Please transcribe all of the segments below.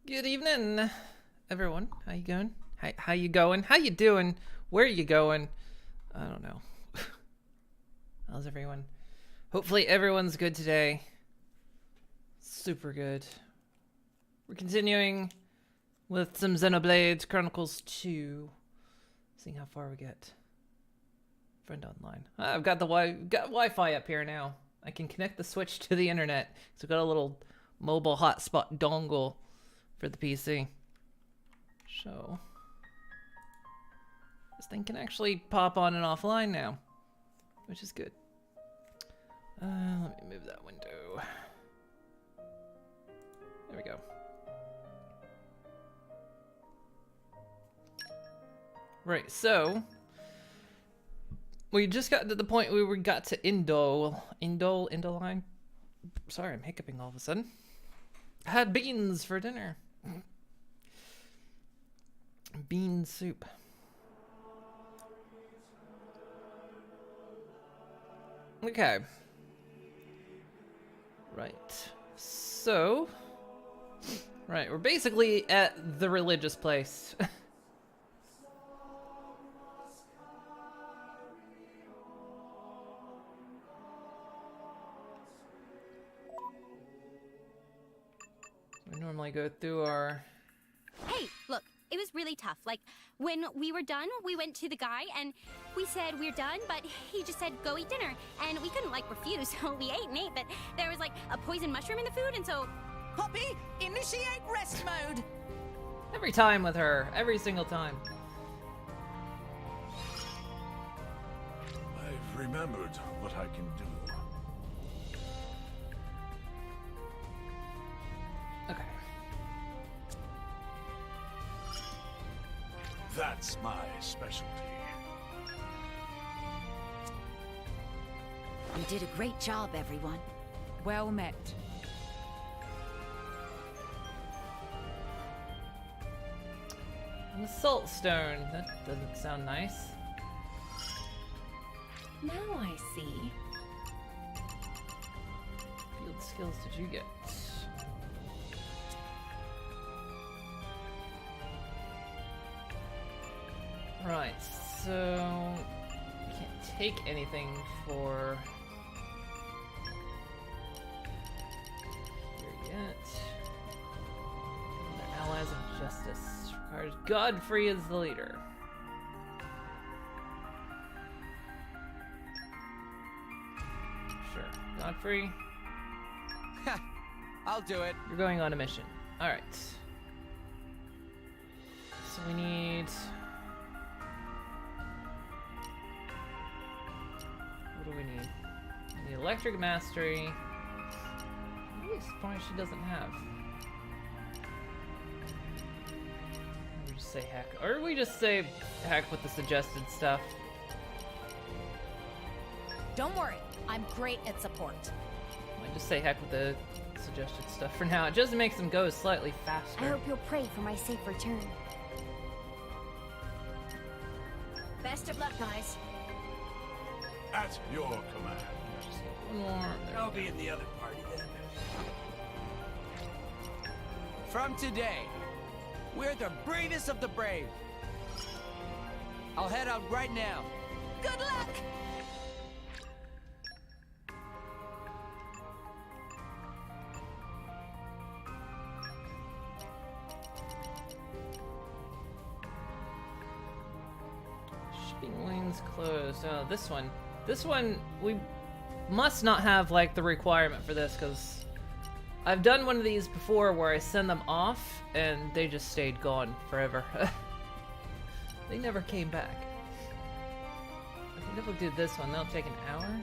Good evening, everyone. How you going? How you going? How you doing? Where you going? I don't know. How's everyone? Hopefully everyone's good today. Super good. We're continuing with some Xenoblade Chronicles 2. Seeing how far we get. Friend online. I've got the Wi-Fi up here now. I can connect the Switch to the internet. So I've got a little mobile hotspot dongle for the PC. So this thing can actually pop on and offline now, which is good. Let me move that window. There we go. Right, so we just got to the point where we got to Indoline. Sorry, I'm hiccuping all of a sudden. Had beans for dinner. Bean soup. Okay. Right. So. Right, we're basically at the religious place. We normally go through our... Hey, look, it was really tough. Like, when we were done, we went to the guy and we said we're done, but he just said go eat dinner. And we couldn't, like, refuse, so we ate and ate, but there was, like, a poison mushroom in the food, and so... Poppy, initiate rest mode! Every time with her. Every single time. I've remembered what I can do. Okay. That's my specialty. You did a great job, everyone. Well met. An assault stone. That doesn't sound nice. Now I see. Field skills did you get? Right, so we can't take anything for here yet. Their allies of justice requires Godfrey as the leader. Sure, Godfrey, I'll do it. you're going on a mission. All right. So we need. What do we need? The electric mastery. I'm really surprised she doesn't have. We just say heck, or we just say heck with the suggested stuff. Don't worry, I'm great at support. I just say heck with the suggested stuff for now. It just makes them go slightly faster. I hope you'll pray for my safe return. Best of luck, guys. At your command. Just get one more. There I'll we be go. in the other party then. From today, we're the bravest of the brave. I'll head out right now. Good luck! Shipping lanes closed. Oh, this one. This one, we must not have, like, the requirement for this, because I've done one of these before where I send them off, and they just stayed gone forever. They never came back. I think if we do this one, that'll take an hour.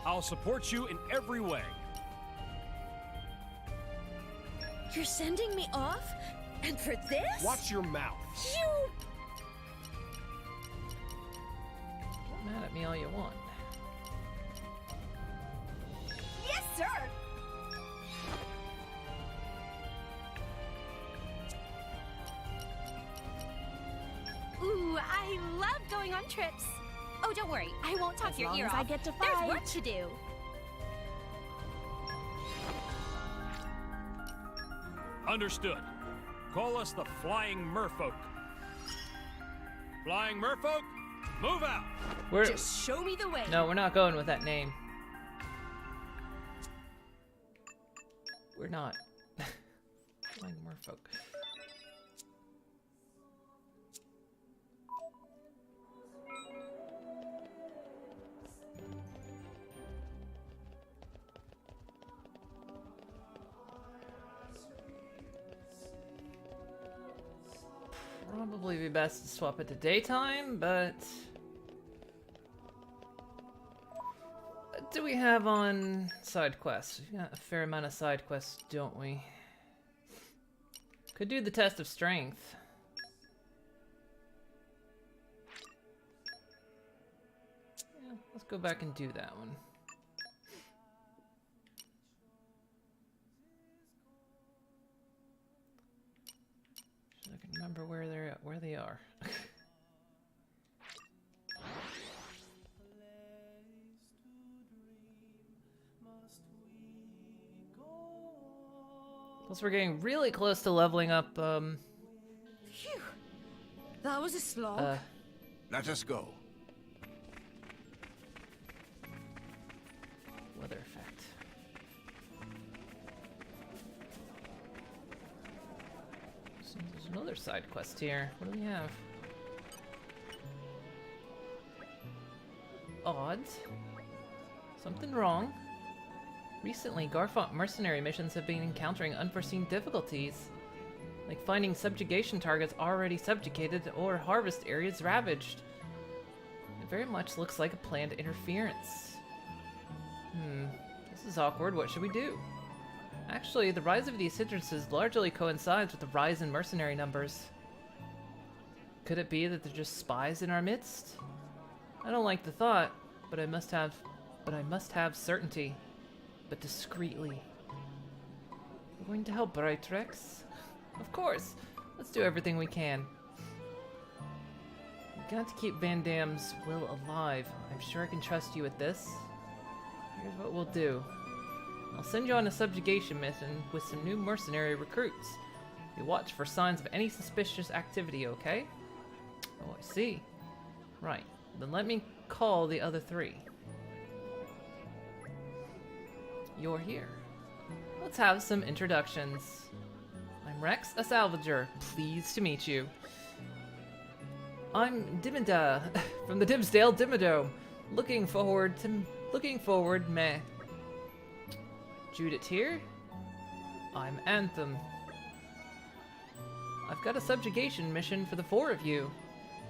I'll support you in every way. You're sending me off? And for this? Watch your mouth. You... Get mad at me all you want. Yes, sir! Ooh, I love going on trips. Oh, don't worry, I won't talk As your long ear as off. I get to There's fight. work to do. Understood. Call us the Flying Merfolk. Flying Merfolk, move out! We're Just show me the way. no, we're not going with that name. We're not. Flying Merfolk. Probably be best to swap it to daytime, but what do we have on side quests? We've got a fair amount of side quests, don't we? Could do the test of strength. Yeah, let's go back and do that one. So I can remember where they're at, where they are. Plus, we're getting really close to leveling up. Phew. That was a slog. Let us go. Weather effect. So there's another side quest here. What do we have? Odd. Something wrong. Recently, Garfont mercenary missions have been encountering unforeseen difficulties, like finding subjugation targets already subjugated or harvest areas ravaged. It very much looks like a planned interference. This is awkward. What should we do? Actually, the rise of these hindrances largely coincides with the rise in mercenary numbers. Could it be that they're just spies in our midst? I don't like the thought, but I must have certainty. But discreetly. We're going to help, right, Rex? Of course. Let's do everything we can. We got to keep Van Damme's will alive. I'm sure I can trust you with this. Here's what we'll do. I'll send you on a subjugation mission with some new mercenary recruits. You watch for signs of any suspicious activity, okay? Oh, I see. Right. Then let me call the other three. You're here. Let's have some introductions. I'm Rex, a salvager. Pleased to meet you. I'm Dimida from the Dimsdale Dimmadome. Looking forward, meh. Judith here. I'm Anthem. I've got a subjugation mission for the four of you.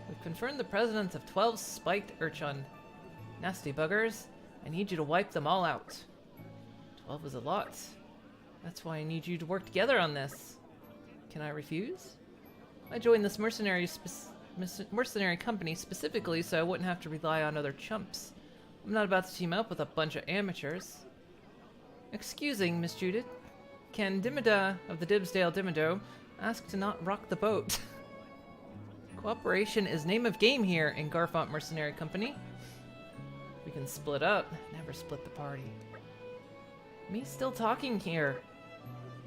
We've confirmed the presence of 12 spiked urchin. Nasty buggers. I need you to wipe them all out. 12 is a lot. That's why I need you to work together on this. Can I refuse? I joined this mercenary company specifically so I wouldn't have to rely on other chumps. I'm not about to team up with a bunch of amateurs. Excusing, Miss Judith. Can Dimida of the Dimsdale Dimmadome ask to not rock the boat? Cooperation is name of game here in Garfont Mercenary Company. We can split up, never split the party. Me still talking here.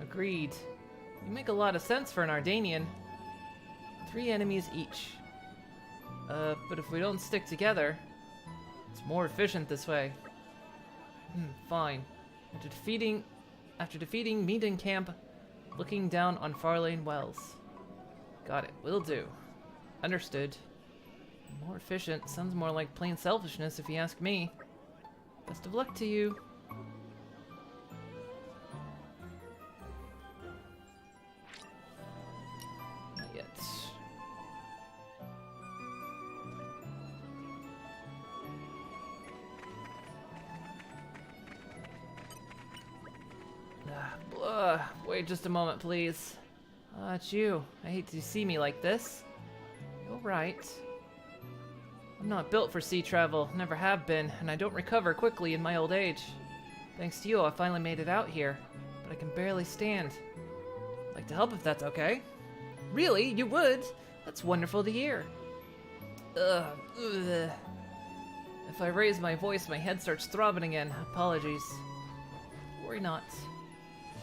Agreed. You make a lot of sense for an Ardanian. 3 enemies each. But if we don't stick together, it's more efficient this way. Fine. After defeating Meaden Camp, looking down on Farlane Wells. Got it. Will do. Understood. More efficient sounds more like plain selfishness if you ask me. Best of luck to you. Wait just a moment, please. It's you. I hate to see me like this. You're right. I'm not built for sea travel, never have been, and I don't recover quickly in my old age. Thanks to you, I finally made it out here, but I can barely stand. I'd like to help if that's okay. Really? You would? That's wonderful to hear. Ugh. If I raise my voice, my head starts throbbing again. Apologies. Worry not.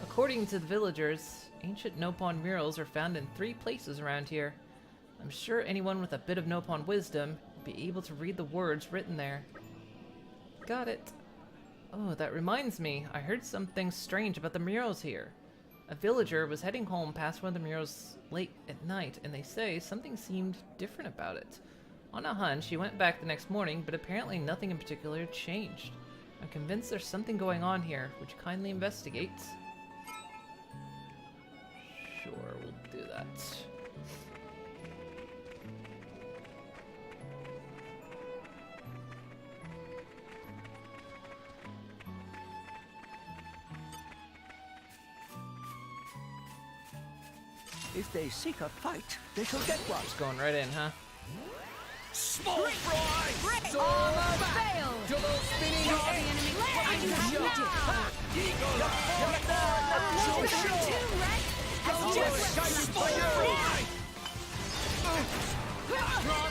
According to the villagers, ancient Nopon murals are found in 3 places around here. I'm sure anyone with a bit of Nopon wisdom would be able to read the words written there. Got it. Oh, that reminds me. I heard something strange about the murals here. A villager was heading home past one of the murals late at night, and they say something seemed different about it. On a hunch, he went back the next morning, but apparently nothing in particular changed. I'm convinced there's something going on here. Would you kindly investigate? Sure, we'll do that. If they seek a fight, they shall get one. Just going right in, huh? Small fry! Armor fail! Double spinning Draw the enemy. Draw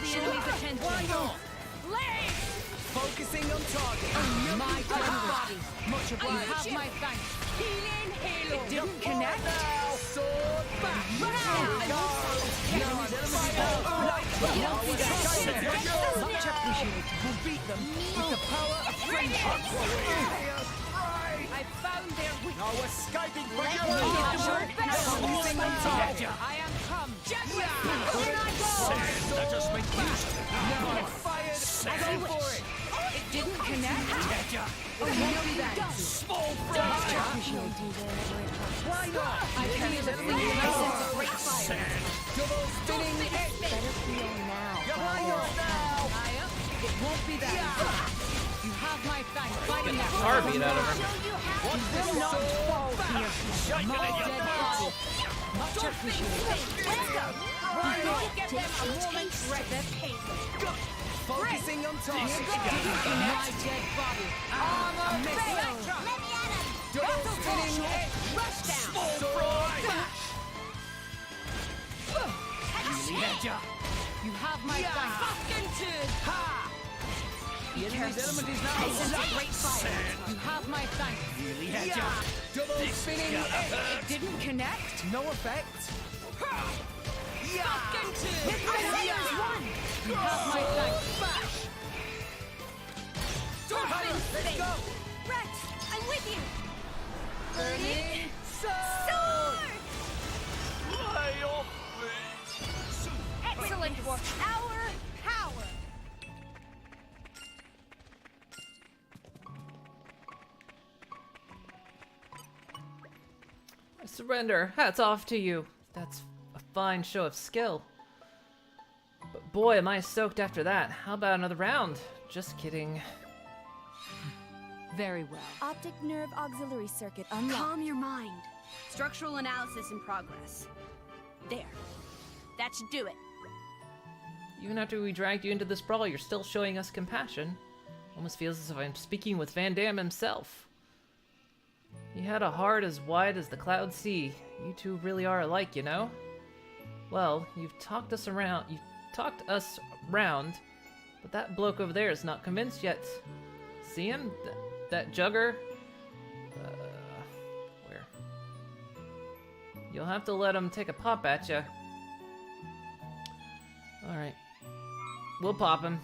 the enemy's attention. Focusing on target. My body. Much You obliged. have my thanks. Healing halo. It didn't connect. Now, sword back. Much appreciated. We'll beat them with the power of friendship. I found their weakness. No escaping from Let your me power. get your Focusing on target. I am come. Let us make use of it. Now fired. Go for it. It didn't connect. It won't be that. Small fry. Why not? I can use a fleet. I sense a great fire. Double spinning X. Better feel now. Why not now? It won't be that. You have my thanks. Fighting that Car beat out of her. What will not fall here? Shaking in your dead boots. body. Much appreciated. Let's go. Why not? Give them a moment's rest. Focusing on target. My dead body. Armor fail. Let me at him! Double spinning X. Rush down. Sword You have my thanks. Ha! The enemy's element is now. I sense a great fire. You have my thanks. Yeah. Double spinning X. It didn't connect. No effect. Yeah. You have my thanks. Bash. Let's go. Rex, I'm with you! Ready? Sword! Fly off, please. Excellent work. Our power! I surrender. Hats off to you. That's a fine show of skill. But boy, am I soaked after that. How about another round? Just kidding. Very well. Optic nerve auxiliary circuit unlocked. Calm your mind. Structural analysis in progress. There. That should do it. Even after we dragged you into this brawl, you're still showing us compassion. Almost feels as if I'm speaking with Van Damme himself. You had a heart as wide as the cloud sea. You two really are alike, you know? Well, you've talked us around, but that bloke over there is not convinced yet. See him? That jugger? Where? You'll have to let him take a pop at you. Alright. We'll pop him.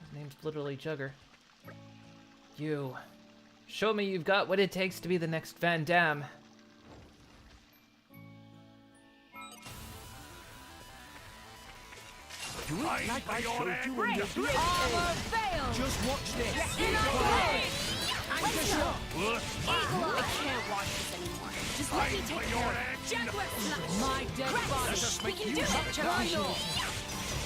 His name's literally Jugger. You. Show me you've got what it takes to be the next Van Damme. Do it like I showed you in the Armor fail. Just watch this. Anchor shot! Eagle Eye! I can't watch this anymore. Just let me take care of it. Jaguar Smash! My dead body. We can do it!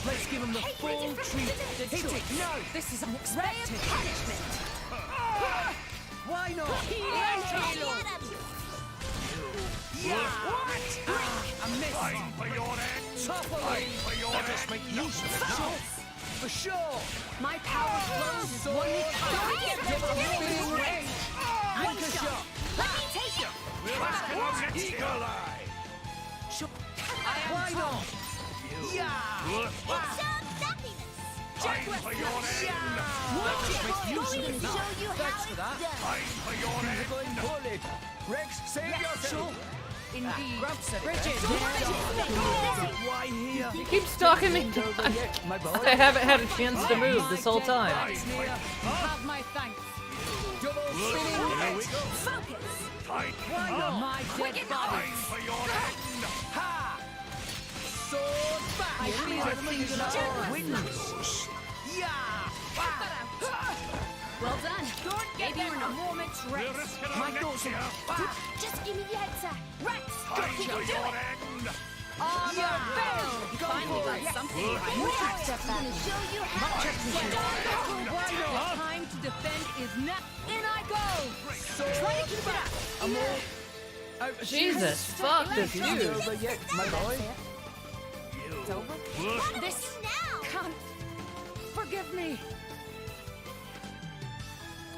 Let's give him the full treat. Hit it. No. This is unexpected. Punishment! Why not? Let me at him! I missed. Fight for your end. Topple. For your Let us make use of it. For sure. My power flows as one with Double spinning ring. Anchor shot. Let me take it! Eagle Eye. Why not? Yeah. It's nothingness! Time for your end! Let us make use of it now! Thanks for that. Time for your You're end! going poorly. Rex, save yourself. Indeed. Grump said it Bridget, best. Why here? You keep stalking me. Over yet, my boy. I haven't had a chance to move this whole time. You have my thanks. Double spinning. Here we go! Focus. Time! My dead body. Time for your end! Ha! Sword back. I feel a singular Windows. Yeah. Well done. Don't get Maybe them we're a not. moment's We're rest. risking My our necks nose. here! Just give me the answer. Rex, Time you for can do your it. end! Armor failed. You finally got something behind We're you. gonna show you how The time to defend is now. In I go. Try to keep it up. Jesus, fuck this Not dude. over yet, my boy. It's over. this now. Can't. Forgive me.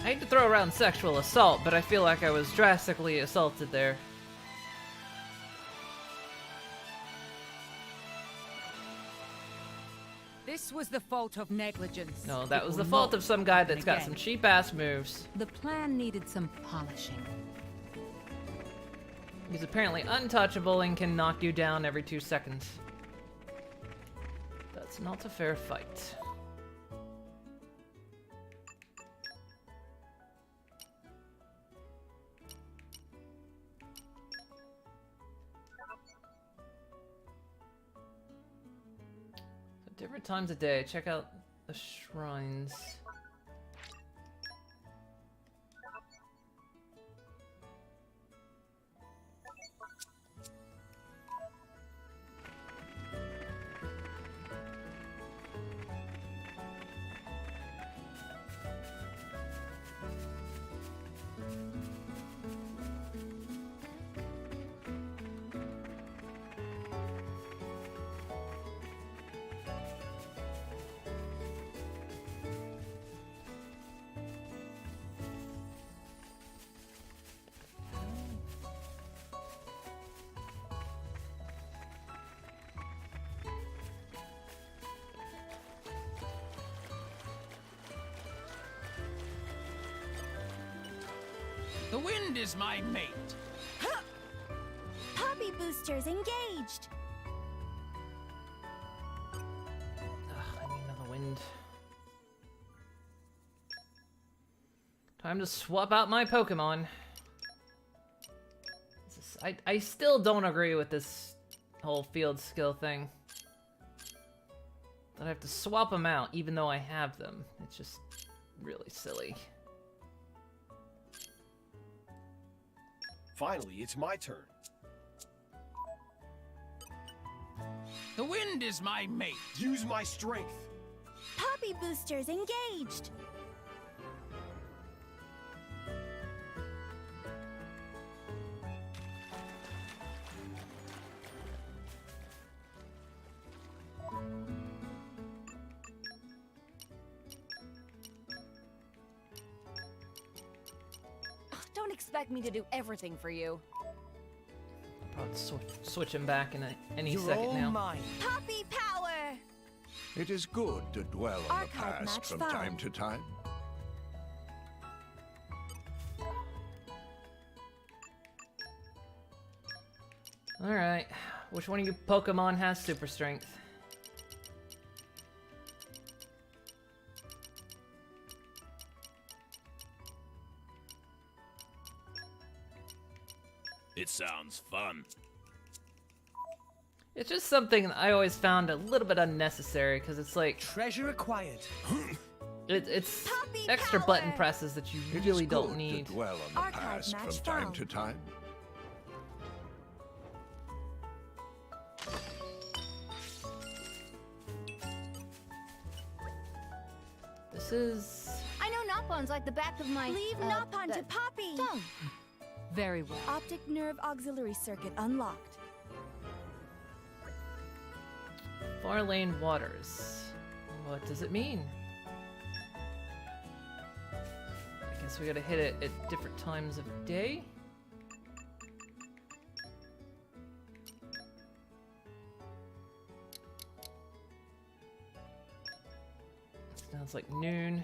I hate to throw around sexual assault, but I feel like I was drastically assaulted there. This was the fault of negligence. No, that It was will the fault not of some guy that's happen got again. some cheap ass moves. The plan needed some polishing. He's apparently untouchable and can knock you down every 2 seconds. That's not a fair fight. So different times a day. Check out the shrines. The wind is my mate. Poppy boosters engaged. Ugh, I need another wind. Time to swap out my Pokemon. I still don't agree with this whole field skill thing. That I have to swap them out even though I have them. It's just really silly. Finally, it's my turn. The wind is my mate. Use my strength. Poppy boosters engaged. Don't expect me to do everything for you. Probably switch him back in any You're second all now. mine. Poppy power. It is good to dwell on the Archive past match from found. time to time. Alright, which one of you Pokemon has super strength? It sounds fun. It's just something that I always found a little bit unnecessary because it's like Treasure acquired. it's Poppy extra power. button presses that you It is really good don't need. to dwell on the Archive past from match time found. to time. This is I know Noppon's like the back of my. Leave Nopon to the Poppy. thumb. Very well. Optic nerve auxiliary circuit unlocked. Far Lane Waters. What does it mean? I guess we gotta hit it at different times of day. So now it's like noon.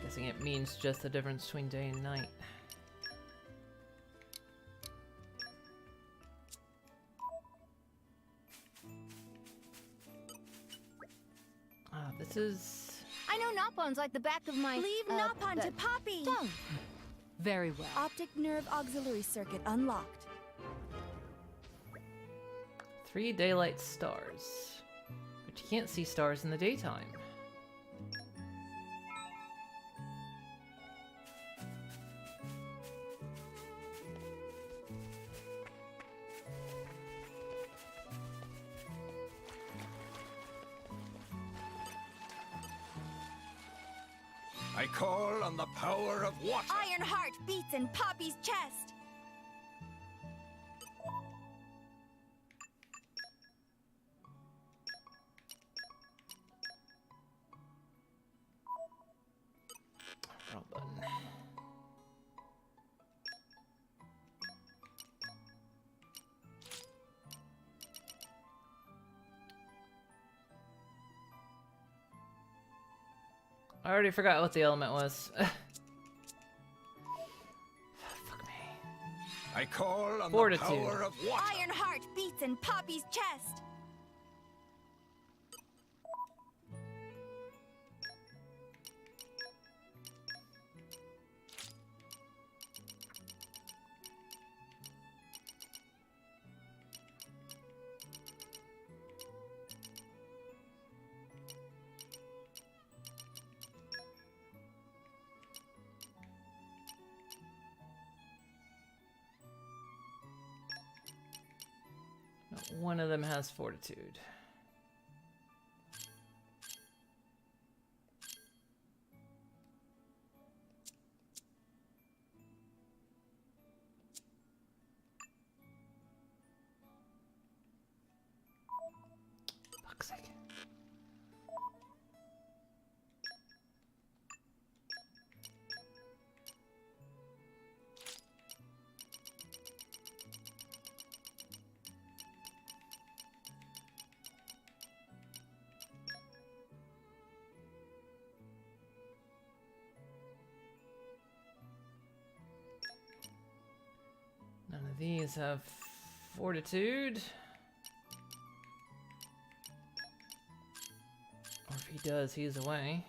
Guessing it means just the difference between day and night. Ah, this is... I know Noppon's like the back of my... Leave Noppon to Poppy! Don't! Very well. Optic nerve auxiliary circuit unlocked. 3 daylight stars. But you can't see stars in the daytime. I call on the power of water. Iron heart beats in Poppy's chest! Wrong button. I already forgot what the element was. Fuck me. I call on Fortitude. the power of water. Iron heart beats in Poppy's chest! Not one of them has fortitude. Fuck's sake. None of these have fortitude. Or if he does, he's away.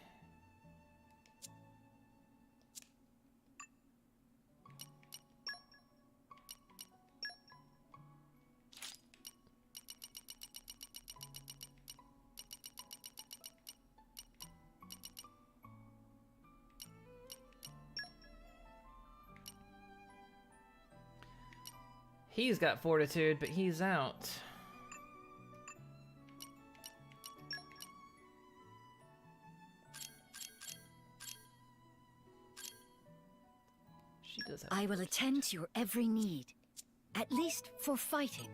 He's got fortitude, but he's out. She does have. I will attend to your every need, at least for fighting.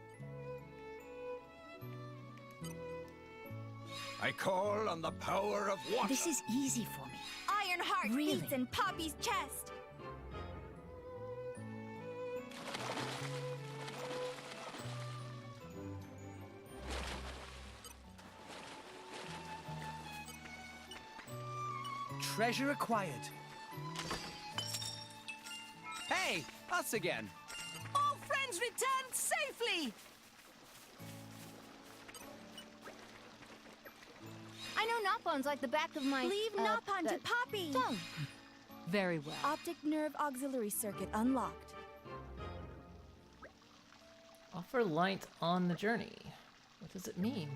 I call on the power of water. This is easy for me. Iron heart Really? beats in Poppy's chest! Treasure acquired. Hey, us again. All friends returned safely! I know Noppon's like the back of my... Leave Noppon to Poppy! Don't! Very well. Optic nerve auxiliary circuit unlocked. Offer light on the journey. What does it mean?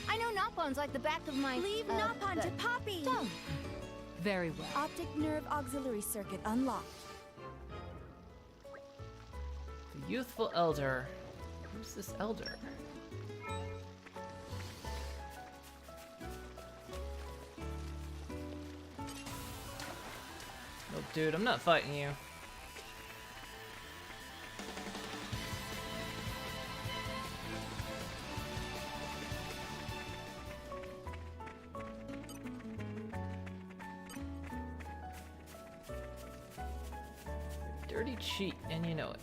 I know Noppon's like the back of my... Leave Noppon to Poppy! Don't! Very well. Optic nerve auxiliary circuit unlocked. The youthful elder. Who's this elder? dude. I'm not fighting you. Dirty cheat, and you know it.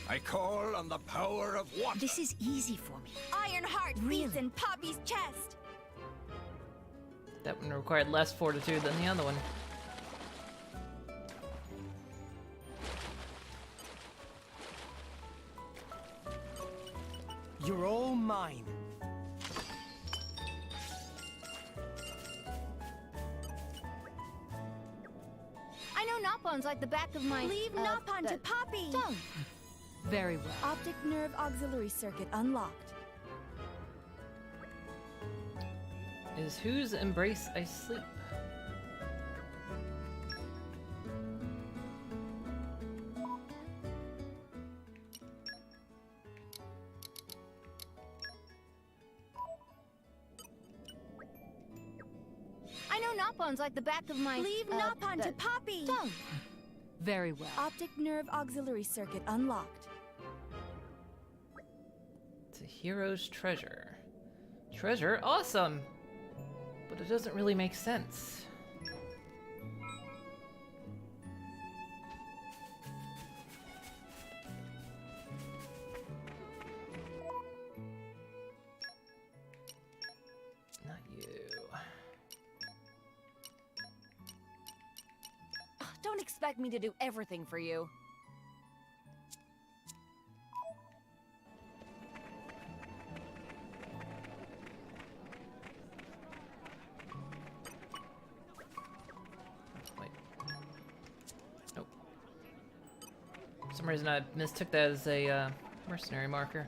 I call on the power of water. This is easy for me. Iron heart beats in Poppy's chest. That one required less fortitude than the other one. You're all mine. I know Nopons like the back of my... Leave Nopon to Poppy. Don't. Very well. Optic nerve auxiliary circuit unlocked. Is whose embrace I sleep? I know Nopons like the back of my... Leave Nopon to Poppy. Don't. Very well. Optic nerve auxiliary circuit unlocked. It's a hero's treasure. Treasure? Awesome! But it doesn't really make sense. Not you. Don't expect me to do everything for you. Wait. Nope. For some reason I mistook that as a mercenary marker.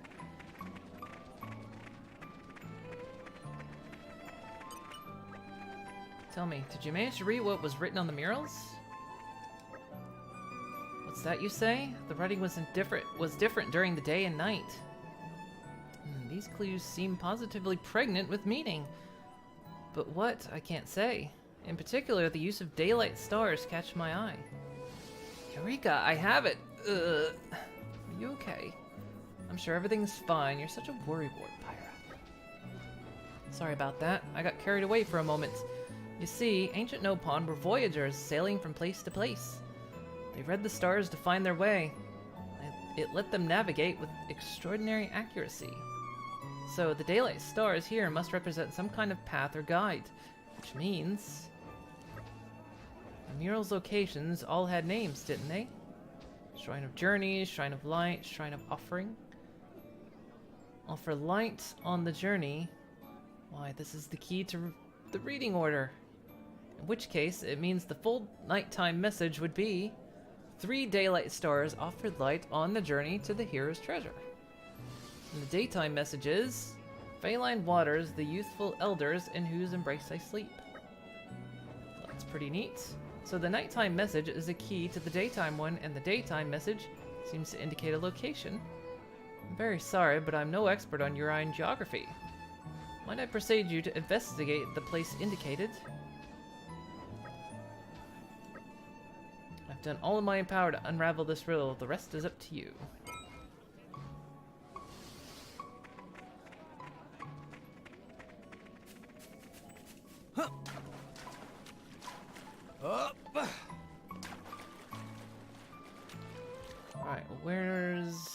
Tell me, did you manage to read what was written on the murals? What's that you say? The writing was different during the day and night. These clues seem positively pregnant with meaning. But what? I can't say. In particular, the use of daylight stars catch my eye. Eureka, I have it! Are you okay? I'm sure everything's fine. You're such a worrywart, Pyra. Sorry about that. I got carried away for a moment. You see, ancient Nopon were voyagers sailing from place to place. They read the stars to find their way. It let them navigate with extraordinary accuracy. So the daylight stars here must represent some kind of path or guide, which means... The mural's locations all had names, didn't they? Shrine of Journeys, Shrine of Light, Shrine of Offering. Offer light on the journey. Why, this is the key to the reading order. In which case, it means the full nighttime message would be 3 daylight stars offered light on the journey to the hero's treasure. And the daytime message is Phaline waters the youthful elders in whose embrace I sleep. That's pretty neat. So the nighttime message is a key to the daytime one, and the daytime message seems to indicate a location. I'm very sorry, but I'm no expert on Urian geography. Might I persuade you to investigate the place indicated? I've done all in my power to unravel this riddle. The rest is up to you. Huh. Up. Alright, well, Where's...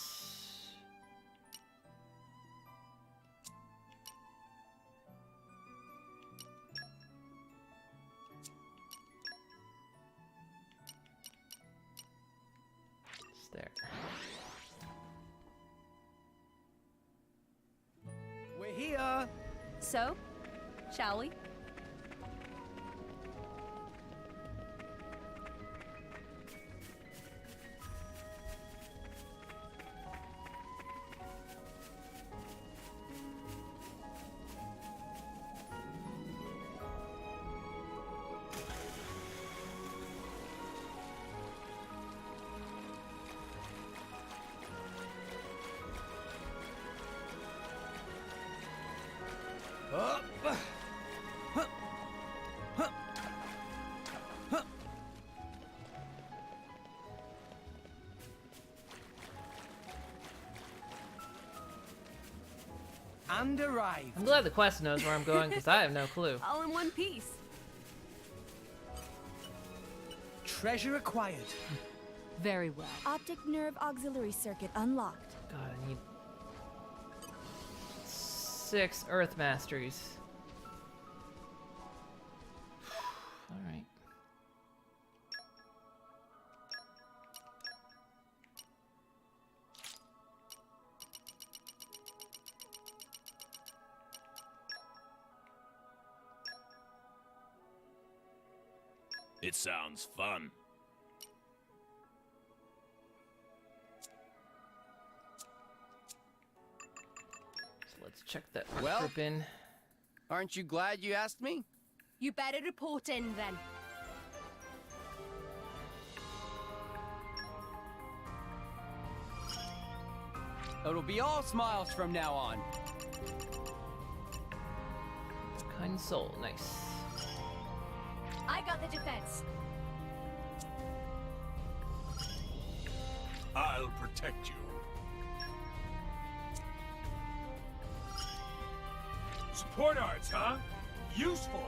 It's there. We're here. So, shall we? Up. And arrived. I'm glad the quest knows where I'm going, because I have no clue. All in one piece. Treasure acquired. Very well. Optic nerve auxiliary circuit unlocked. God, I need 6 Earth Masteries. Alright. It sounds fun. So let's check that Well- group in. Aren't you glad you asked me? You better report in then. It'll be all smiles from now on. Kind soul, nice. I got the defense. I'll protect you. Support arts, huh? Useful.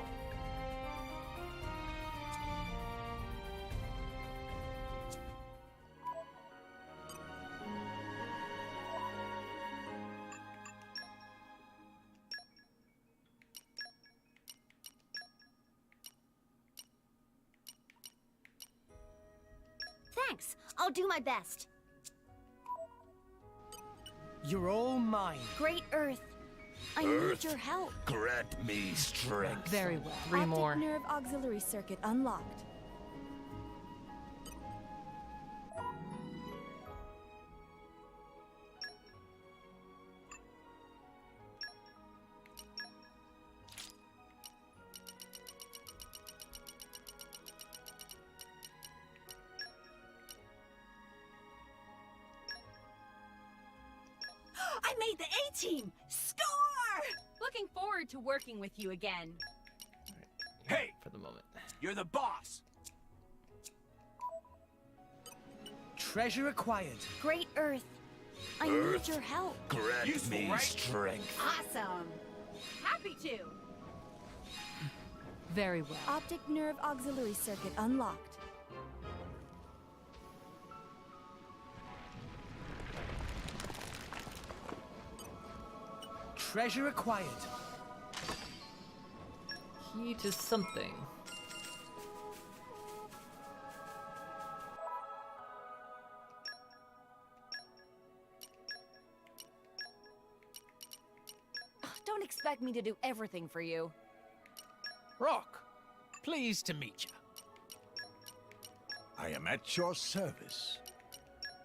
Thanks. I'll do my best. You're all mine. Great Earth, I Earth. need your help. Grant me strength. Very well. 3 Optic more. nerve auxiliary circuit unlocked. I made the A-team! Score! Looking forward to working with you again. Hey, For the moment. You're the boss. Treasure acquired. Great Earth, I Earth. need your help. Grant Useful, me right? strength. Awesome. Happy to. Very well. Optic nerve auxiliary circuit unlocked. Treasure acquired. Key to something. Don't expect me to do everything for you. Rock, pleased to meet you. I am at your service.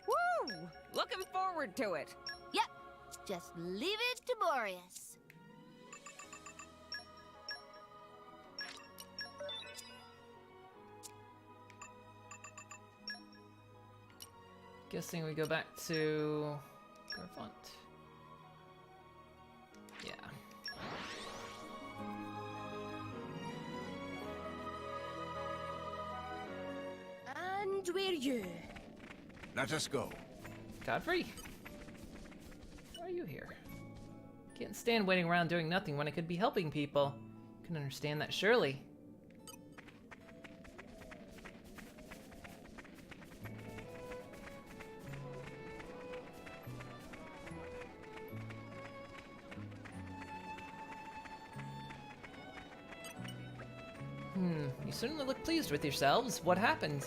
Woo! Looking forward to it. Yep, just leave it to Boreas. Guessing we go back to Garfont. Yeah. And we're you. Let us go. Godfrey? Why are you here? Can't stand waiting around doing nothing when I could be helping people. Can understand that surely. You certainly look pleased with yourselves. What happened?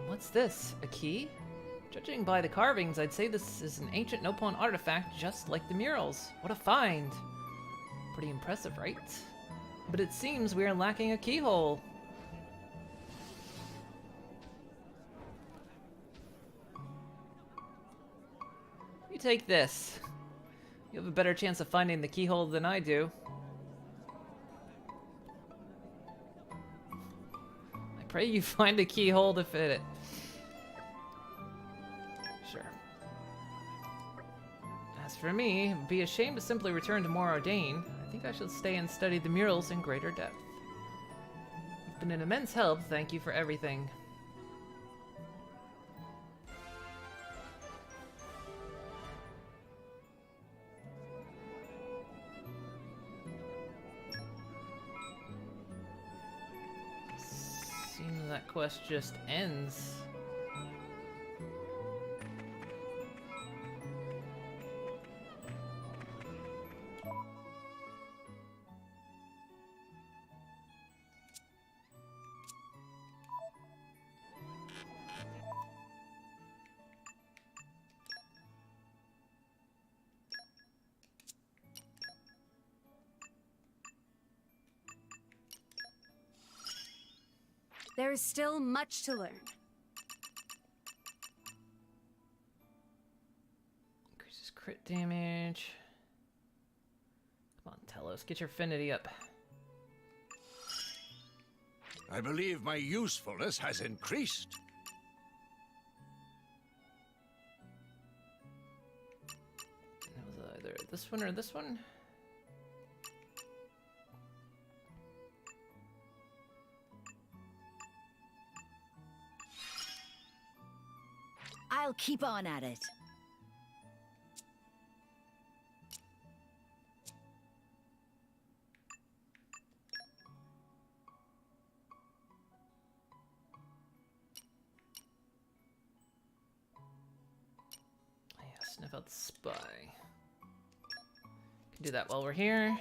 What's this? A key? Judging by the carvings, I'd say this is an ancient Nopon artifact just like the murals. What a find! Pretty impressive, right? But it seems we are lacking a keyhole. You take this. You have a better chance of finding the keyhole than I do. I pray you find a keyhole to fit it. Sure. As for me, it'd be a shame to simply return to Moradane. I think I should stay and study the murals in greater depth. You've been an immense help. Thank you for everything. Seems that quest just ends. There is still much to learn. Increases crit damage. Come on, Telos, get your affinity up. I believe my usefulness has increased. It was either this one or this one. I'll keep on at it. Yeah, sniff out the spy. Can do that while we're here.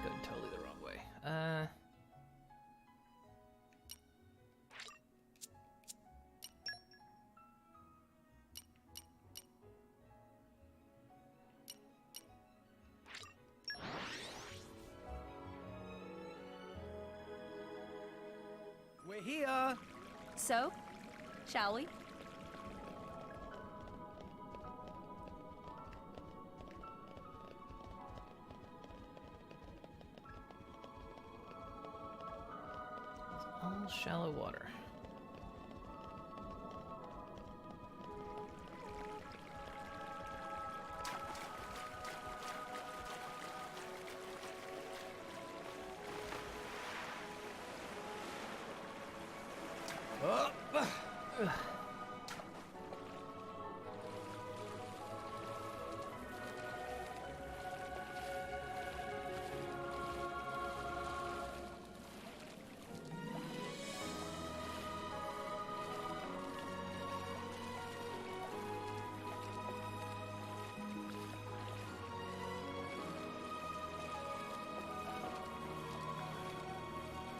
Going totally the wrong way. We're here. So, shall we? All shallow water.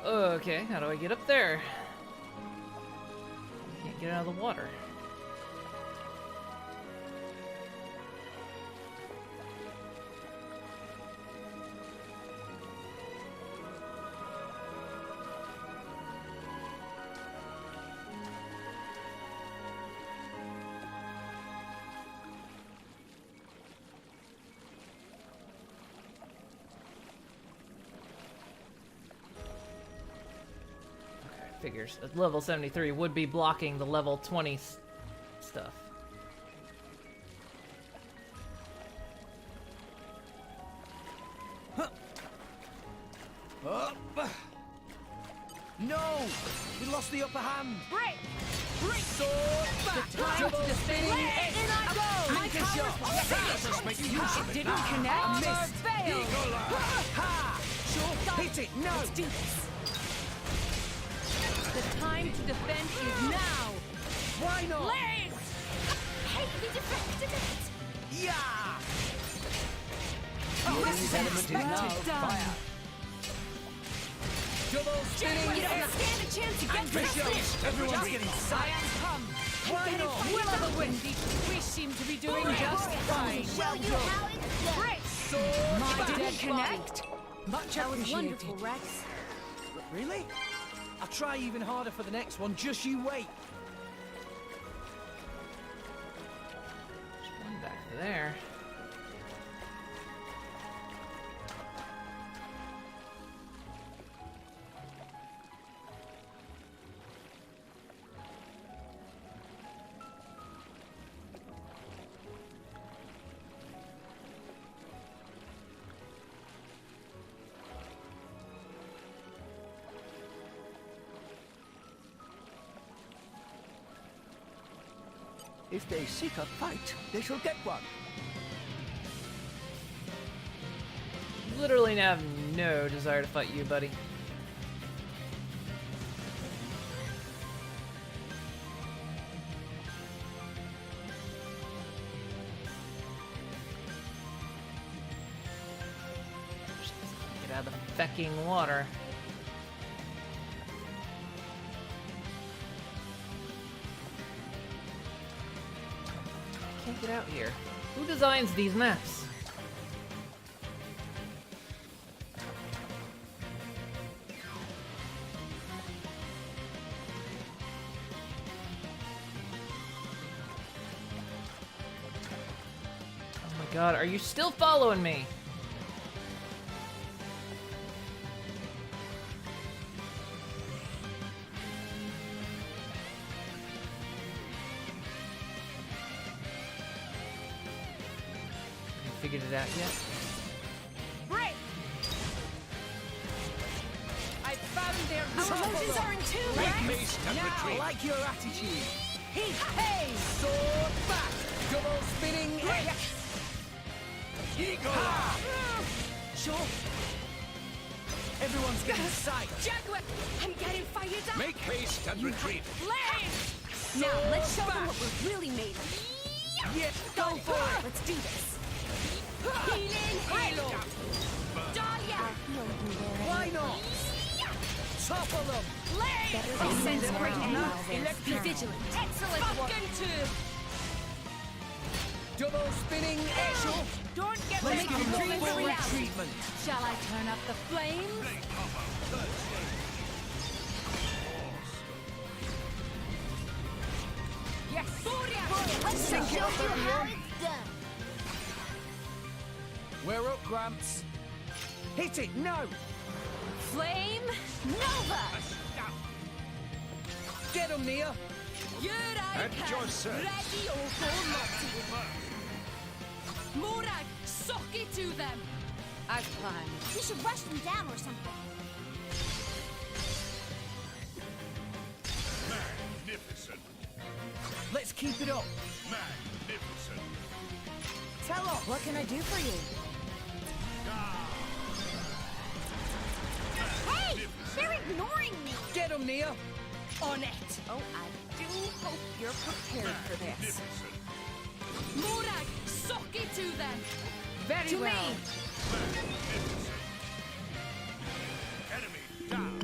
Okay, how do I get up there? Can't get out of the water. Figures. Level 73 would be blocking the level 20 stuff. Up. No! We lost the upper hand! Break! Break! Sword back! The time Double to defend spinning it! edge. In I go! My shot! It didn't connect. Missed. Failed. Ha! Sure, hit it! No! Let's do this. The time to defend is now. Why not? Blaze! Hey, we deflected it! Yeah! Oh, this element is now done. fire. Double spinning You don't edge. stand a chance against this. Everyone's getting psyched. Come. Why not? Will of the wind. We seem to be doing just fine. Show you how it's done. Break! Sword My back. dead connect. Much appreciated. Wonderful, Rex. Really? I'll try even harder for the next one. Just you wait. There's one back there. If they seek a fight, they shall get one. Literally have no desire to fight you, buddy. Get out of the fecking water. Can't get out here. Who designs these maps? Oh my god, are you still following me? Figured it out yet? Break! I found their Roses are in tune, Make Rex. haste and Now. retreat. I like your attitude. Hey! Sword back. Double spinning edge. Eagle. Sure. Everyone's getting psyched. Jaguar! I'm getting fired up! Make haste and retreat. Blaze! Now, let's show them what we're really made of. Yeah, go for it. Let's do this. Healing Halo! Dahlia! Why not? Topple them. Blaze! They sense Now, great now. Be Electric. vigilant. Excellent work! Into! Double spinning edge. Don't get Let's ready give to them go the into full reality. treatment. Shall I turn up the flames? Yes! Let's show you how it's done. We're up, Gramps. Hit it, no! Flame Nova! Get them, Nia. Here I At come, your service. ready or for nothing. Morag, sock it to them! As planned. We should rush them down or something. Magnificent. Let's keep it up. Magnificent. Tell us. What can I do for you? Hey! They're ignoring me! Get them, Nia. On it! Oh, I do hope you're prepared for this. Magnificent. Morag, sock it to them! Very To well. me! Magnificent. Enemy down.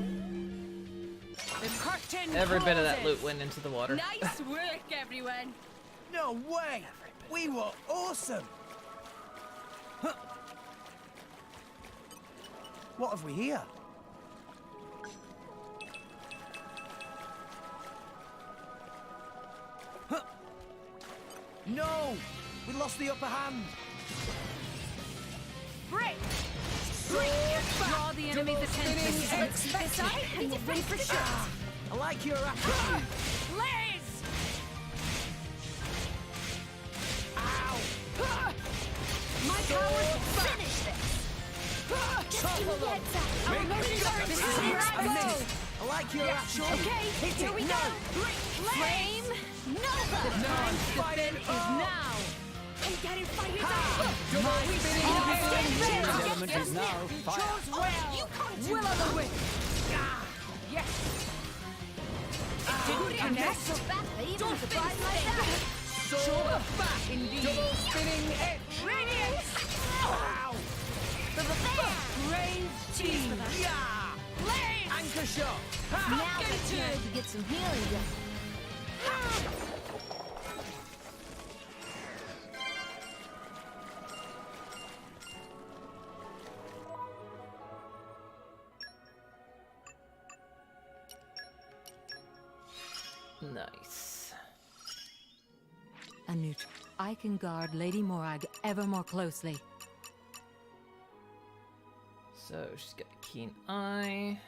The curtain Every bit of that closes. loot went into the water. Nice work, everyone! No way. We were awesome. Huh. What have we here? Huh. No! We lost the upper hand. Break! Sword back. Draw the enemy's Double attention. spinning edge. This side, and we're ready for shit. like your attitude. Blaze! Ow! My powers will finish this! Topple them. Our emotions are This is here your I go! attitude. I like your attitude. Okay, Hit here it. we No. go! Flame Nova! The No, time to fight defend it. is Oh. now! I'm getting fired Ha! up! Double My spinning speed division. is Change there. element is now fire. Chose well! You come to Will o' the wisp! Yes. Didn't connect? So fast, they even Don't surprise finish like that. Shoulder back, indeed! Double spinning edge. Radiance! Ow! Brave team! Yeah! Blaze! Anchor shot. Now's Ha! the chance to get some healing done. Nice. A neutral. I can guard Lady Morag ever more closely. So she's got a keen eye.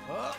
Up.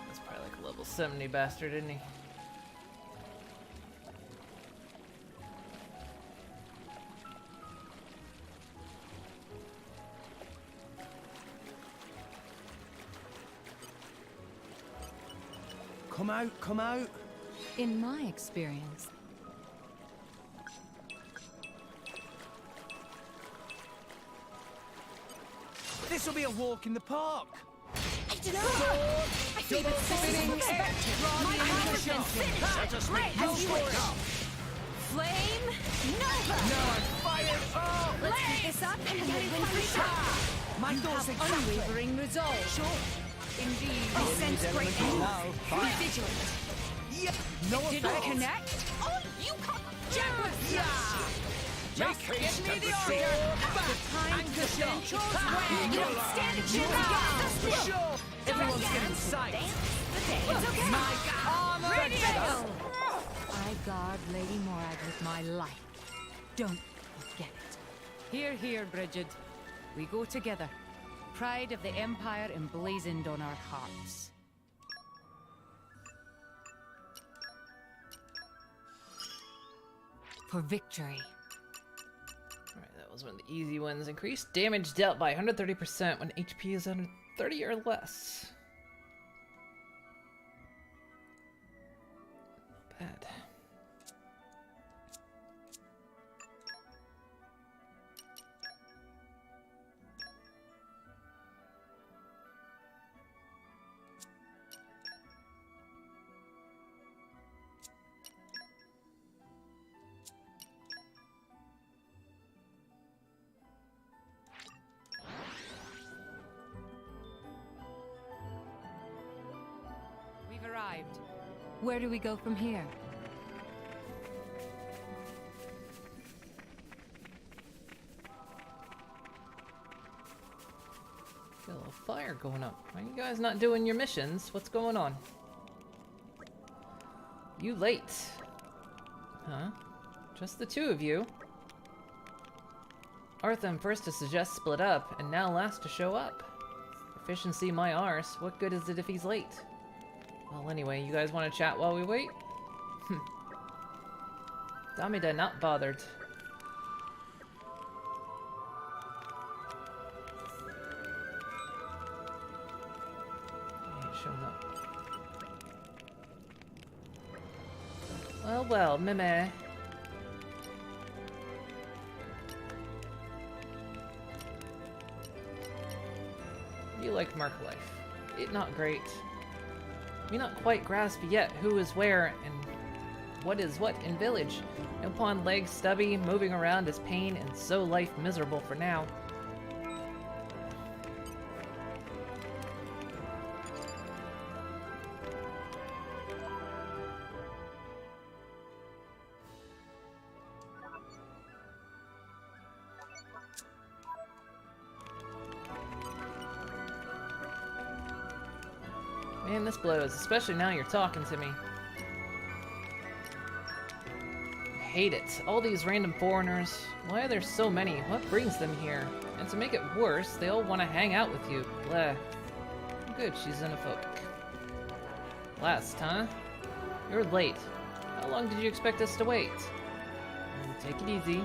That's probably like a level 70 bastard, isn't he? Come out, come out. In my experience, This will be a walk in the park. I feel it Spinning edge. My Anchor powers shot. can finish Ha! it! Great. No No switch! switch. Flame Nova! No, I'm fired up. Let's keep this up and win free shot! My thoughts Have exactly. unwavering resolve. Sure. Indeed, I Enemy's sense great element is anger. now Be fire. vigilant. Yeah. No Did effect. I connect? Oh, you come. Yeah. Make haste Give me and the proceed. order. The time to Anchor defend shot. chose Ha! well. You don't stand a chance against us. Sure. Everyone's getting sight. It's okay. My armor. Radiance! I guard Lady Morag with my life. Don't forget it. Here, here, Bridget. We go together. Pride of the Empire emblazoned on our hearts. For victory. Alright, that was one of the easy ones. Increased damage dealt by 130% when HP is under 30 or less. Not bad. We've arrived. Where do we go from here? Got a little fire going up. Why are you guys not doing your missions? What's going on? You late. Huh? Just the two of you? Artham first to suggest split up, and now last to show up. Efficiency my arse. What good is it if he's late? Well, anyway, you guys want to chat while we wait? Damida not bothered. showing up. Well, well, meh. You like Mark life. It not great. We not quite grasp yet who is where and what is what in village. No pawn legs stubby, moving around is pain, and so life miserable for now. Man, this blows, especially now you're talking to me. I hate it. All these random foreigners. Why are there so many? What brings them here? And to make it worse, they all want to hang out with you. Bleh. Good, she's xenophobic. Last, huh? You're late. How long did you expect us to wait? Take it easy.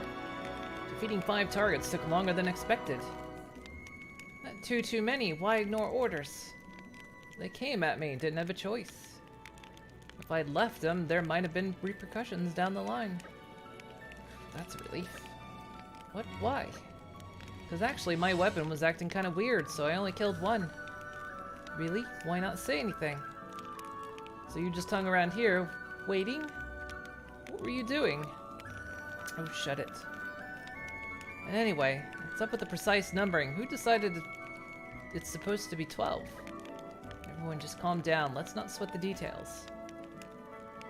Defeating 5 targets took longer than expected. Not too many. Why ignore orders? They came at me, didn't have a choice. If I'd left them, there might have been repercussions down the line. That's a relief. What? Why? Because actually my weapon was acting kind of weird, so I only killed 1. Really? Why not say anything? So you just hung around here, waiting? What were you doing? Oh, shut it. And anyway, what's up with the precise numbering? Who decided it's supposed to be 12? Everyone just calm down. Let's not sweat the details.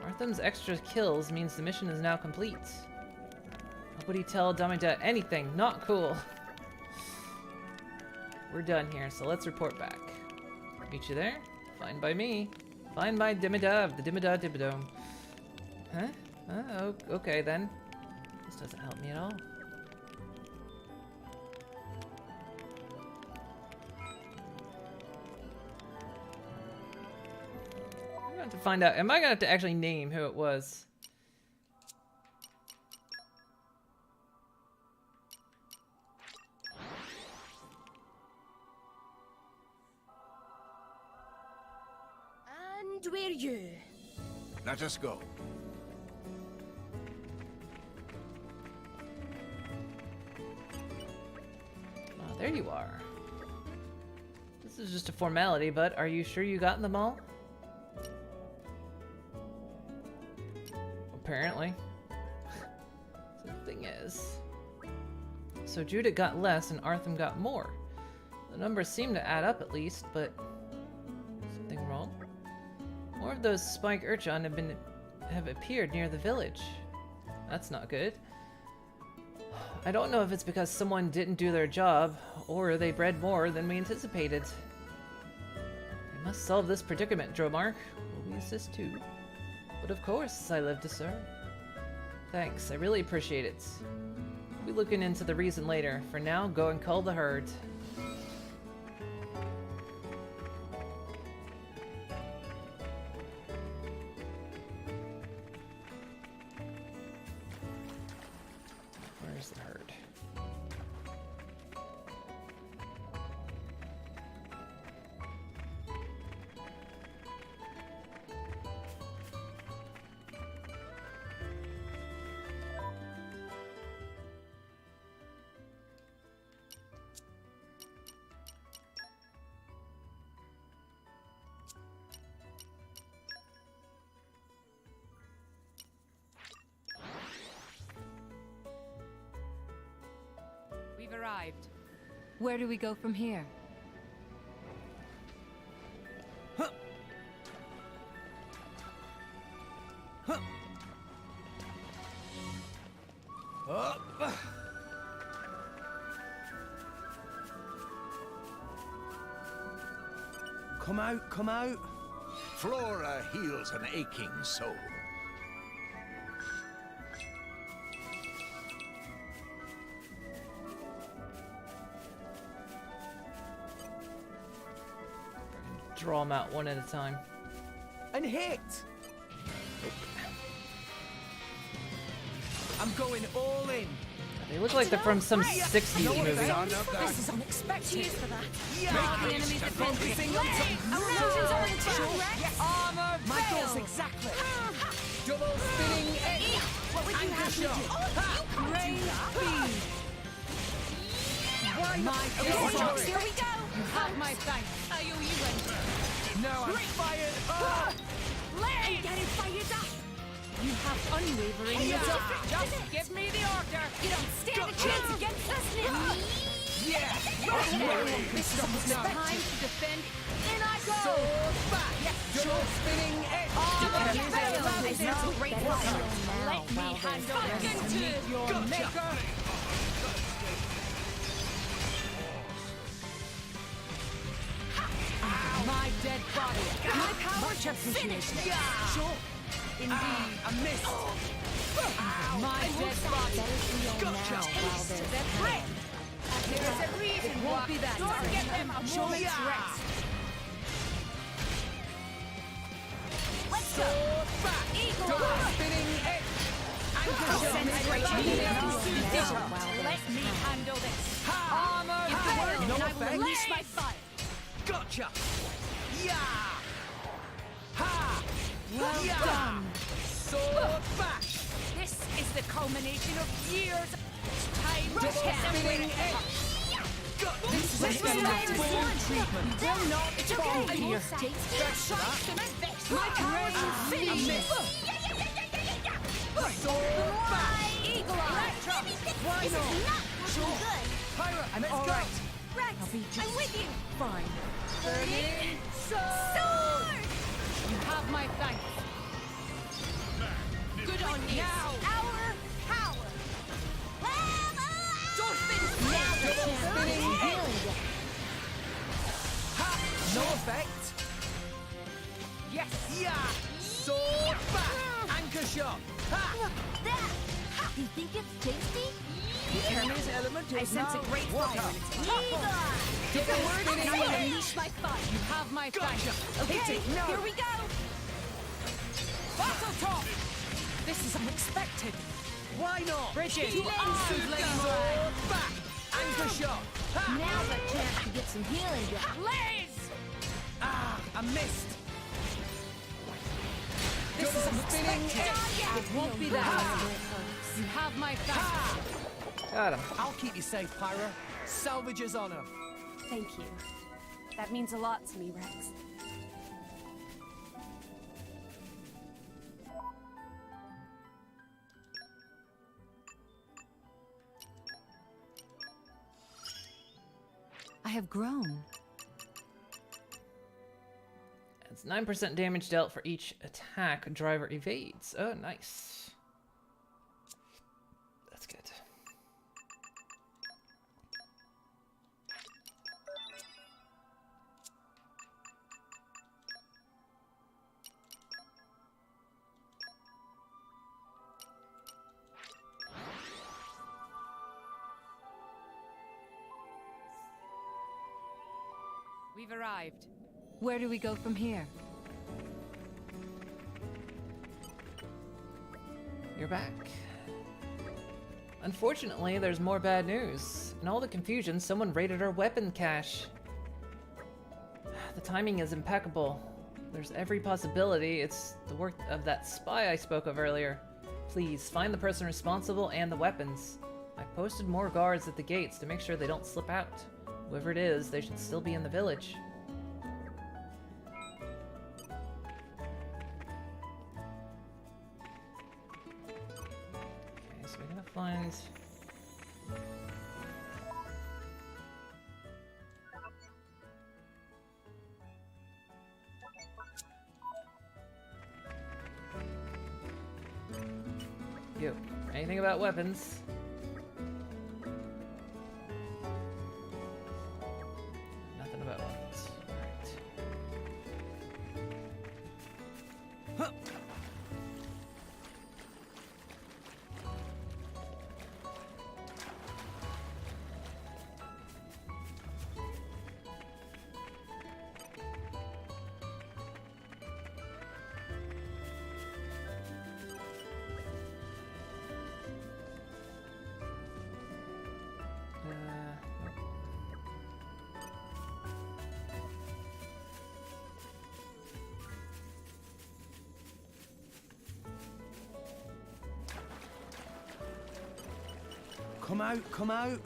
Artham's extra kills means the mission is now complete. Nobody tell Damida anything. Not cool. We're done here, so let's report back. Meet you there? Fine by me. Fine by Dimida of the Dimida Dibidome. Huh? Oh, okay then. This doesn't help me at all. To find out. Am I gonna have to actually name who it was? And where you? Let us go. Oh, there you are. This is just a formality, but are you sure you got them all? Apparently. So the thing is... So Judith got less and Artham got more. The numbers seem to add up at least, but... Something wrong? More of those spike urchin have appeared near the village. That's not good. I don't know if it's because someone didn't do their job, or they bred more than we anticipated. We must solve this predicament, Dromark. Will we assist too? But of course, I live to serve. Thanks, I really appreciate it. We'll be looking into the reason later. For now, go and cull the herd. Where's the herd? We've arrived. Where do we go from here? Come out, come out. Flora heals an aching soul. Draw them out one at a time. And hit! I'm going all in. They look like they're from some 60s movie. This is unexpected. Cheers for that. The enemy's defense. Our illusions are in attack. Armor my goals exactly. Double spinning edge. What would you have me do? Rain speed. Why My not? Here we go. You have my thanks. I owe you one. No, I'm fired. I'm getting fired up. You have unwavering resolve. Just give me the order. You don't stand a chance against us now. This is time to defend. In I go. Sword back. Double spinning edge. This is a great fire. Let me handle this. To meet your maker. My dead body. My power to finish this. Sure. Indeed. I missed. My dead body. Gotcha. There's a reason It won't be that Don't time. get them a moment's rest. Let's go. Sword back. Eagle Double eye. spinning edge. Anchor shot. Let me handle this. Armor. And No I will effect. unleash my fire. Gotcha. Yeah. Ha. Well Yeah. done. Sword back. This is the culmination of years. Time to Double get them spinning with edge. This is This is unexpected. what I want. treatment. Will not It's fall okay. I here. won't stop. My power to I finish. missed. Sword back. Eagle eye. Why This is not? not looking good. Pirate, let's all go. right. Rex, I'm with you. Fine. Burning Sword. sword. You have my thanks. Good on you. Now. Our power. Dolphin. Now the Double spinning chance. edge. Ha. No effect. Yes. Yeah. Sword back. Anchor shot. Ha. Look at that. You think it's tasty? The enemy's element I is sense now a great water. fire. Eagle eye. Double And spinning I will edge. unleash my fire. You have my thanks. Gotcha. Okay, Hit it. No. here we go. Battle top. This is unexpected. Why not? Bridget. To arms, Sword Sword back. Anchor shot. Ha. Now's a chance to get some healing done. Blaze. Ah, I missed. This is Double spinning unexpected. edge. It won't be that. You have my thanks. Ha. Got him. I'll keep you safe, Pyra. Salvage his honor. Thank you. That means a lot to me, Rex. I have grown. It's 9% damage dealt for each attack driver evades. Oh, nice. That's good. We've arrived. Where do we go from here? You're back. Unfortunately, there's more bad news. In all the confusion, someone raided our weapon cache. The timing is impeccable. There's every possibility it's the work of that spy I spoke of earlier. Please, find the person responsible and the weapons. I posted more guards at the gates to make sure they don't slip out. Whoever it is, they should still be in the village. Okay, so we're gonna find... Yo, anything about weapons? Nothing about weapons. Alright. Come out, come out.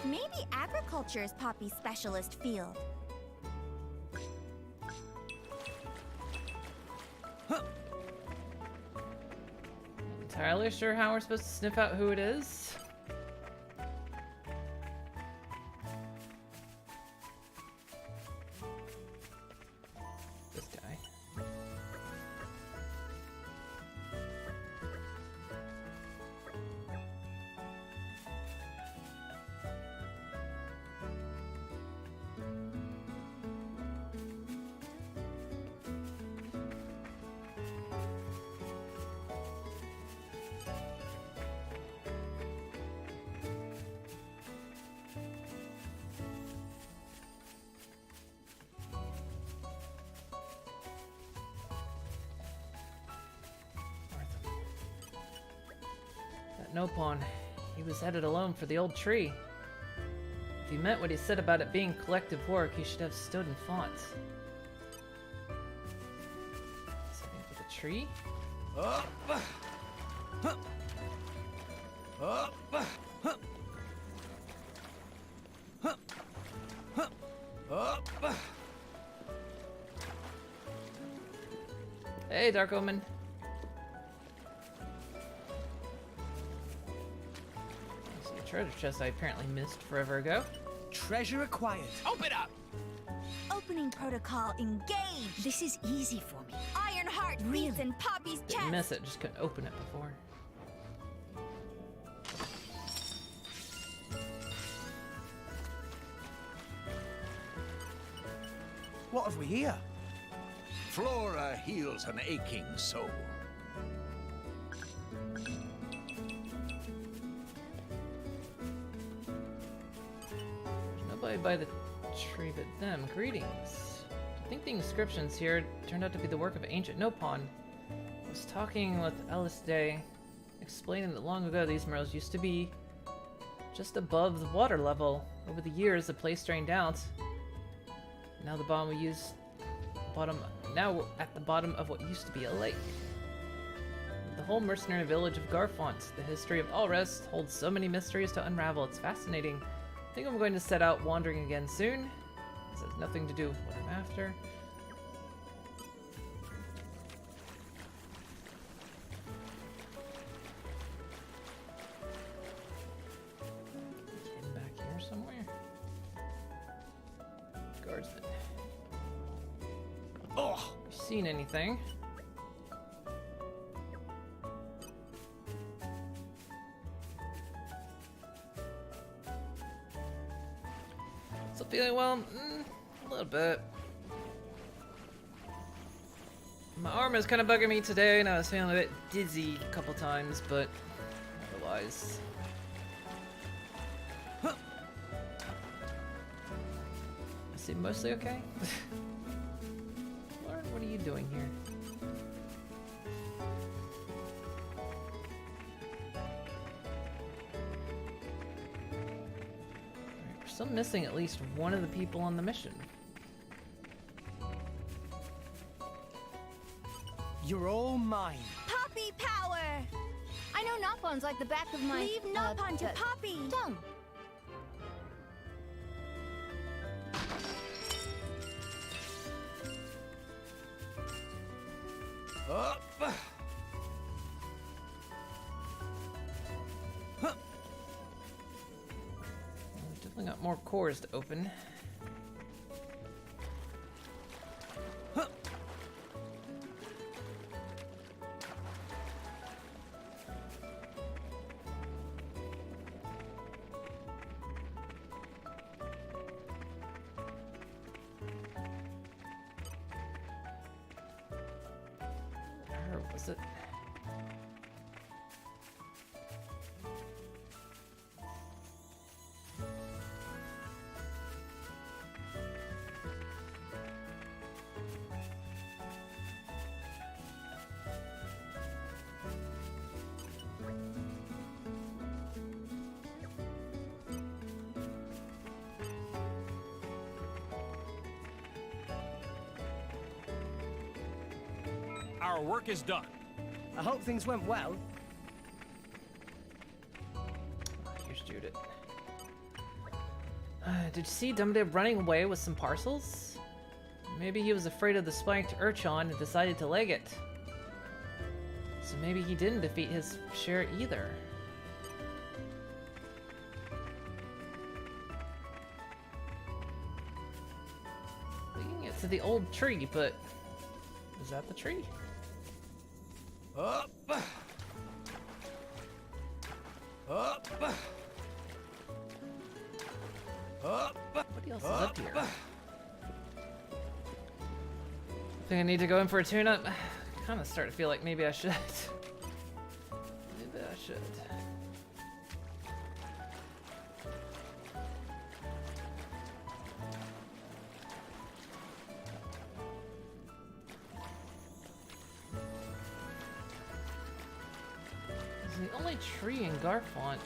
Maybe agriculture is Poppy's specialist field. Entirely sure how we're supposed to sniff out who it is. This guy. No pawn. He was headed alone for the old tree. If he meant what he said about it being collective work, he should have stood and fought. Something with a tree? Up. Up. Up. Hey, Dark Omen. Treasure chest I apparently missed forever ago. Treasure acquired. Open up! Opening protocol engaged. This is easy for me. Ironheart beats in Poppy's Didn't chest. miss it, just couldn't open it before. What have we here? Flora heals an aching soul. Nobody by the tree but them. Greetings. I think the inscriptions here turned out to be the work of ancient Nopon. I was talking with Alice Day, explaining that long ago these murals used to be just above the water level. Over the years, the place drained out. Now now we're at the bottom of what used to be a lake. The whole mercenary village of Garfont, the history of Alrest, holds so many mysteries to unravel. It's fascinating. I think I'm going to set out wandering again soon. This has nothing to do with what I'm after. Hidden back here somewhere. Guardsman. Oh, you seen anything? Still feeling well? A little bit. My arm is kind of bugging me today, and I was feeling a bit dizzy a couple times, but otherwise. I seem mostly okay. What are you doing here? We're still missing at least one of the people on the mission. You're all mine. Poppy power! I know Nopon's like the back of my... Leave Nopon to Poppy! tongue. Up. Definitely got more cores to open. Or was it? Our work is done. I hope things went well. Here's Judith. Did you see Dumdib running away with some parcels? Maybe he was afraid of the spiked Urchin and decided to leg it. So maybe he didn't defeat his share either. Leading it to the old tree, but is that the tree? Up. Up. Up. What else is up here? Think I need to go in for a tune-up? Kind of start to feel like maybe I should. Maybe I should. It's the only tree in Garfont.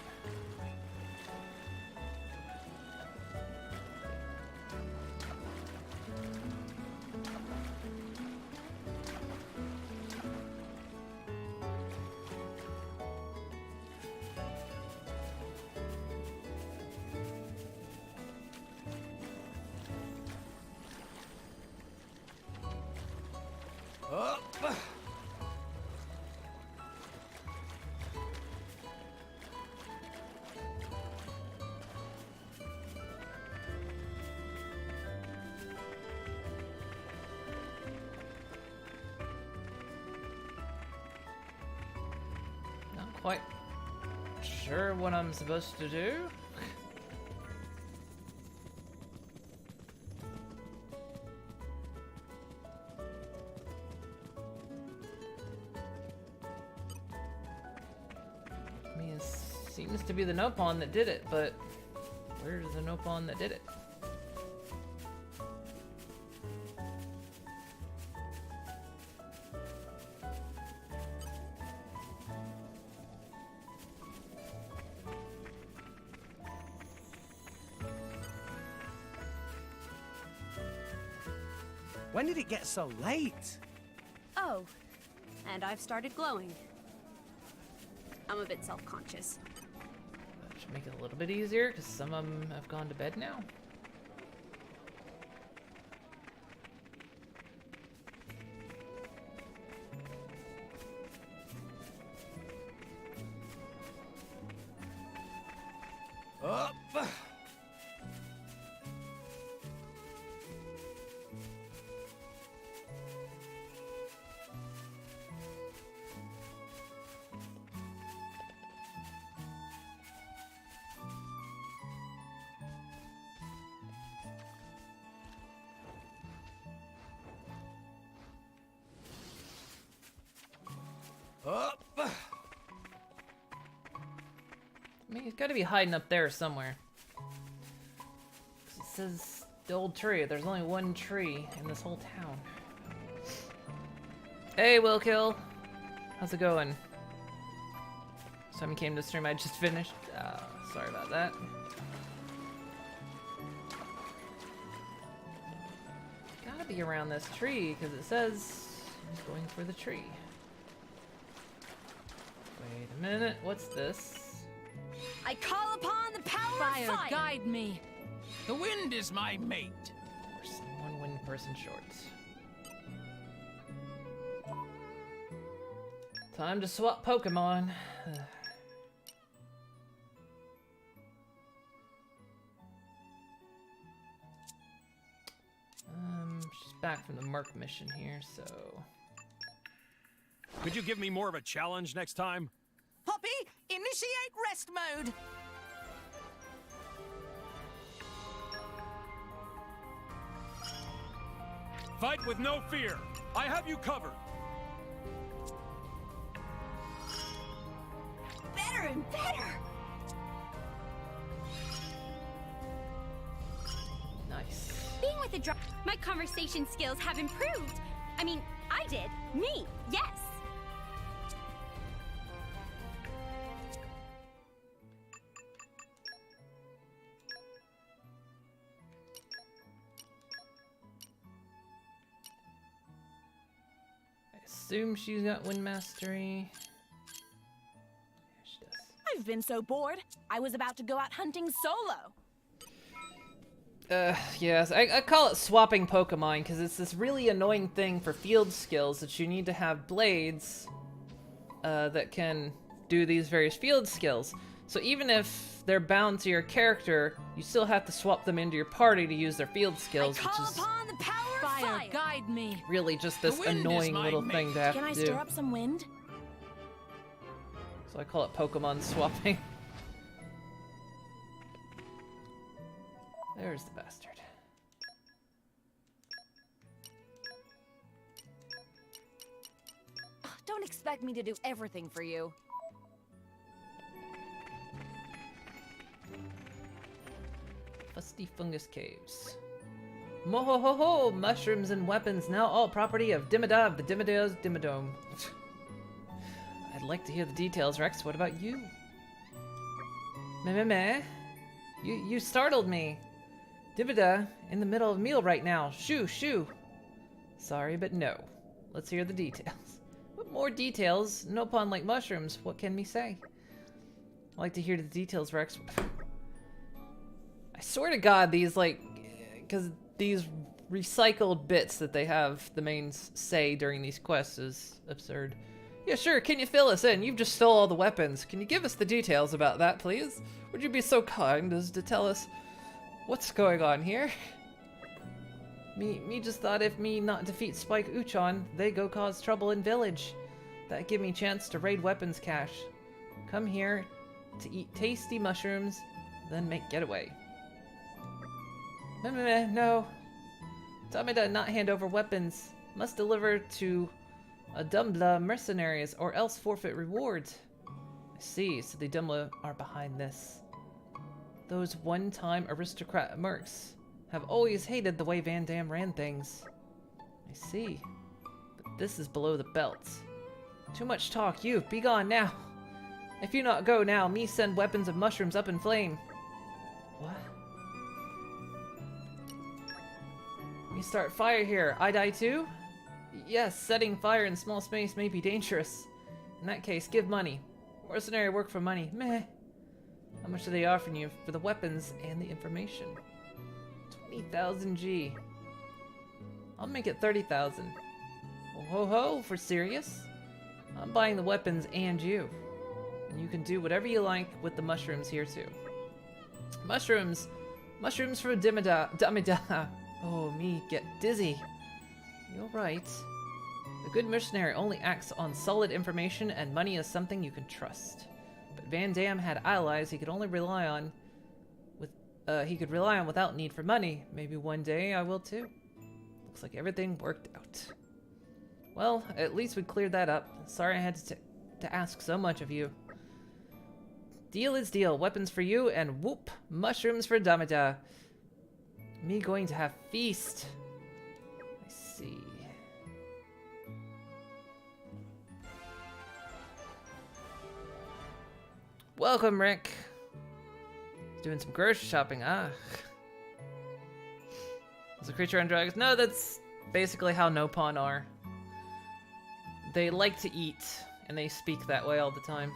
Up. Not quite sure what I'm supposed to do. I mean, it seems to be the Nopon that did it, but where's the Nopon that did it? When did it get so late? Oh, and I've started glowing. I'm a bit self-conscious. That should make it a little bit easier, because some of them have gone to bed now. Up. Up. I mean, he's got to be hiding up there somewhere. 'Cause it says the old tree. There's only one tree in this whole town. Hey, Willkill. How's it going? Someone came to stream I just finished. Sorry about that. Gotta be around this tree, because it says he's going for the tree. Wait a minute, what's this? I call upon the power Fire, of fire! guide me. The wind is my mate. We're some one wind person short. Time to swap Pokemon. She's back from the Merc mission here, so... Could you give me more of a challenge next time? Poppy, initiate rest mode. Fight with no fear. I have you covered. Better and better! Nice. Being with a drop, my conversation skills have improved. I mean, I did. Me, yes. I assume she's got Wind Mastery. Yeah, she does. I I've been so bored, I was about to go out hunting solo. Yes, I call it swapping Pokemon, because it's this really annoying thing for field skills that you need to have blades that can do these various field skills. So even if they're bound to your character, you still have to swap them into your party to use their field skills, which is Upon the power of fire. Guide me. really just this The wind is annoying my little mate. thing to have Can I to do. stir up some wind? So I call it Pokemon swapping. There's the bastard. Don't expect me to do everything for you. Fusty Fungus Caves. Mo-ho-ho-ho! Mushrooms and weapons, now all property of Dimida of the Dimida's Dimmadome. I'd like to hear the details, Rex. What about you? Meh. You startled me. Dimida, in the middle of a meal right now. Shoo. Sorry, but no. Let's hear the details. What more details? No pun like mushrooms. What can we say? I'd like to hear the details, Rex. I swear to God, these, like, because these recycled bits that they have the mains say during these quests is absurd. Yeah, sure, can you fill us in? You've just stole all the weapons. Can you give us the details about that, please? Would you be so kind as to tell us what's going on here? Me just thought if me not defeat Spike Uchon, they go cause trouble in village. That give me chance to raid weapons cache. Come here to eat tasty mushrooms, then make getaway. No. Damida not hand over weapons. Must deliver to a Dumbla mercenaries or else forfeit rewards. I see, so the Dumbla are behind this. Those one-time aristocrat mercs have always hated the way Van Damme ran things. I see. But this is below the belt. Too much talk, you. Be gone now. If you not go now, me send weapons of mushrooms up in flame. What? We start fire here. I die too? Yes, setting fire in small space may be dangerous. In that case, give money. Mercenary work for money. Meh. How much are they offering you for the weapons and the information? 20,000 G. I'll make it 30,000. Ho ho, for serious? I'm buying the weapons and you. And you can do whatever you like with the mushrooms here too. Mushrooms! Mushrooms for Damida. Oh, me get dizzy. You're right. A good mercenary only acts on solid information, and money is something you can trust. But Van Damme had allies he could only rely on without need for money. Maybe one day I will too. Looks like everything worked out. Well, at least we cleared that up. Sorry I had to ask so much of you. Deal is deal. Weapons for you, and whoop, mushrooms for Damida. Me going to have feast. I see. Welcome, Rick. Doing some grocery shopping, ah. Is a creature on drugs? No, that's basically how Nopon are. They like to eat, and they speak that way all the time.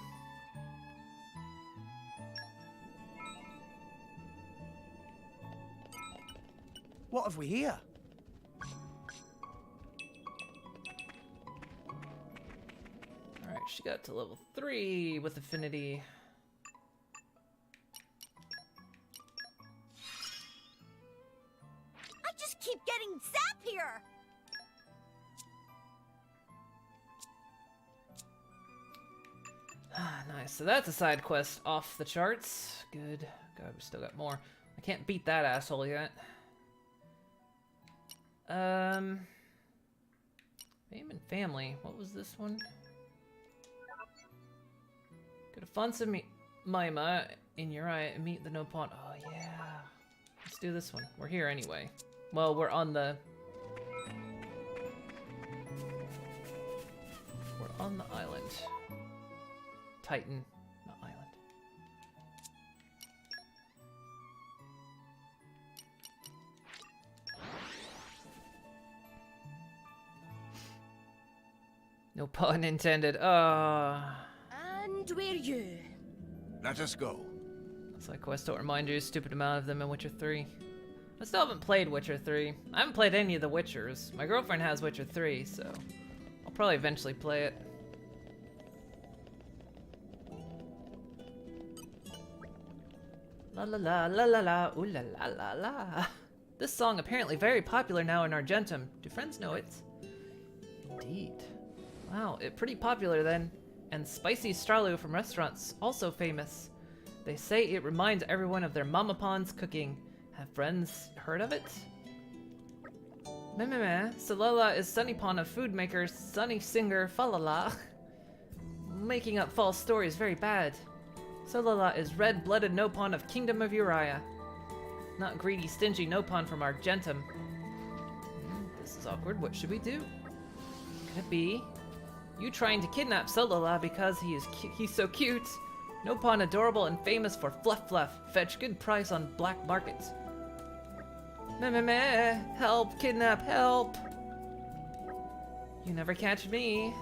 What have we here? Alright, she got to level 3 with affinity. I just keep getting zapped here. Ah, nice. So that's a side quest off the charts. Good. God, we still got more. I can't beat that asshole yet. Fame and family. What was this one? Go to Fonsa Maima in your eye and meet the Nopon. Oh yeah. Let's do this one. We're here anyway. Well, we're on the island. Titan, not island. No pun intended. And we're you. Let us go. Side quest to remind you, stupid amount of them in Witcher 3. I still haven't played Witcher 3. I haven't played any of the Witchers. My girlfriend has Witcher 3, so I'll probably eventually play it. La la la la la la, ooh la la la la. This song apparently very popular now in Argentum. Do friends know it? Indeed. Wow, it pretty popular then. And spicy stralu from restaurants, also famous. They say it reminds everyone of their Mama Pon's cooking. Have friends heard of it? Meh. Solala is Sunny Pon of food maker, Sunny singer, falala. Making up false stories very bad. Solala is red-blooded Nopon of Kingdom of Uriah. Not greedy, stingy Nopon from Argentum. This is awkward. What should we do? Could it be you trying to kidnap Solala because he's so cute? Nopon adorable and famous for fluff. Fetch good price on black market. Meh. Help, kidnap, help. You never catch me.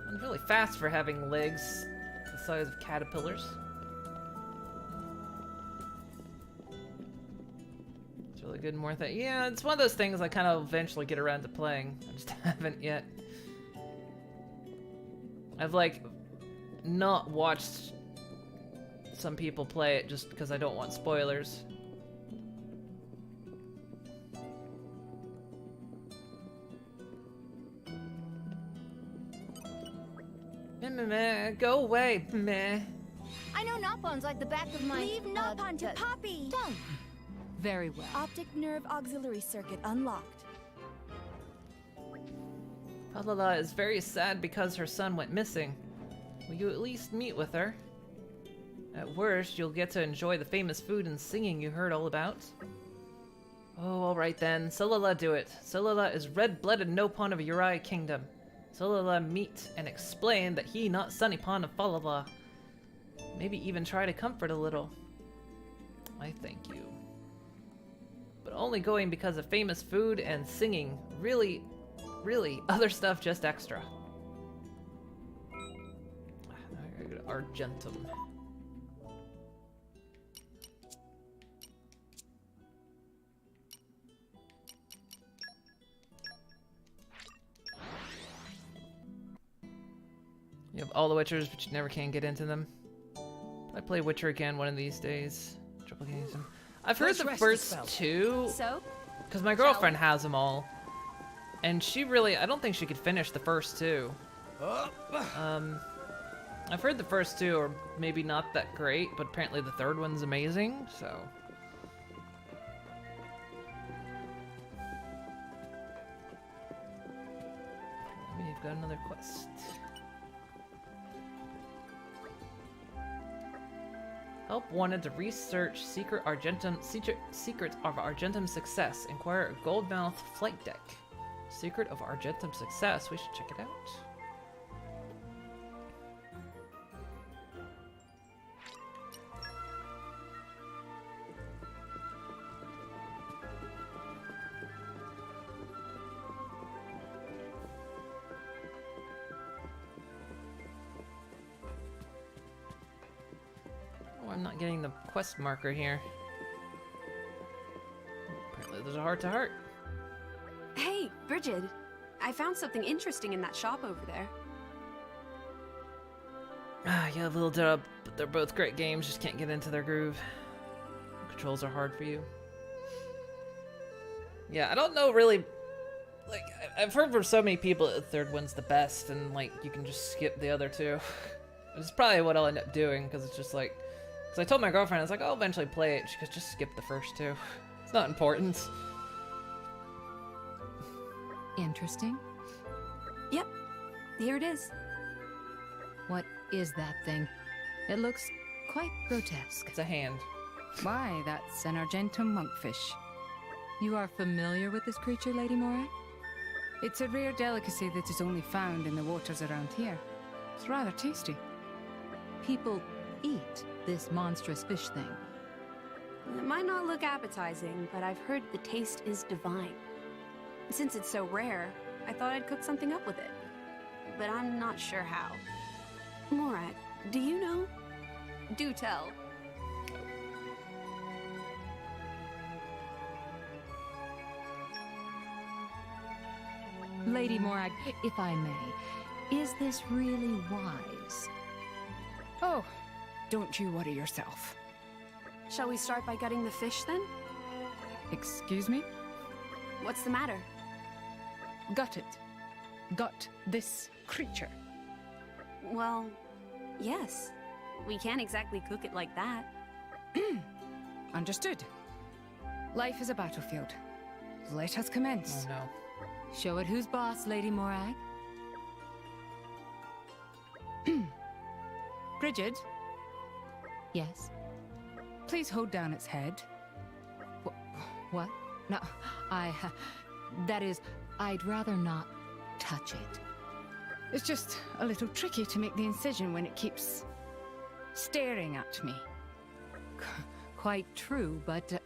I'm really fast for having legs the size of caterpillars. It's really good and worth it. Yeah, it's one of those things I kind of eventually get around to playing. I just haven't yet. I've like not watched some people play it just because I don't want spoilers. Meh. Go away, meh. I know Nopon's like the back of my... Leave Nopon to Poppy! Done. Very well. Optic nerve auxiliary circuit unlocked. Palala is very sad because her son went missing. Will you at least meet with her? At worst, you'll get to enjoy the famous food and singing you heard all about. Oh, alright then. Solala do it. Solala is red-blooded Nopon of Uriah Kingdom. Solala meet and explain that he not Sunny Pon of Falala. Maybe even try to comfort a little. I thank you. But only going because of famous food and singing. Really, other stuff just extra. I gotta go to Argentum. You have all the Witchers, but you never can get into them. I play Witcher again one of these days. Triple games. I've heard the first two, So? because my girlfriend has them all, and she really, I don't think she could finish the first two. I've heard the first two are maybe not that great, but apparently the third one's amazing, so. Maybe you've got another quest. Help wanted to research secret of Argentum success. Inquire a Goldmouth flight deck. Secret of Argentum success. We should check it out. I'm not getting the quest marker here. Apparently there's a heart-to-heart. Hey, Bridget. I found something interesting in that shop over there. Yeah, a little dub, but they're both great games, just can't get into their groove. Controls are hard for you. Yeah, I don't know really, like, I've heard from so many people that the third one's the best, and like, you can just skip the other two. It's probably what I'll end up doing, because it's just like, because I told my girlfriend, I was like, I'll eventually play it. She goes, just skip the first two. It's not important. Interesting. Yep. Here it is. What is that thing? It looks quite grotesque. It's a hand. Why, that's an Argentum monkfish. You are familiar with this creature, Lady Mora? It's a rare delicacy that is only found in the waters around here. It's rather tasty. People eat this monstrous fish thing. It might not look appetizing, but I've heard the taste is divine. Since it's so rare, I thought I'd cook something up with it. But I'm not sure how. Morag, do you know? Do tell. Lady Morag, if I may, is this really wise? Oh, don't you worry yourself. Shall we start by gutting the fish then? Excuse me? What's the matter? Gut it. Gut this creature. Well, yes. We can't exactly cook it like that. Understood. Life is a battlefield. Let us commence. Oh no. Show it who's boss, Lady Morag. Bridget, Yes. please hold down its head. What? No, that is, I'd rather not touch it. It's just a little tricky to make the incision when it keeps staring at me. Quite true, but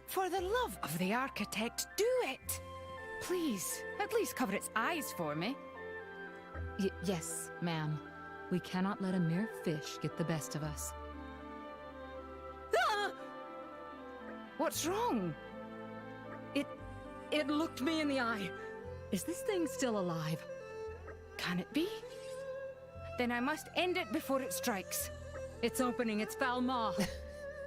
For the love of the architect, do it! Please, at least cover its eyes for me. yes, ma'am. We cannot let a mere fish get the best of us. Ah! What's wrong? It looked me in the eye. Is this thing still alive? Can it be? Then I must end it before it strikes. It's opening its foul maw.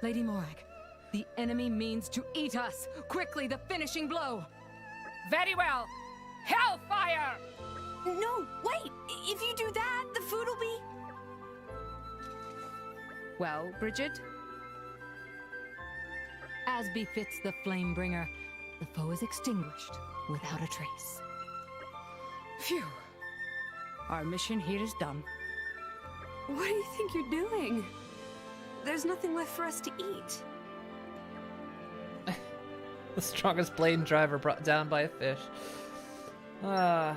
Lady Morag, the enemy means to eat us. Quickly, the finishing blow. Very well. Hellfire! No, wait! If you do that, the food will be... Well, Bridget, As befits the Flamebringer, the foe is extinguished without a trace. phew. Our mission here is done. What do you think you're doing? There's nothing left for us to eat. The strongest plane driver brought down by a fish. Ah.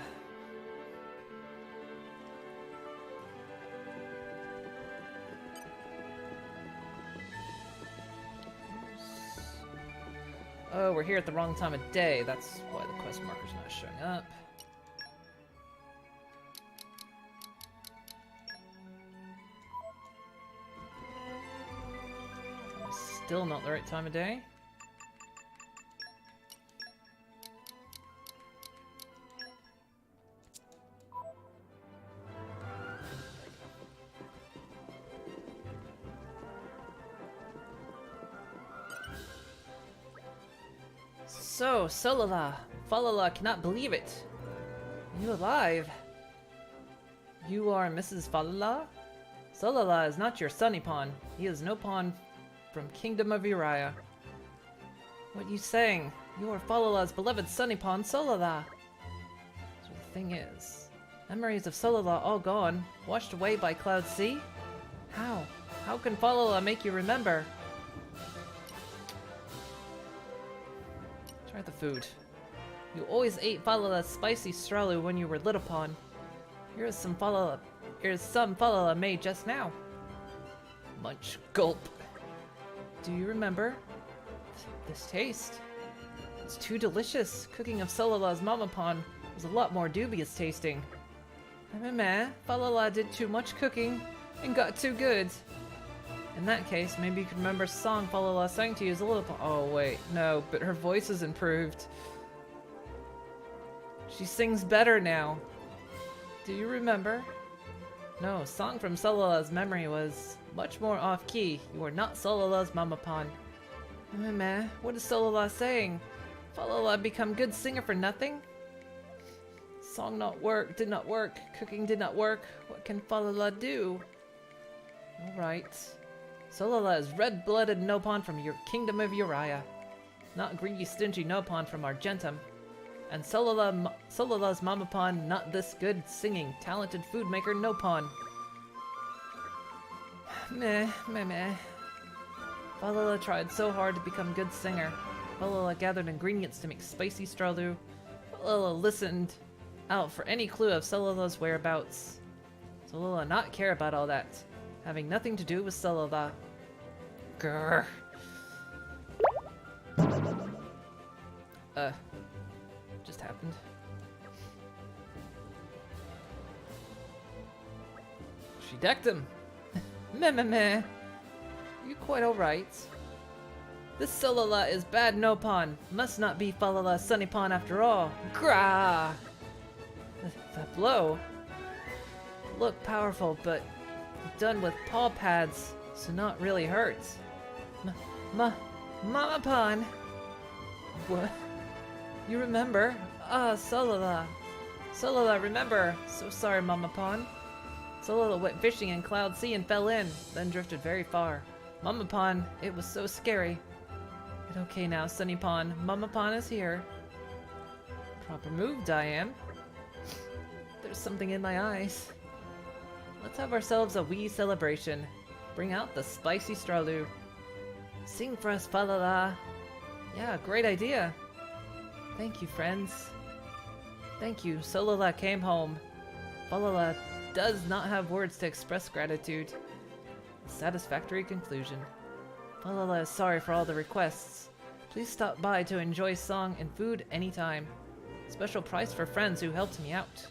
Oh, we're here at the wrong time of day. That's why the quest marker's not showing up. Still not the right time of day. So, Solala, Falala cannot believe it. You alive? You are Mrs. Falala? Solala is not your sonny pawn. He is no pawn from Kingdom of Uriah. What you saying? You are Falala's beloved sonny pawn, Solala. So the thing is, memories of Solala all gone, washed away by Cloud Sea? How? How can Falala make you remember? Try the food. You always ate Falala's spicy stralu when you were little pawn. Here's some Falala made just now. Munch, gulp. Do you remember this taste? It's too delicious. Cooking of Solala's mama pawn was a lot more dubious tasting. Meh, Falala did too much cooking and got too good. In that case, maybe you can remember a song Falala sang to you as a little pawn. Oh wait, no, but her voice has improved. She sings better now. Do you remember? No, song from Solala's memory was much more off-key. You are not Solala's mama pawn. Meh, what is Solala saying? Falala become good singer for nothing? Song did not work. Cooking did not work. What can Falala do? Alright. Solala is red-blooded no-pawn from your Kingdom of Uriah. Not greedy, stingy no-pawn from Argentum. And Solala's mama pawn, not this good singing, talented food maker no pawn. Meh. Falala tried so hard to become good singer. Falala gathered ingredients to make spicy stralu. Falala listened out for any clue of Solala's whereabouts. Solala not care about all that, having nothing to do with Solala. Grr. Just happened. She decked him. Meh meh meh. You quite alright. This Solala is bad Nopon. Must not be Falala Sunnypon after all. Grah! That blow. Look powerful, but done with paw pads, so not really hurts. Mama Pon! What? You remember? Ah, Solala. Solala, remember. So sorry, Mama Pon. Solala went fishing in Cloud Sea and fell in, then drifted very far. Mama Pon, it was so scary. But okay now, Sunny Pon. Mama Pon is here. Proper move, Diane. There's something in my eyes. Let's have ourselves a wee celebration. Bring out the spicy Straloo. Sing for us, Falala. Yeah, great idea. Thank you, friends. Thank you, Solala came home. Falala does not have words to express gratitude. A satisfactory conclusion. Falala is sorry for all the requests. Please stop by to enjoy song and food anytime. Special price for friends who helped me out.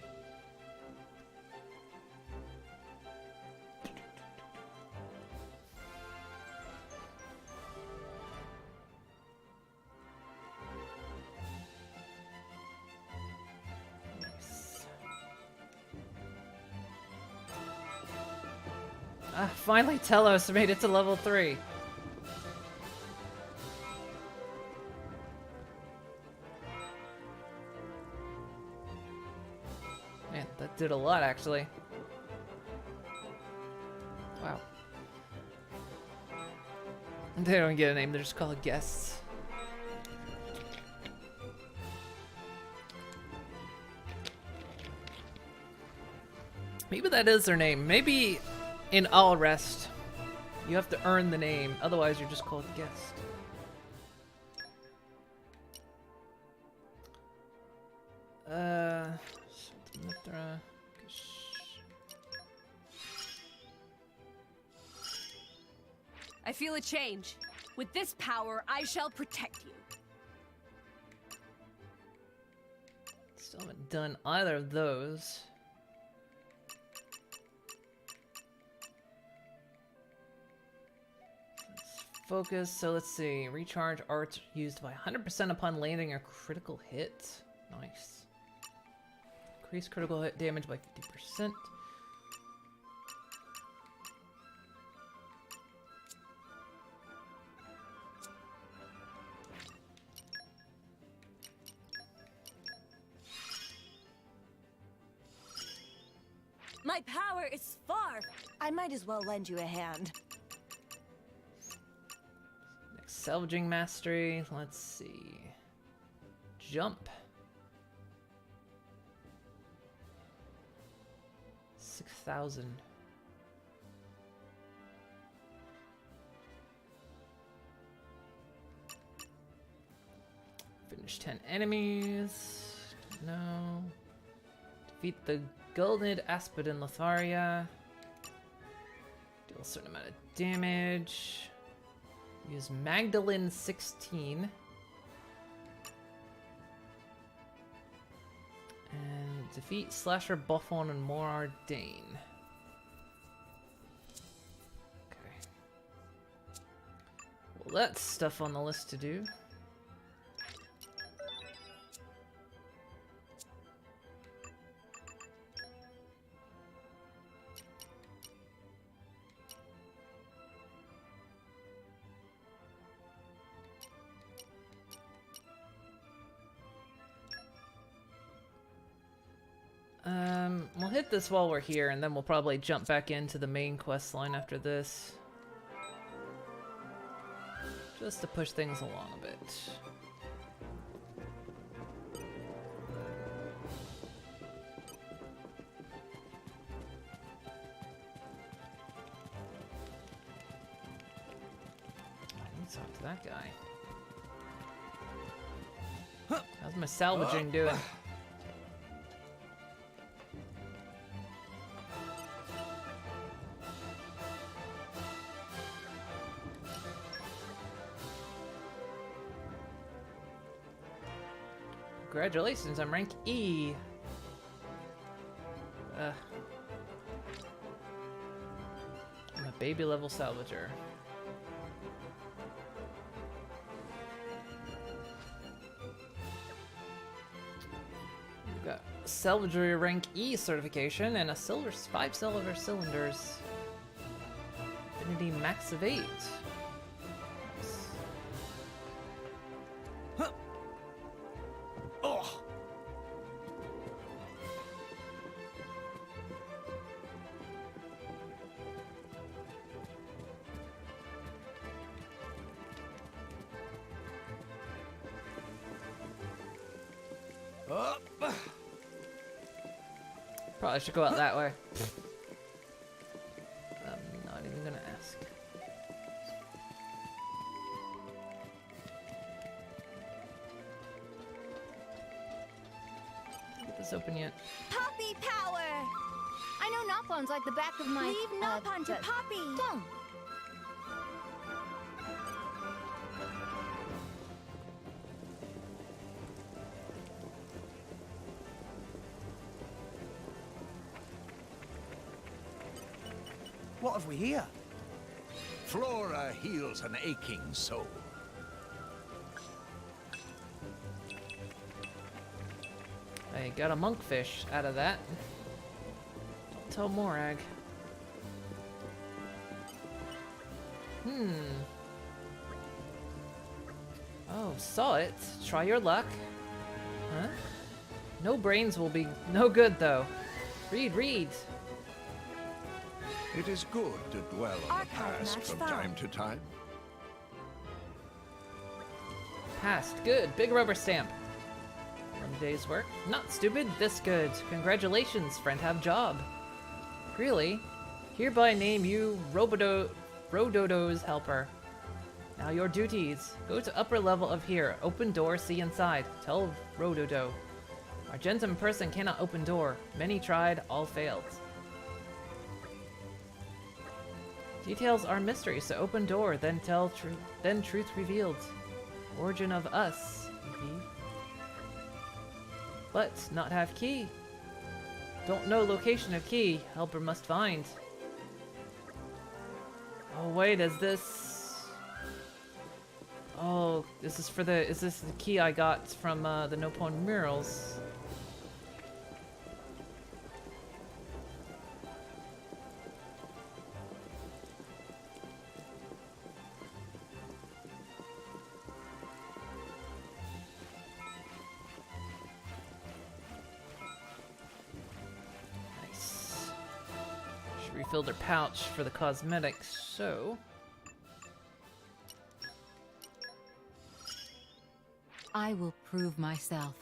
Finally Telos made it to level 3. Man, that did a lot actually. Wow. They don't get a name, they're just called guests. Maybe that is their name. Maybe in All Rest, you have to earn the name, otherwise you're just called guest. Mithra. I feel a change. With this power, I shall protect you. Still haven't done either of those. Focus, so let's see. Recharge arts used by 100% upon landing a critical hit. Nice. Increase critical hit damage by 50%. My power is far. I might as well lend you a hand. Next, salvaging mastery. Let's see. Jump. 6,000. Finish 10 enemies. No. Defeat the Gulnid Aspid in Lotharia. Deal a certain amount of damage. Use Magdalene 16. And defeat Slasher Buffon and Morar Dane. Okay. Well, that's stuff on the list to do. We'll hit this while we're here, and then we'll probably jump back into the main quest line after this. Just to push things along a bit. I need to talk to that guy. How's my salvaging doing? Congratulations, I'm rank E. baby level salvager. We've got salvager rank E certification and a 5 silver cylinders. Affinity max of 8. Nice. Huh. Oh. Up. Probably should go out that way. I'm not even gonna ask. Get this open yet? Poppy power! I know Noppon's like the back of my... Leave Noppon to Poppy! Don't. What have we here? Flora heals an aching soul. I got a monkfish out of that. Don't tell Morag. Oh, saw it. Try your luck. Huh? No brains will be no good though. Read. It is good to dwell on the Archive past match from found. time to time. Passed. Good. Big rubber stamp. 1 day's work. Not stupid. This good. Congratulations, friend. Have job. Really? Hereby name you Rododo's helper. Now your duties. Go to upper level of here. Open door, see inside. Tell Rododo. Argentum person cannot open door. Many tried, all failed. Details are mystery, so open door, then tell truth, then truth revealed. Origin of us. But not have key. Don't know location of key. Helper must find. Oh wait, is this? Oh, this is for the. Is this the key I got from the Nopon murals? Refilled her pouch for the cosmetics, so I will prove myself.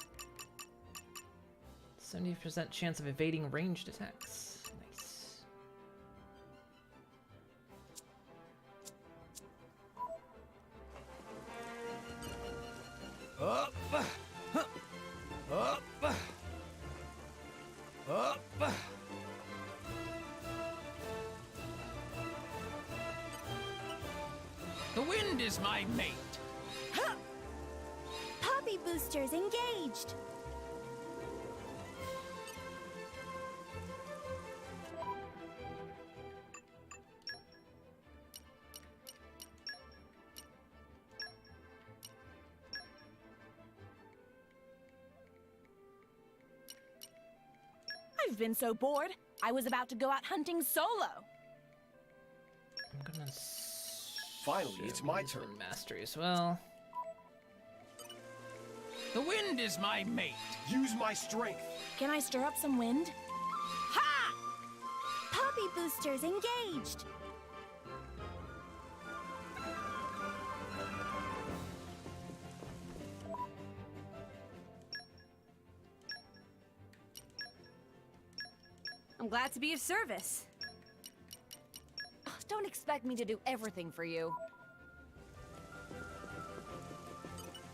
70% chance of evading ranged attacks. Nice. Up. Up. Up. The wind is my mate. Poppy boosters engaged! I've been so bored, I was about to go out hunting solo. I'm gonna. Finally, it's my turn. Mastery as well. The wind is my mate. Use my strength. Can I stir up some wind? Ha! Poppy boosters engaged! I'm glad to be of service. Don't expect me to do everything for you.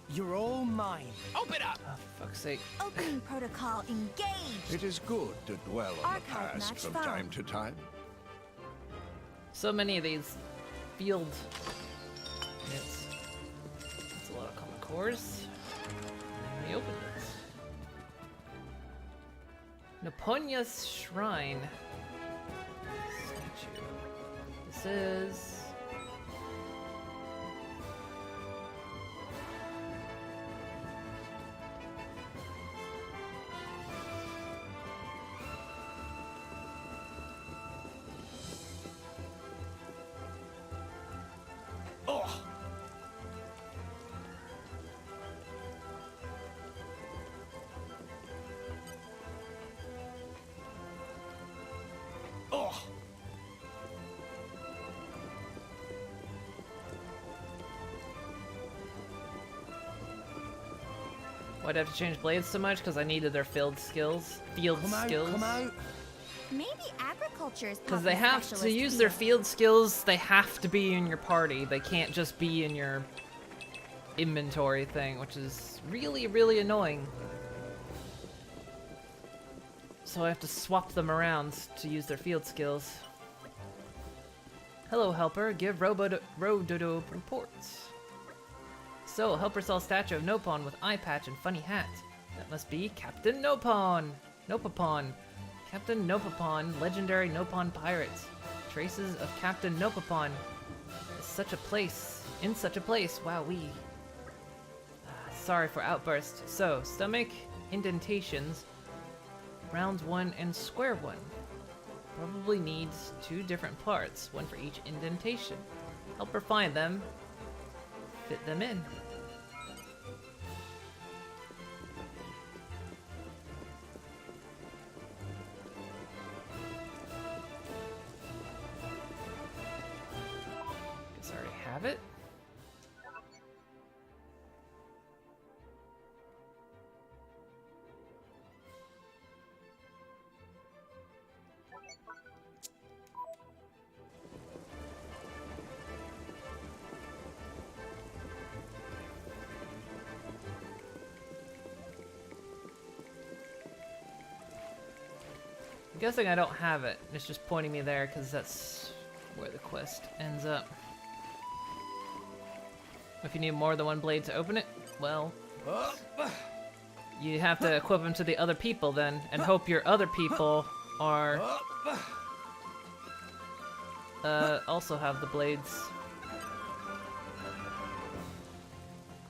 You're all mine. Open up! Oh, fuck's sake. Opening protocol engaged! It is good to dwell on the Archive past match from found. time to time. So many of these field units. That's a lot of common cores. And we opened it. Naponia's Shrine. Statue. This this is. Oh. Oh. Why'd I have to change blades so much? Because I needed their field skills. Come out. Maybe agriculture is Because they Poppy's have to specialist use their field. field skills, they have to be in your party. They can't just be in your inventory thing, which is really, really annoying. So I have to swap them around to use their field skills. Hello, helper. Give Rododo reports. So, helper saw a statue of Nopon with eye patch and funny hat. That must be Captain Nopon. Nopapon. Captain Nopapon, legendary Nopon pirates. Traces of Captain Nopapon. In such a place. Wowee. Sorry for outburst. So, stomach, indentations, round 1 and square 1. Probably needs 2 different parts, one for each indentation. Help her find them. Fit them in. Guess I already have it. I'm guessing I don't have it. It's just pointing me there because that's where the quest ends up. If you need more than one blade to open it, well, you have to equip them to the other people then, and hope your other people are also have the blades.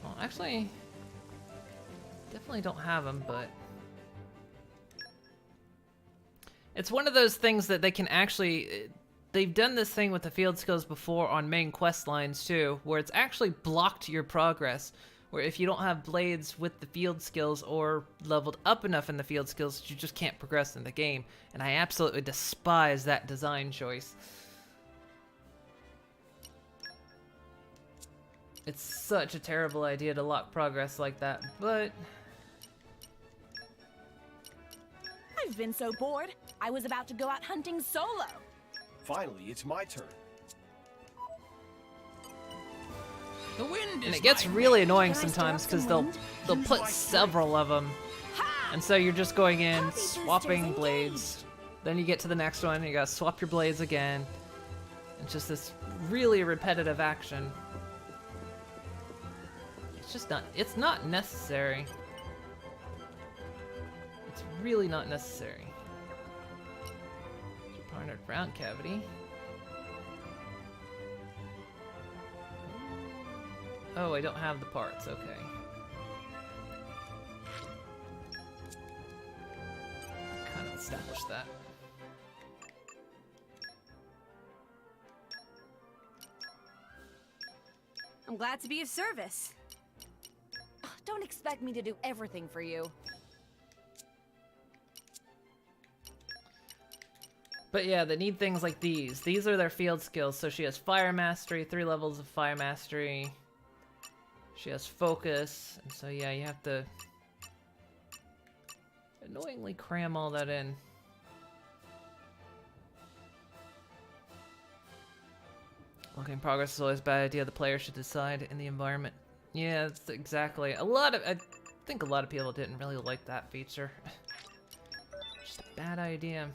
Well, actually, definitely don't have them, but it's one of those things that they can actually... They've done this thing with the field skills before on main quest lines too, where it's actually blocked your progress. Where if you don't have blades with the field skills or leveled up enough in the field skills, you just can't progress in the game. And I absolutely despise that design choice. It's such a terrible idea to lock progress like that, but... I've been so bored. I was about to go out hunting solo. Finally, it's my turn. The wind is And it gets my really mate. annoying Can I stir sometimes up some because they'll wind? put several of them, and so you're just going in Poppy boosters swapping engaged. blades. Then you get to the next one, and you gotta swap your blades again. It's just this really repetitive action. It's just not. It's not necessary. It's really not necessary. Partnered round cavity. Oh, I don't have the parts, okay. Kind of established that. I'm glad to be of service. Don't expect me to do everything for you. But yeah, they need things like these. These are their field skills. So she has fire mastery, 3 levels of fire mastery. She has focus. And so yeah, you have to annoyingly cram all that in. Looking progress is always a bad idea. The player should decide in the environment. Yeah, that's exactly. I think a lot of people didn't really like that feature. Just a bad idea.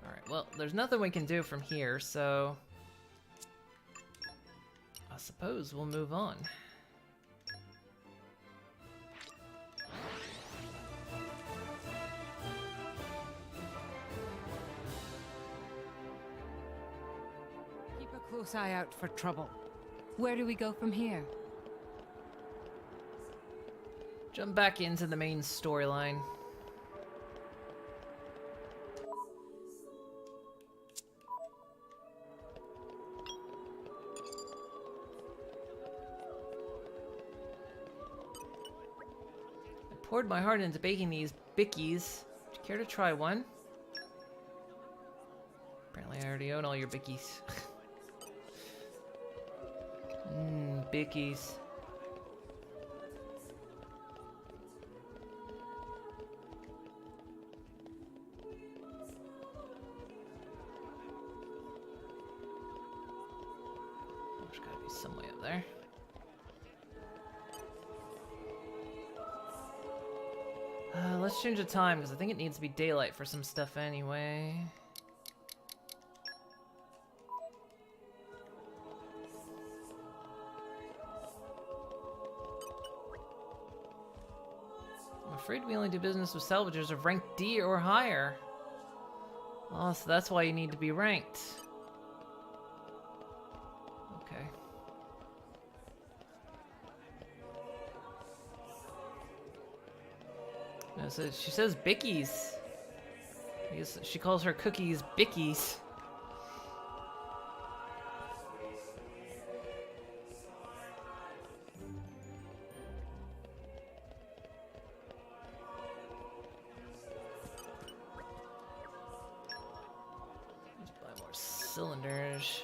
Alright, well, there's nothing we can do from here, so I suppose we'll move on. close eye out for trouble. Where do we go from here? Jump back into the main storyline. I poured my heart into baking these bickies. Would you care to try one? Apparently I already own all your bickies. Bickies. There's gotta be some way up there. Let's change the time, because I think it needs to be daylight for some stuff anyway. I'm afraid we only do business with salvagers of rank D or higher. Oh, so that's why you need to be ranked. Okay. No, so she says bickies. I guess she calls her cookies bickies. Let's buy more cylinders.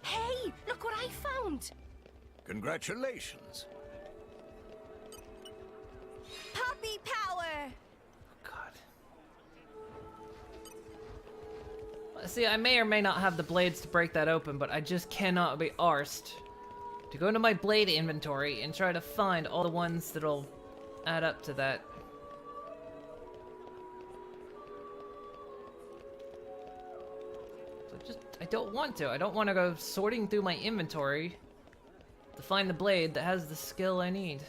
Hey, look what I found! Congratulations. Puppy power! God. See, I may or may not have the blades to break that open, but I just cannot be arsed to go into my blade inventory and try to find all the ones that'll add up to that. So I don't want to. I don't want to go sorting through my inventory to find the blade that has the skill I need.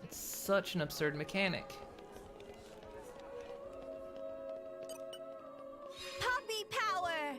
It's such an absurd mechanic. Puppy power!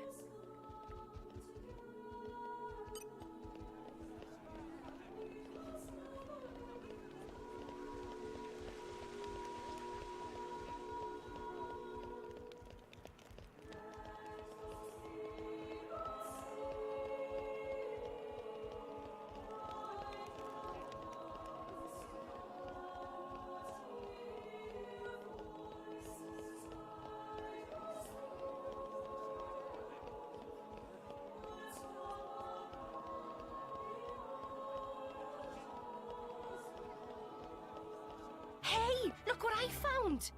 Hey, look what I found!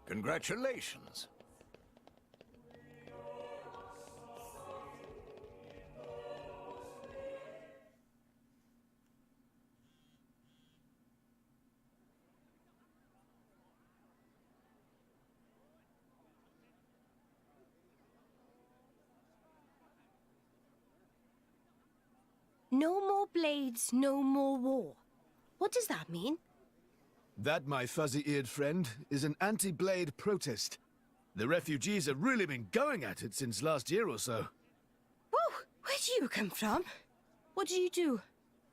Congratulations. No more blades, no more war. What does that mean? That, my fuzzy-eared friend, is an anti-blade protest. The refugees have really been going at it since last year or so. Whoa, where do you come from? What do you do?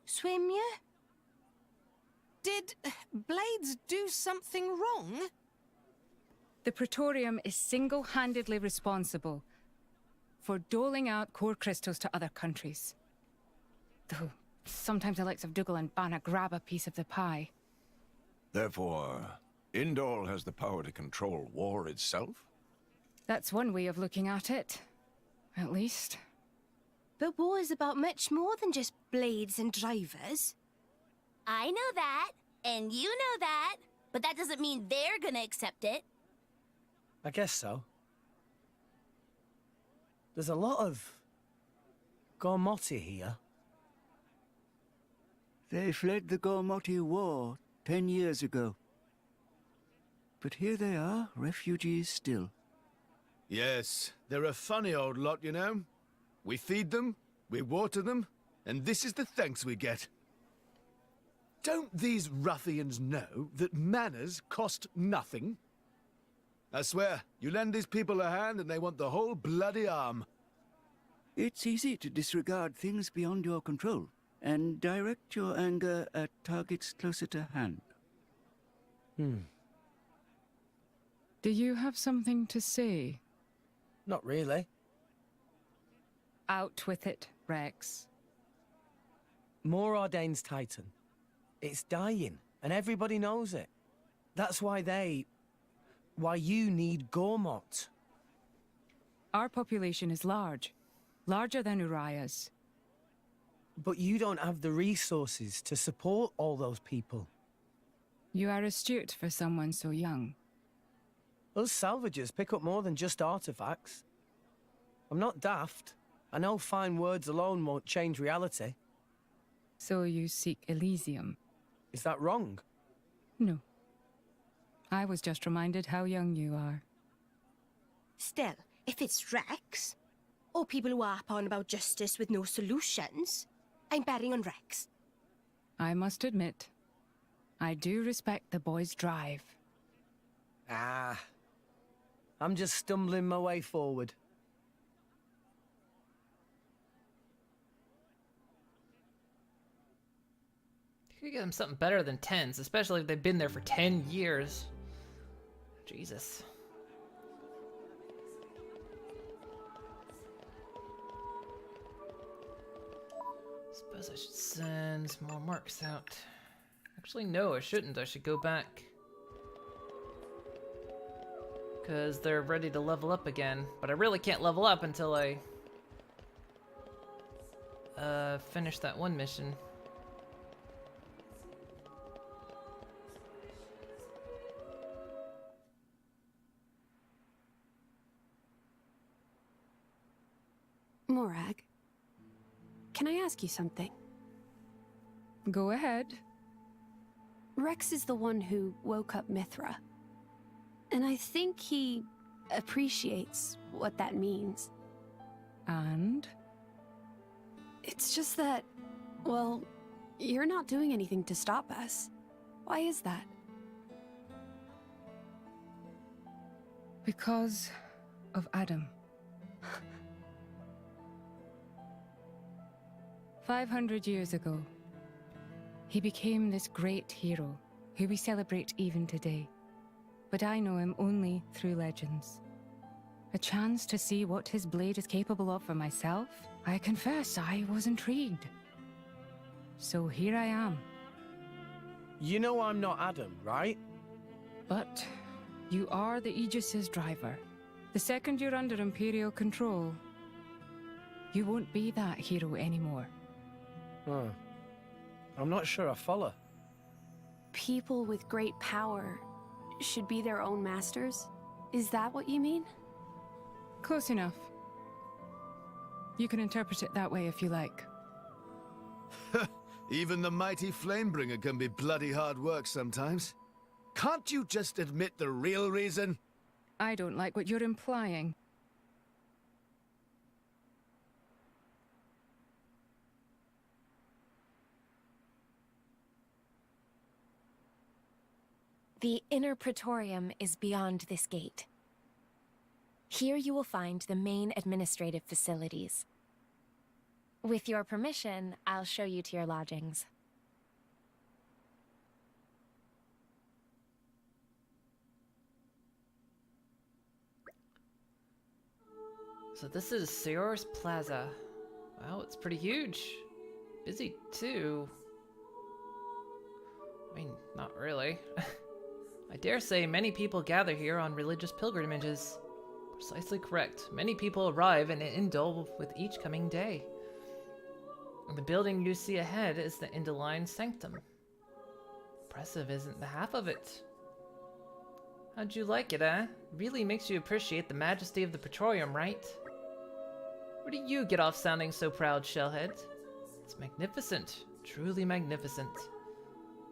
Swim, yeah? Did Blades do something wrong? The Praetorium is single-handedly responsible for doling out core crystals to other countries. Though sometimes the likes of Dougal and Banna grab a piece of the pie. Therefore, Indol has the power to control war itself? That's one way of looking at it. At least. But war is about much more than just blades and drivers. I know that, and you know that, but that doesn't mean they're gonna accept it. I guess so. There's a lot of Gormoti here. They fled the Gormoti War 10 years ago. But here they are, refugees still. Yes, they're a funny old lot, you know. We feed them, we water them, and this is the thanks we get. Don't these ruffians know that manners cost nothing? I swear, you lend these people a hand and they want the whole bloody arm. It's easy to disregard things beyond your control and direct your anger at targets closer to hand. Do you have something to say? Not really. Out with it, Rex. More Ordain's Titan. It's dying, and everybody knows it. That's why you need Gormot. Our population is large. Larger than Uriah's. But you don't have the resources to support all those people. You are astute for someone so young. Us salvagers pick up more than just artifacts. I'm not daft. I know fine words alone won't change reality. So you seek Elysium? Is that wrong? No. I was just reminded how young you are. Still, if it's Rex, or people who harp on about justice with no solutions, I'm betting on Rex. I must admit, I do respect the boy's drive. I'm just stumbling my way forward. You could get them something better than 10s, especially if they've been there for 10 years. Jesus. Suppose I should send some more marks out. Actually, no, I shouldn't. I should go back. Because they're ready to level up again. But I really can't level up until I finish that one mission. Morag, can I ask you something? Go ahead. Rex is the one who woke up Mithra. And I think he appreciates what that means. And? It's just that, well, you're not doing anything to stop us. Why is that? Because of Adam. 500 years ago, he became this great hero who we celebrate even today. But I know him only through legends. A chance to see what his blade is capable of for myself, I confess I was intrigued. So here I am. You know I'm not Adam, right? But you are the Aegis's driver. The second you're under Imperial control, you won't be that hero anymore. I'm not sure I follow. People with great power should be their own masters? Is that what you mean? Close enough. You can interpret it that way if you like. Even the mighty Flamebringer can be bloody hard work sometimes. Can't you just admit the real reason? I don't like what you're implying. The inner Praetorium is beyond this gate. Here you will find the main administrative facilities. With your permission, I'll show you to your lodgings. So this is Seor's Plaza. Wow, it's pretty huge. Busy too. I mean, not really. I dare say many people gather here on religious pilgrimages. Precisely correct. Many people arrive in Indol with each coming day. And the building you see ahead is the Indoline Sanctum. Impressive isn't the half of it. How'd you like it, eh? Really makes you appreciate the majesty of the Praetorium, right? Where do you get off sounding so proud, Shellhead? It's magnificent. Truly magnificent.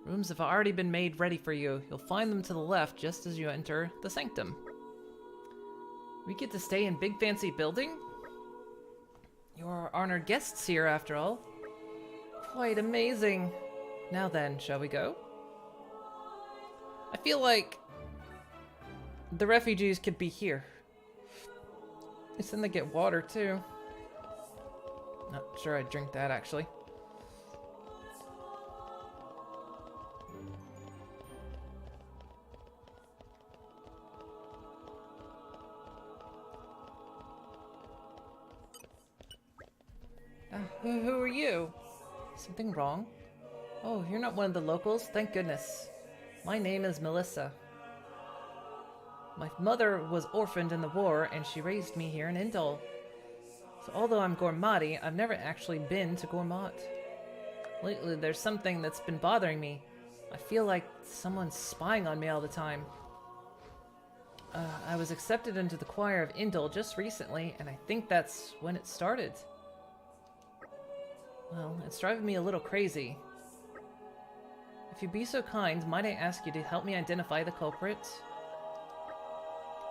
Rooms have already been made ready for you. You'll find them to the left just as you enter the sanctum. We get to stay in big fancy building? You're honored guests here, after all. Quite amazing. Now then, shall we go? I feel like the refugees could be here. It's then they get water too. Not sure I'd drink that actually. Who are you? Something wrong? Oh, you're not one of the locals? Thank goodness. My name is Melissa. My mother was orphaned in the war, and she raised me here in Indol. So although I'm Gormati, I've never actually been to Gormat. Lately, there's something that's been bothering me. I feel like someone's spying on me all the time. I was accepted into the choir of Indol just recently, and I think that's when it started. Well, it's driving me a little crazy. If you'd be so kind, might I ask you to help me identify the culprit?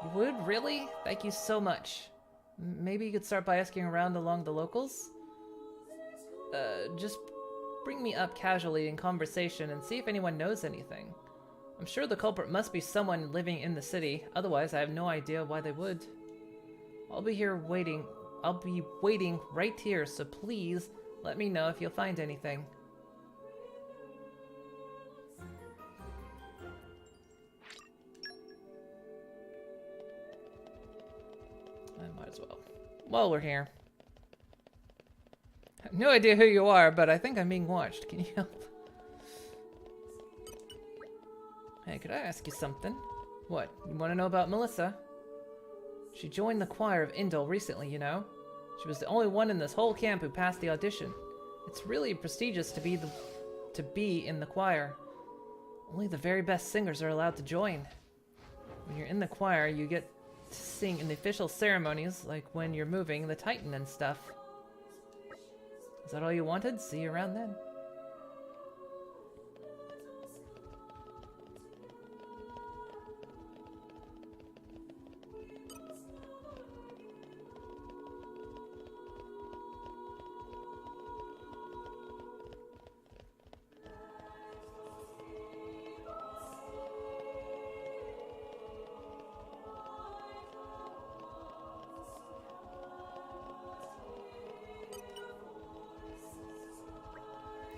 You would? Really? Thank you so much. Maybe you could start by asking around along the locals? Just bring me up casually in conversation and see if anyone knows anything. I'm sure the culprit must be someone living in the city, otherwise I have no idea why they would. I'll be waiting right here, so please let me know if you'll find anything. I might as well. While we're here. I have no idea who you are, but I think I'm being watched. Can you help? Hey, could I ask you something? What? You want to know about Melissa? She joined the choir of Indol recently, you know? She was the only one in this whole camp who passed the audition. It's really prestigious to be in the choir. Only the very best singers are allowed to join. When you're in the choir, you get to sing in the official ceremonies, like when you're moving the Titan and stuff. Is that all you wanted? See you around then.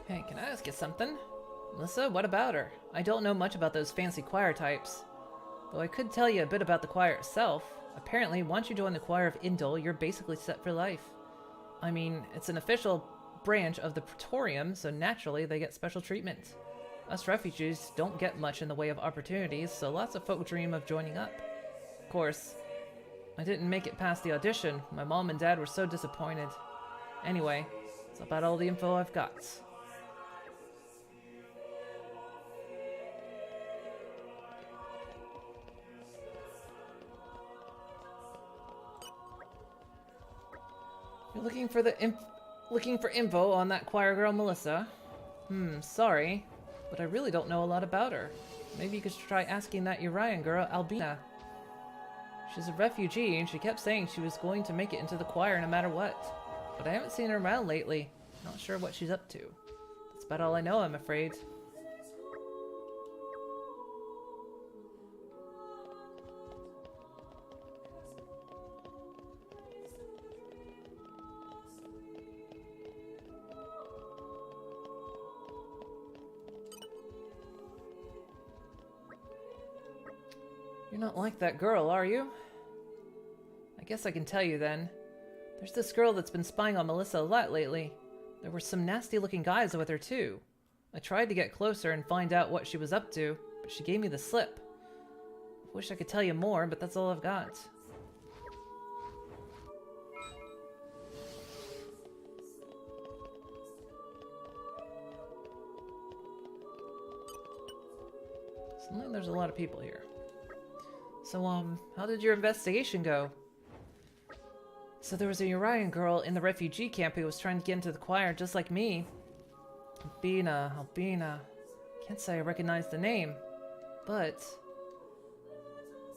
Hey, can I ask you something? Melissa, what about her? I don't know much about those fancy choir types. Though I could tell you a bit about the choir itself. Apparently, once you join the choir of Indol, you're basically set for life. I mean, it's an official branch of the Praetorium, so naturally they get special treatment. Us refugees don't get much in the way of opportunities, so lots of folk dream of joining up. Of course, I didn't make it past the audition. My mom and dad were so disappointed. Anyway, that's about all the info I've got. You're looking for info on that choir girl, Melissa? Sorry, but I really don't know a lot about her. Maybe you could try asking that Urian girl, Albina. She's a refugee, and she kept saying she was going to make it into the choir no matter what. But I haven't seen her around lately. Not sure what she's up to. That's about all I know, I'm afraid. You're not like that girl, are you? I guess I can tell you then. There's this girl that's been spying on Melissa a lot lately. There were some nasty-looking guys with her, too. I tried to get closer and find out what she was up to, but she gave me the slip. I wish I could tell you more, but that's all I've got. Suddenly there's a lot of people here. So, how did your investigation go? So there was a Urian girl in the refugee camp who was trying to get into the choir just like me. Albina. Can't say I recognize the name. But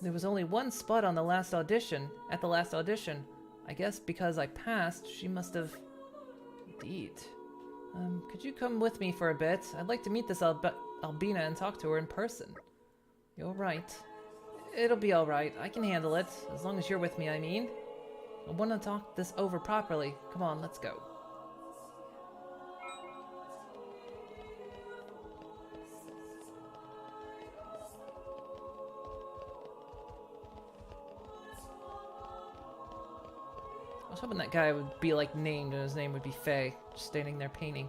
there was only one spot on the last audition, at the last audition. I guess because I passed, she must have... Indeed. Could you come with me for a bit? I'd like to meet this Albina and talk to her in person. You're right. It'll be alright. I can handle it. As long as you're with me, I mean. I want to talk this over properly. Come on, let's go. I was hoping that guy would be like named and his name would be Faye, just standing there painting.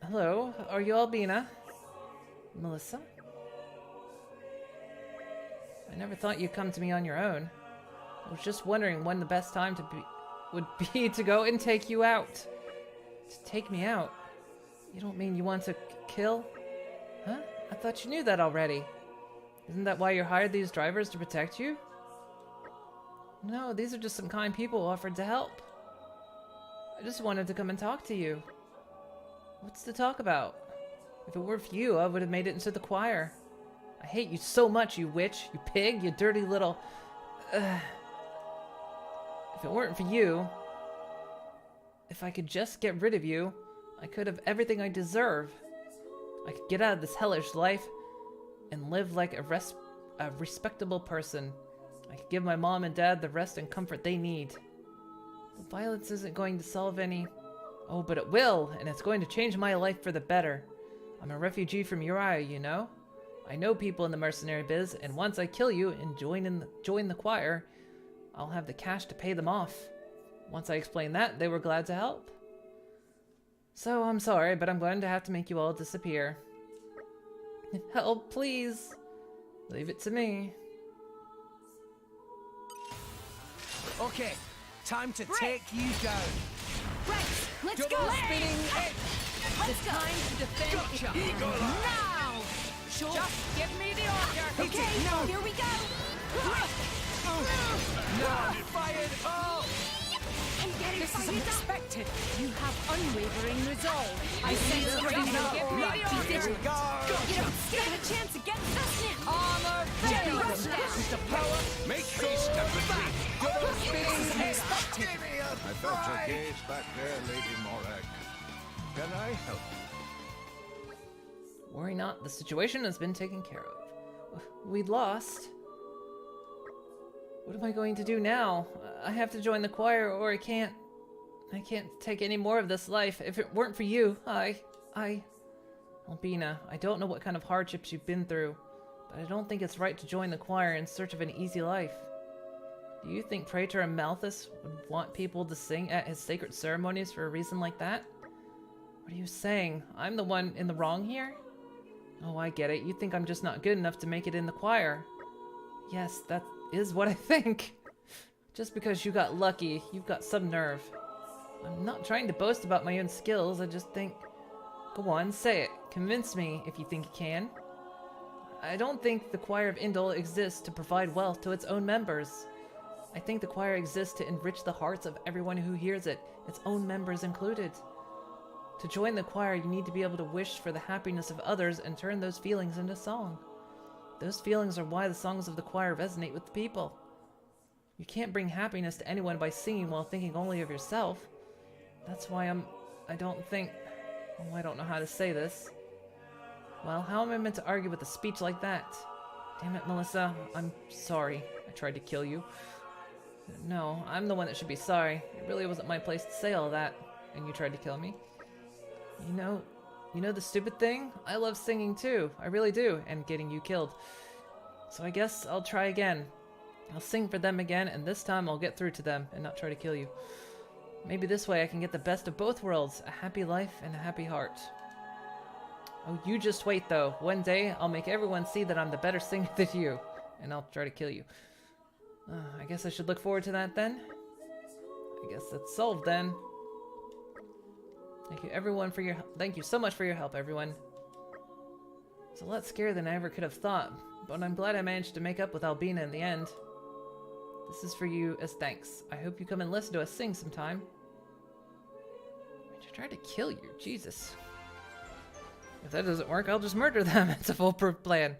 Hello, are you Albina? Melissa? I never thought you'd come to me on your own. I was just wondering when the best time would be to go and take you out. To take me out? You don't mean you want to kill? Huh? I thought you knew that already. Isn't that why you hired these drivers to protect you? No, these are just some kind people who offered to help. I just wanted to come and talk to you. What's to talk about? If it weren't for you, I would have made it into the choir. I hate you so much, you witch, you pig, you dirty little... If it weren't for you... If I could just get rid of you, I could have everything I deserve. I could get out of this hellish life and live like a respectable person. I could give my mom and dad the rest and comfort they need. But violence isn't going to solve any... Oh, but it will, and it's going to change my life for the better. I'm a refugee from Uriah, you know? I know people in the mercenary biz, and once I kill you and join the choir, I'll have the cash to pay them off. Once I explained that, they were glad to help. So, I'm sorry, but I'm going to have to make you all disappear. Help, please. Leave it to me. Okay, time to take you down. Rex, let's Double go! spinning It's time to defend it now! Sure. Just give me the order! Okay, now here we go! Now fired! Oh! This is unexpected. You have unwavering resolve. I sense great now. Give me the order! You don't stand a chance against us now! Armor failed! Power! Make haste and retreat! Double spinning Unexpected! I felt your gaze back there, Lady Morak. Can I help? Worry not, the situation has been taken care of. We lost. What am I going to do now? I have to join the choir or I can't take any more of this life. If it weren't for you, Albina, I don't know what kind of hardships you've been through, but I don't think it's right to join the choir in search of an easy life. Do you think Praetor and Malthus would want people to sing at his sacred ceremonies for a reason like that? What are you saying? I'm the one in the wrong here? Oh, I get it. You think I'm just not good enough to make it in the choir. Yes, that is what I think. Just because you got lucky, you've got some nerve. I'm not trying to boast about my own skills, I just think... Go on, say it. Convince me if you think you can. I don't think the Choir of Indol exists to provide wealth to its own members. I think the choir exists to enrich the hearts of everyone who hears it, its own members included. To join the choir, you need to be able to wish for the happiness of others and turn those feelings into song. Those feelings are why the songs of the choir resonate with the people. You can't bring happiness to anyone by singing while thinking only of yourself. That's why I don't know how to say this. Well, how am I meant to argue with a speech like that? Damn it, Melissa, I'm sorry. I tried to kill you. No, I'm the one that should be sorry. It really wasn't my place to say all that, and you tried to kill me. You know the stupid thing? I love singing too, I really do, and getting you killed. So I guess I'll try again. I'll sing for them again, and this time I'll get through to them and not try to kill you. Maybe this way I can get the best of both worlds, a happy life and a happy heart. Oh, you just wait though. One day I'll make everyone see that I'm the better singer than you, and I'll try to kill you. I guess I should look forward to that then? I guess that's solved then. Thank you everyone for your thank you so much for your help, everyone. It's a lot scarier than I ever could have thought, but I'm glad I managed to make up with Albina in the end. This is for you as thanks. I hope you come and listen to us sing sometime. I tried to kill you, Jesus. If that doesn't work, I'll just murder them. It's a foolproof plan.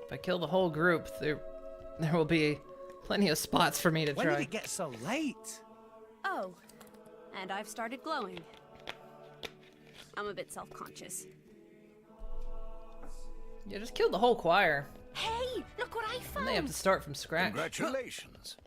If I kill the whole group, there will be plenty of spots for me to try. When did it get so late? Oh, and I've started glowing. I'm a bit self-conscious. Yeah, just kill the whole choir. Hey, look what I found! And they have to start from scratch. Congratulations.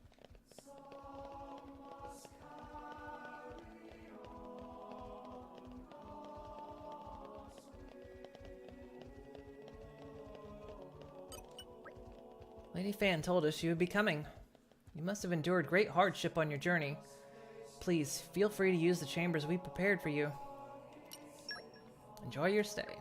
Lady Fan told us you would be coming. You must have endured great hardship on your journey. Please, feel free to use the chambers we prepared for you. Enjoy your stay.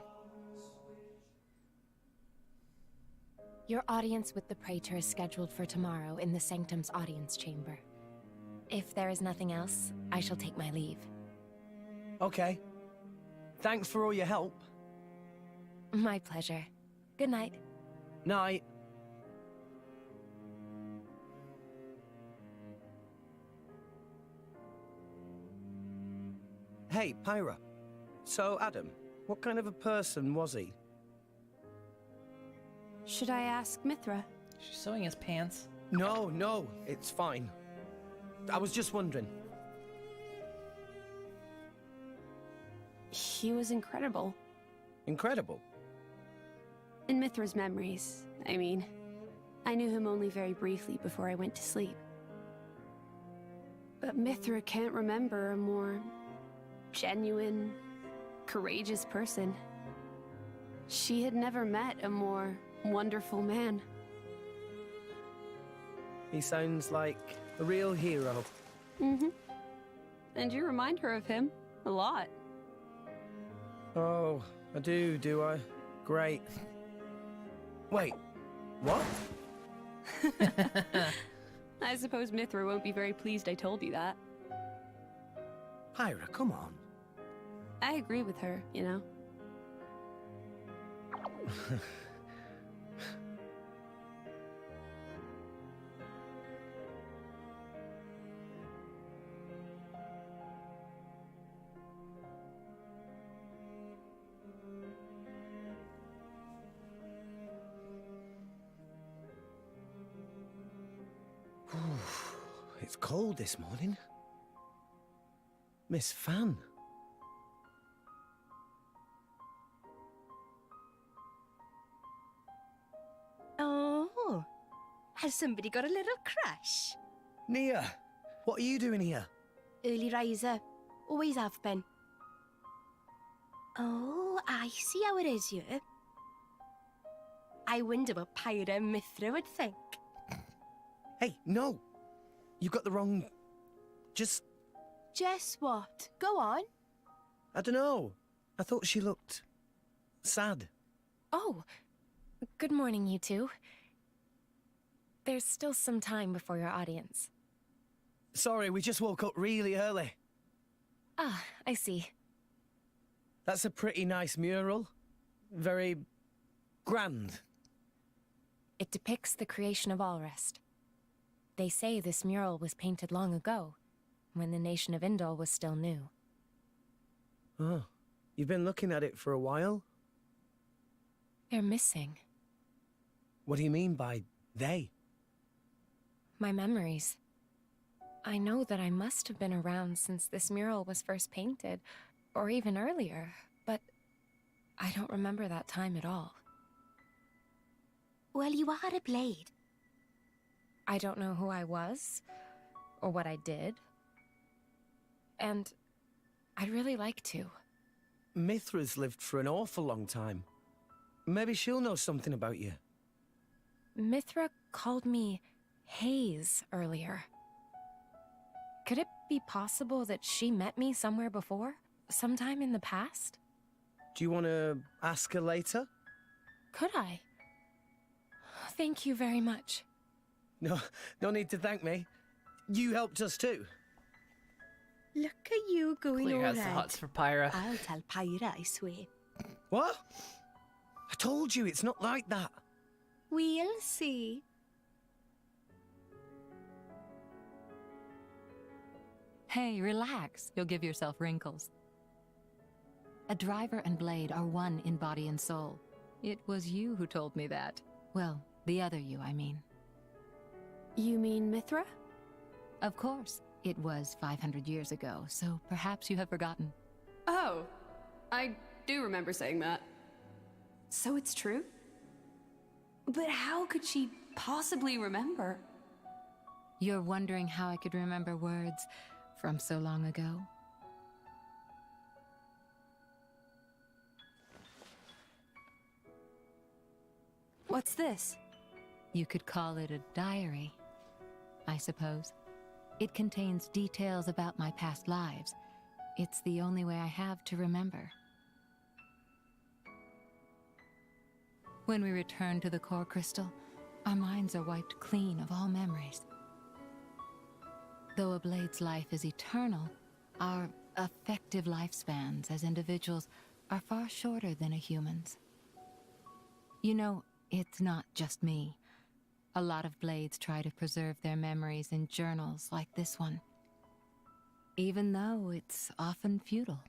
Your audience with the Praetor is scheduled for tomorrow in the Sanctum's audience chamber. If there is nothing else, I shall take my leave. Okay. Thanks for all your help. My pleasure. Good night. Night. Hey, Pyra. So, Adam, what kind of a person was he? Should I ask Mithra? She's sewing his pants. No, it's fine. I was just wondering. He was incredible. Incredible? In Mithra's memories, I mean. I knew him only very briefly before I went to sleep. But Mithra can't remember a more genuine, courageous person. She had never met a more wonderful man. He sounds like a real hero. Mm-hmm. And you remind her of him a lot. Oh, I do I? Great. Wait, what? I suppose Mithra won't be very pleased I told you that. Pyra, come on. I agree with her, you know. It's cold this morning. Miss Fan. Oh, has somebody got a little crush? Nia, what are you doing here? Early riser. Always have been. Oh, I see how it is here. I wonder what Pyra and Mithra would think. Hey, no. You got the wrong... Just what? Go on. I don't know. I thought she looked... sad. Oh, good morning, you two. There's still some time before your audience. Sorry, we just woke up really early. Ah, I see. That's a pretty nice mural. Very... grand. It depicts the creation of Alrest. They say this mural was painted long ago, when the nation of Indol was still new. Oh, you've been looking at it for a while? They're missing. What do you mean by they? My memories. I know that I must have been around since this mural was first painted, or even earlier, but I don't remember that time at all. Well, you are a blade. I don't know who I was, or what I did. And I'd really like to. Mithra's lived for an awful long time. Maybe she'll know something about you. Mithra called me Hayes earlier. Could it be possible that she met me somewhere before? Sometime in the past? Do you want to ask her later? Could I? Thank you very much. No need to thank me. You helped us too. Look at you going Clear all has the red. hots for Pyra. I'll tell Pyra, I swear. What? I told you, it's not like that. We'll see. Hey, relax. You'll give yourself wrinkles. A driver and Blade are one in body and soul. It was you who told me that. Well, the other you, I mean. You mean Mithra? Of course. It was 500 years ago, so perhaps you have forgotten. Oh, I do remember saying that. So it's true? But how could she possibly remember? You're wondering how I could remember words from so long ago? What's this? You could call it a diary, I suppose. It contains details about my past lives. It's the only way I have to remember. When we return to the core crystal, our minds are wiped clean of all memories. Though a Blade's life is eternal, our effective lifespans as individuals are far shorter than a human's. You know, it's not just me. A lot of Blades try to preserve their memories in journals like this one, even though it's often futile.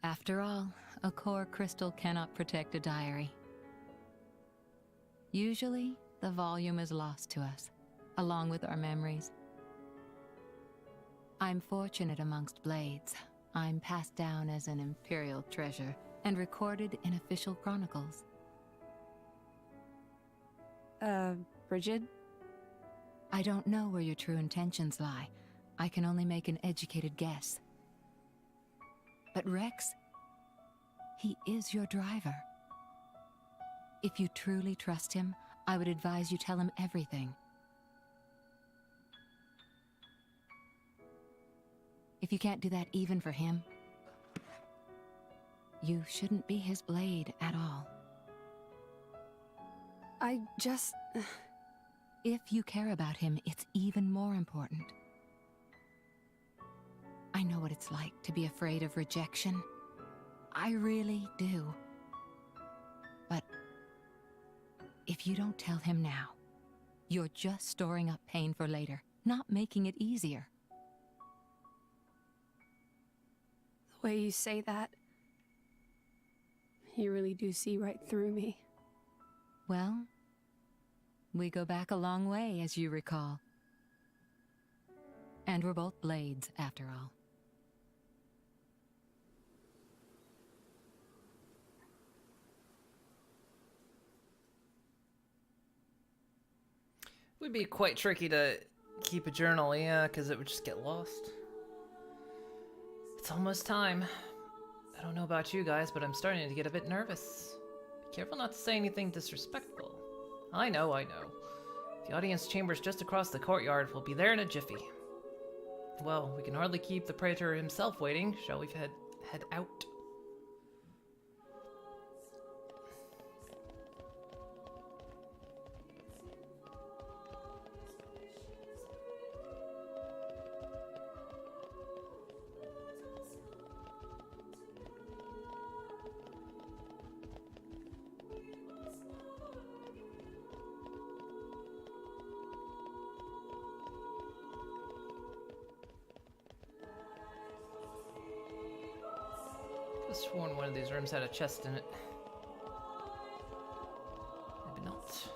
After all, a core crystal cannot protect a diary. Usually, the volume is lost to us, along with our memories. I'm fortunate amongst Blades. I'm passed down as an imperial treasure and recorded in official chronicles. Bridget? I don't know where your true intentions lie. I can only make an educated guess. But Rex, he is your driver. If you truly trust him, I would advise you tell him everything. If you can't do that even for him, you shouldn't be his Blade at all. I just... If you care about him, it's even more important. I know what it's like to be afraid of rejection. I really do. But if you don't tell him now, you're just storing up pain for later, not making it easier. The way you say that, you really do see right through me. Well, we go back a long way, as you recall. And we're both Blades, after all. It would be quite tricky to keep a journal, yeah, because it would just get lost. It's almost time. I don't know about you guys, but I'm starting to get a bit nervous. Be careful not to say anything disrespectful. I know. The audience chamber's just across the courtyard. We'll be there in a jiffy. Well, we can hardly keep the Praetor himself waiting. Shall we head out? I could have sworn one of these rooms had a chest in it. Maybe not.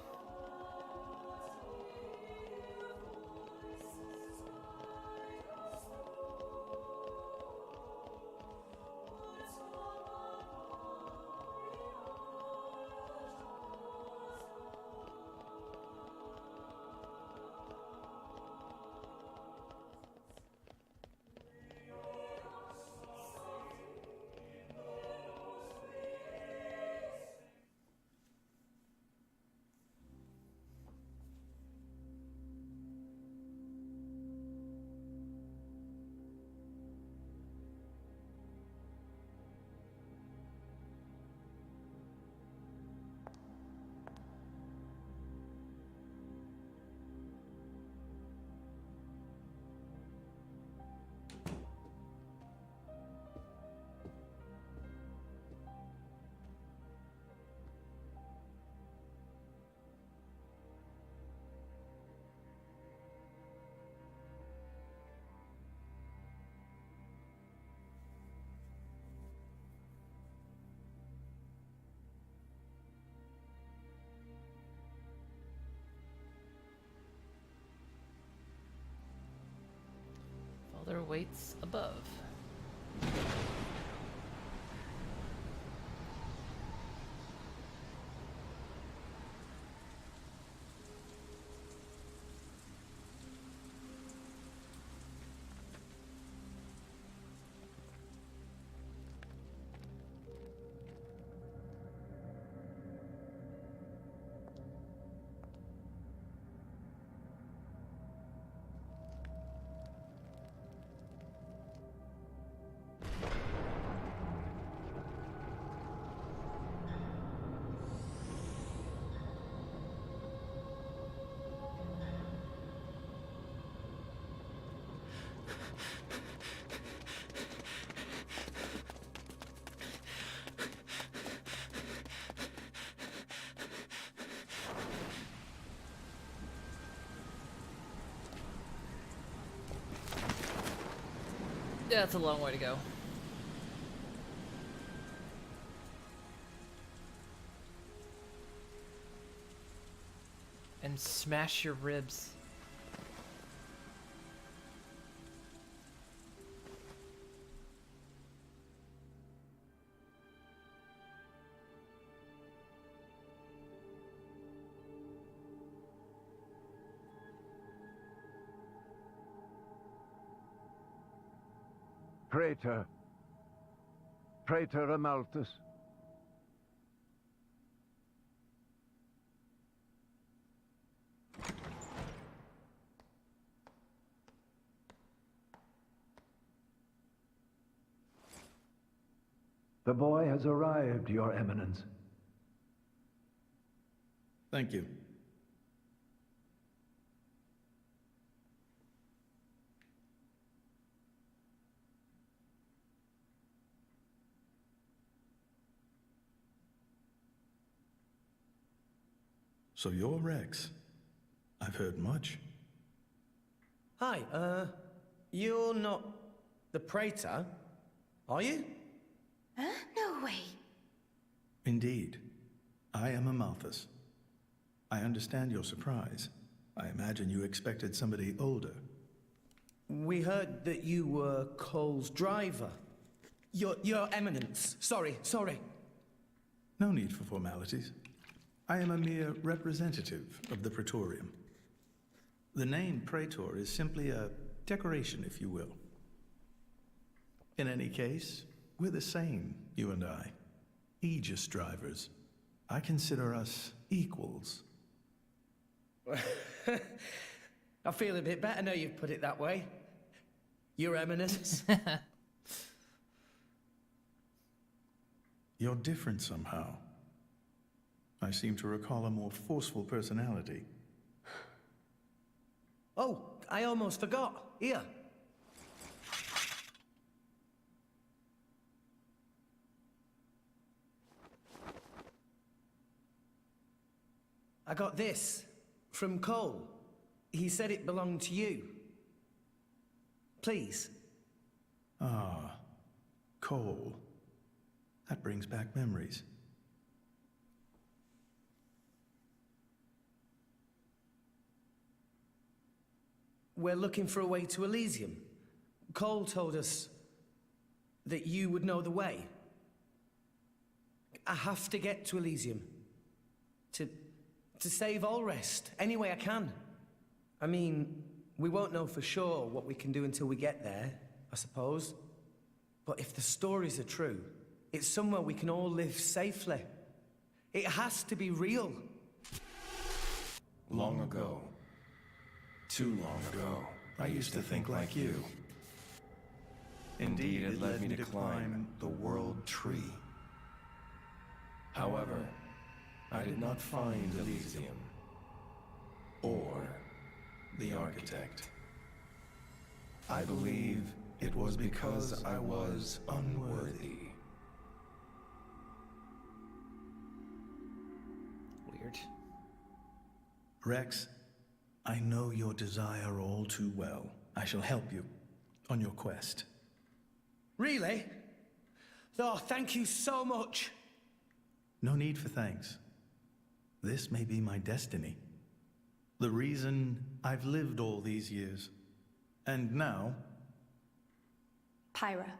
awaits above. Yeah, it's a long way to go. And smash your ribs. Praetor Amalthus. The boy has arrived, Your Eminence. Thank you. So you're Rex. I've heard much. Hi, you're not the Praetor, are you? Huh? No way. Indeed. I am Amalthus. I understand your surprise. I imagine you expected somebody older. We heard that you were Cole's driver. Your Eminence. Sorry. No need for formalities. I am a mere representative of the Praetorium. The name Praetor is simply a decoration, if you will. In any case, we're the same, you and I. Aegis drivers. I consider us equals. I feel a bit better now you've put it that way. Your Eminence. You're different somehow. I seem to recall a more forceful personality. Oh, I almost forgot. Here. I got this from Cole. He said it belonged to you. Please. Ah, Cole. That brings back memories. We're looking for a way to Elysium. Cole told us that you would know the way. I have to get to Elysium. To save Allrest, any way I can. I mean, we won't know for sure what we can do until we get there, I suppose. But if the stories are true, it's somewhere we can all live safely. It has to be real. Long ago. Too long ago, I used to think like you. Indeed, it led me to climb the World Tree. However, I did not find Elysium. Or the Architect. I believe it was because I was unworthy. Weird. Rex, I know your desire all too well. I shall help you on your quest. Really? Oh, thank you so much. No need for thanks. This may be my destiny. The reason I've lived all these years. And now, Pyra.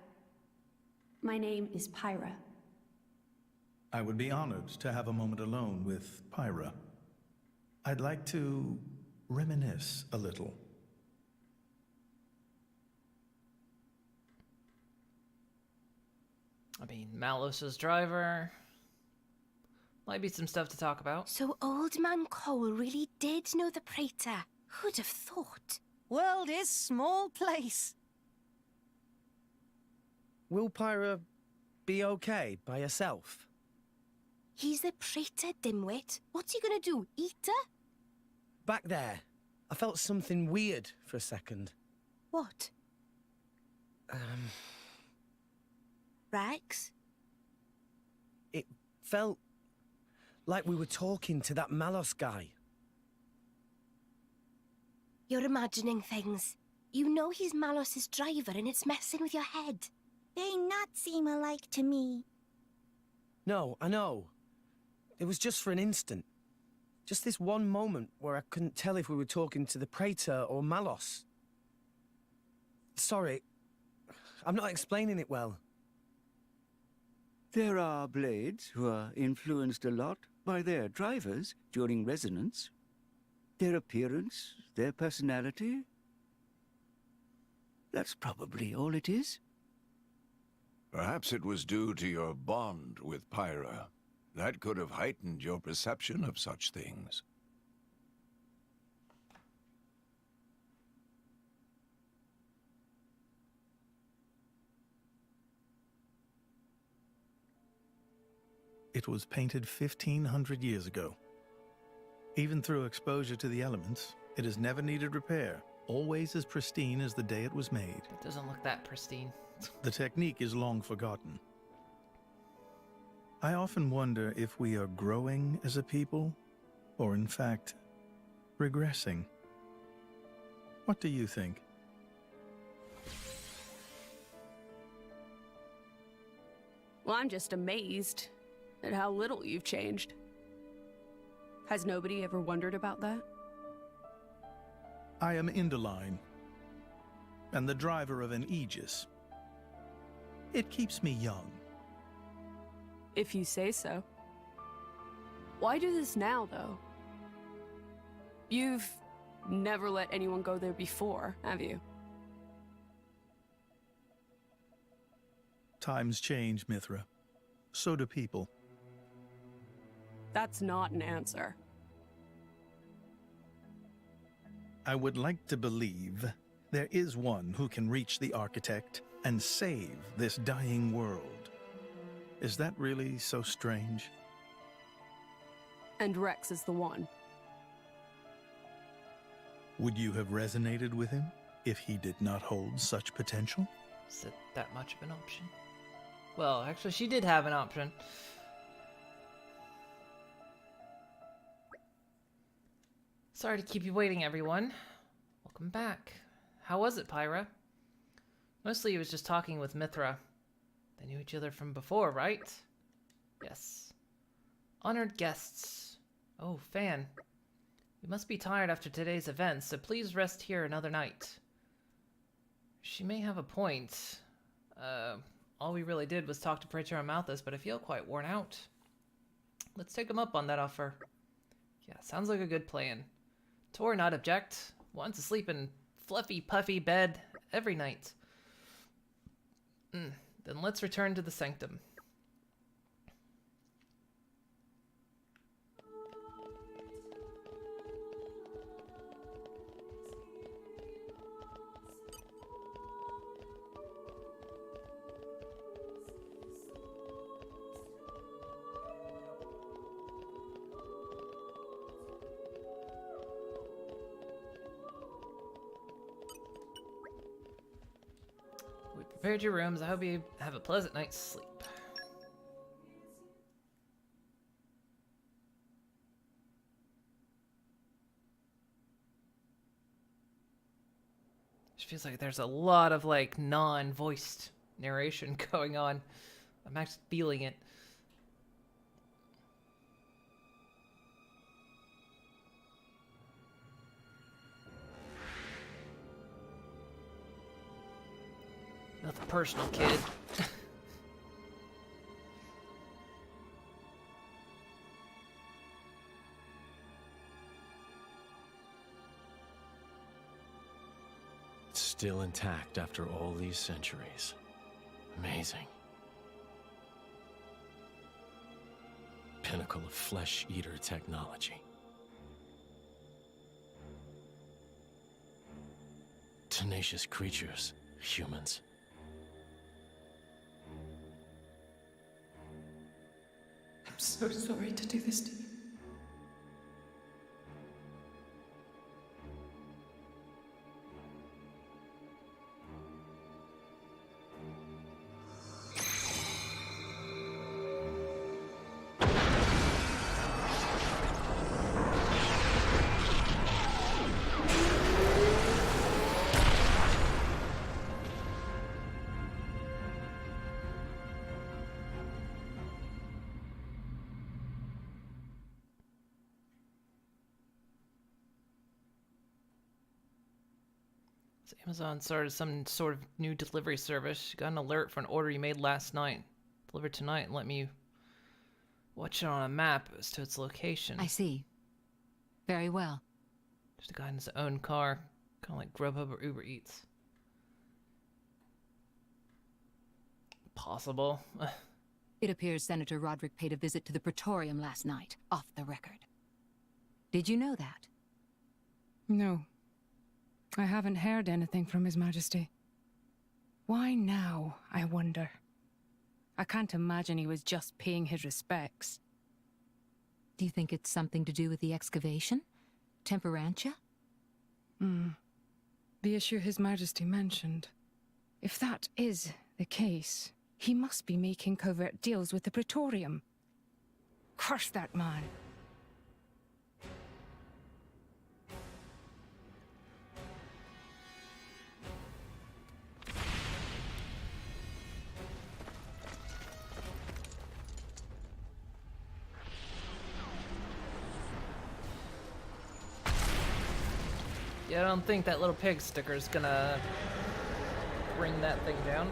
My name is Pyra. I would be honored to have a moment alone with Pyra. I'd like to reminisce a little. I mean, Malos's driver. Might be some stuff to talk about. So Old Man Cole really did know the Praetor. Who'd have thought? World is small place. Will Pyra be okay by herself? He's the Praetor, dimwit. What's he gonna do, eat her? Back there, I felt something weird for a second. What? Rex? It felt like we were talking to that Malos guy. You're imagining things. You know he's Malos's driver and it's messing with your head. They not seem alike to me. No, I know. It was just for an instant. Just this one moment where I couldn't tell if we were talking to the Praetor or Malos. Sorry, I'm not explaining it well. There are blades who are influenced a lot by their drivers during resonance. Their appearance, their personality. That's probably all it is. Perhaps it was due to your bond with Pyra. That could have heightened your perception of such things. It was painted 1,500 years ago. Even through exposure to the elements, it has never needed repair, always as pristine as the day it was made. It doesn't look that pristine. The technique is long forgotten. I often wonder if we are growing as a people, or in fact, regressing. What do you think? Well, I'm just amazed at how little you've changed. Has nobody ever wondered about that? I am Indoline, and the driver of an Aegis. It keeps me young. If you say so. Why do this now, though? You've never let anyone go there before, have you? Times change, Mithra. So do people. That's not an answer. I would like to believe there is one who can reach the Architect and save this dying world. Is that really so strange? And Rex is the one. Would you have resonated with him if he did not hold such potential? Is it that much of an option? Well, actually, she did have an option. Sorry to keep you waiting, everyone. Welcome back. How was it, Pyra? Mostly he was just talking with Mithra. They knew each other from before, right? Yes. Honored guests. Oh, Fan. You must be tired after today's events, so please rest here another night. She may have a point. All we really did was talk to Praetor and Malthus, but I feel quite worn out. Let's take him up on that offer. Yeah, sounds like a good plan. Tor not object. Wants to sleep in fluffy, puffy bed every night. Then let's return to the sanctum. We prepared your rooms. I hope you have a pleasant night's sleep. It feels like there's a lot of like non-voiced narration going on. I'm actually feeling it. Nothing personal, kid. It's still intact after all these centuries. Amazing. Pinnacle of flesh-eater technology. Tenacious creatures, humans. I'm so sorry to do this to you. Amazon started some sort of new delivery service. Got an alert for an order you made last night. Delivered tonight and let me watch it on a map as to its location. I see. Very well. Just a guy in his own car. Kind of like Grubhub or Uber Eats. Possible. It appears Senator Roderick paid a visit to the Praetorium last night, off the record. Did you know that? No. I haven't heard anything from His Majesty. Why now, I wonder? I can't imagine he was just paying his respects. Do you think it's something to do with the excavation? Temperantia? The issue His Majesty mentioned. If that is the case, he must be making covert deals with the Praetorium. Curse that man. Yeah, I don't think that little pig sticker is gonna bring that thing down.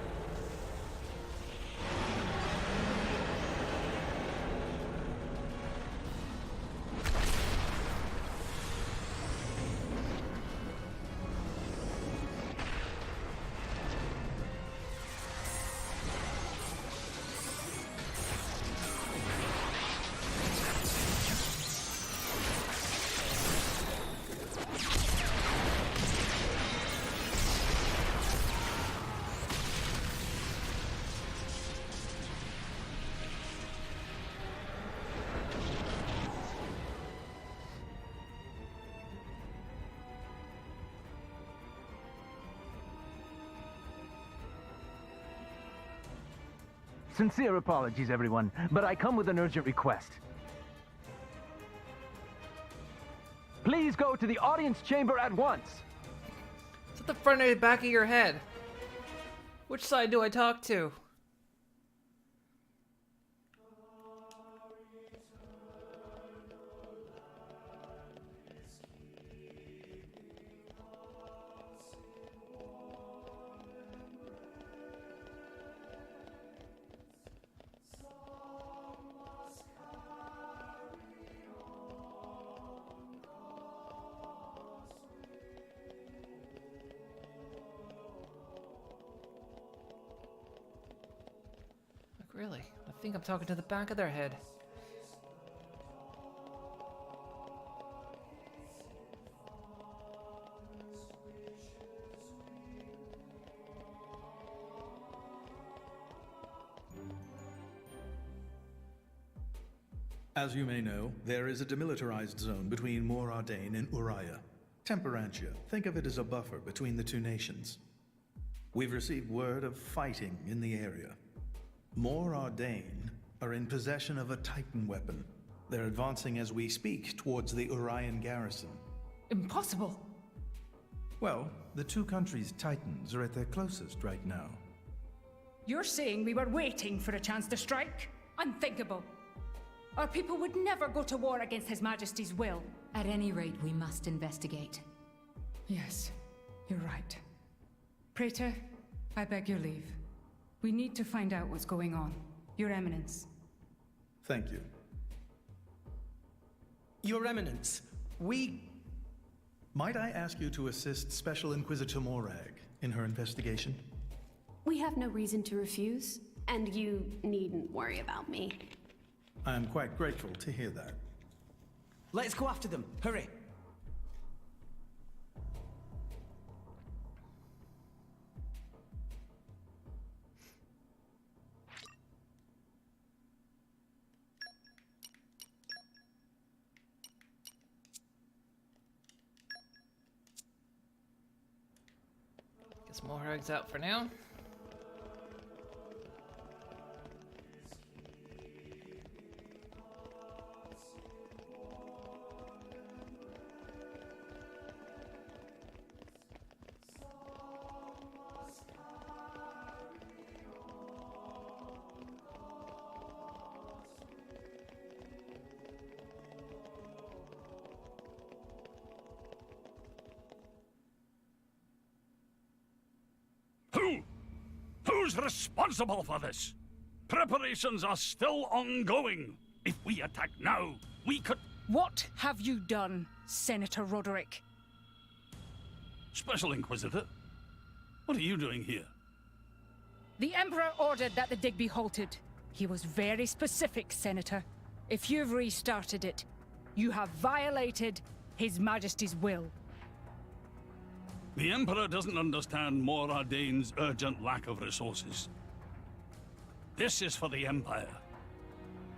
Sincere apologies, everyone, but I come with an urgent request. Please go to the audience chamber at once. It's at the front or the back of your head. Which side do I talk to? Really? I think I'm talking to the back of their head. As you may know, there is a demilitarized zone between Mor Ardain and Uriah. Temperantia. Think of it as a buffer between the two nations. We've received word of fighting in the area. Mor Ardain are in possession of a Titan weapon. They're advancing as we speak towards the Urian garrison. Impossible. Well, the two countries' Titans are at their closest right now. You're saying we were waiting for a chance to strike? Unthinkable. Our people would never go to war against His Majesty's will. At any rate, we must investigate. Yes, you're right. Praetor, I beg your leave. We need to find out what's going on. Your Eminence. Thank you. Your Eminence, we... Might I ask you to assist Special Inquisitor Morag in her investigation? We have no reason to refuse, and you needn't worry about me. I am quite grateful to hear that. Let's go after them. Hurry. Guess Morag's out for now. Who's responsible for this? Preparations are still ongoing. If we attack now, we could... What have you done, Senator Roderick? Special Inquisitor? What are you doing here? The Emperor ordered that the dig be halted. He was very specific, Senator. If you've restarted it, you have violated His Majesty's will. The Emperor doesn't understand Mor Ardane's urgent lack of resources. This is for the Empire.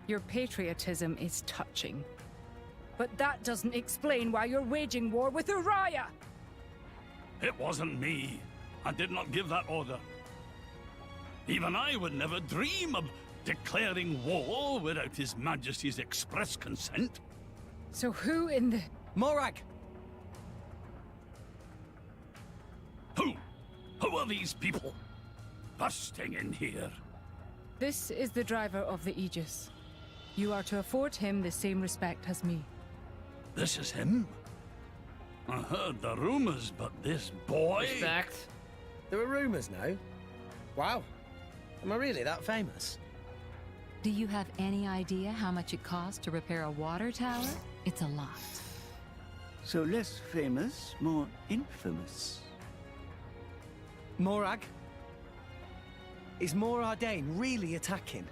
Your patriotism is touching. But that doesn't explain why you're waging war with Uriah! It wasn't me. I did not give that order. Even I would never dream of declaring war without His Majesty's express consent. So who in the... Morag! Who are these people? Busting in here. This is the driver of the Aegis. You are to afford him the same respect as me. This is him? I heard the rumors, but this boy... Respect. There are rumors now? Wow. Am I really that famous? Do you have any idea how much it costs to repair a water tower? It's a lot. So less famous, more infamous. Morag? Is Mor Ardane really attacking?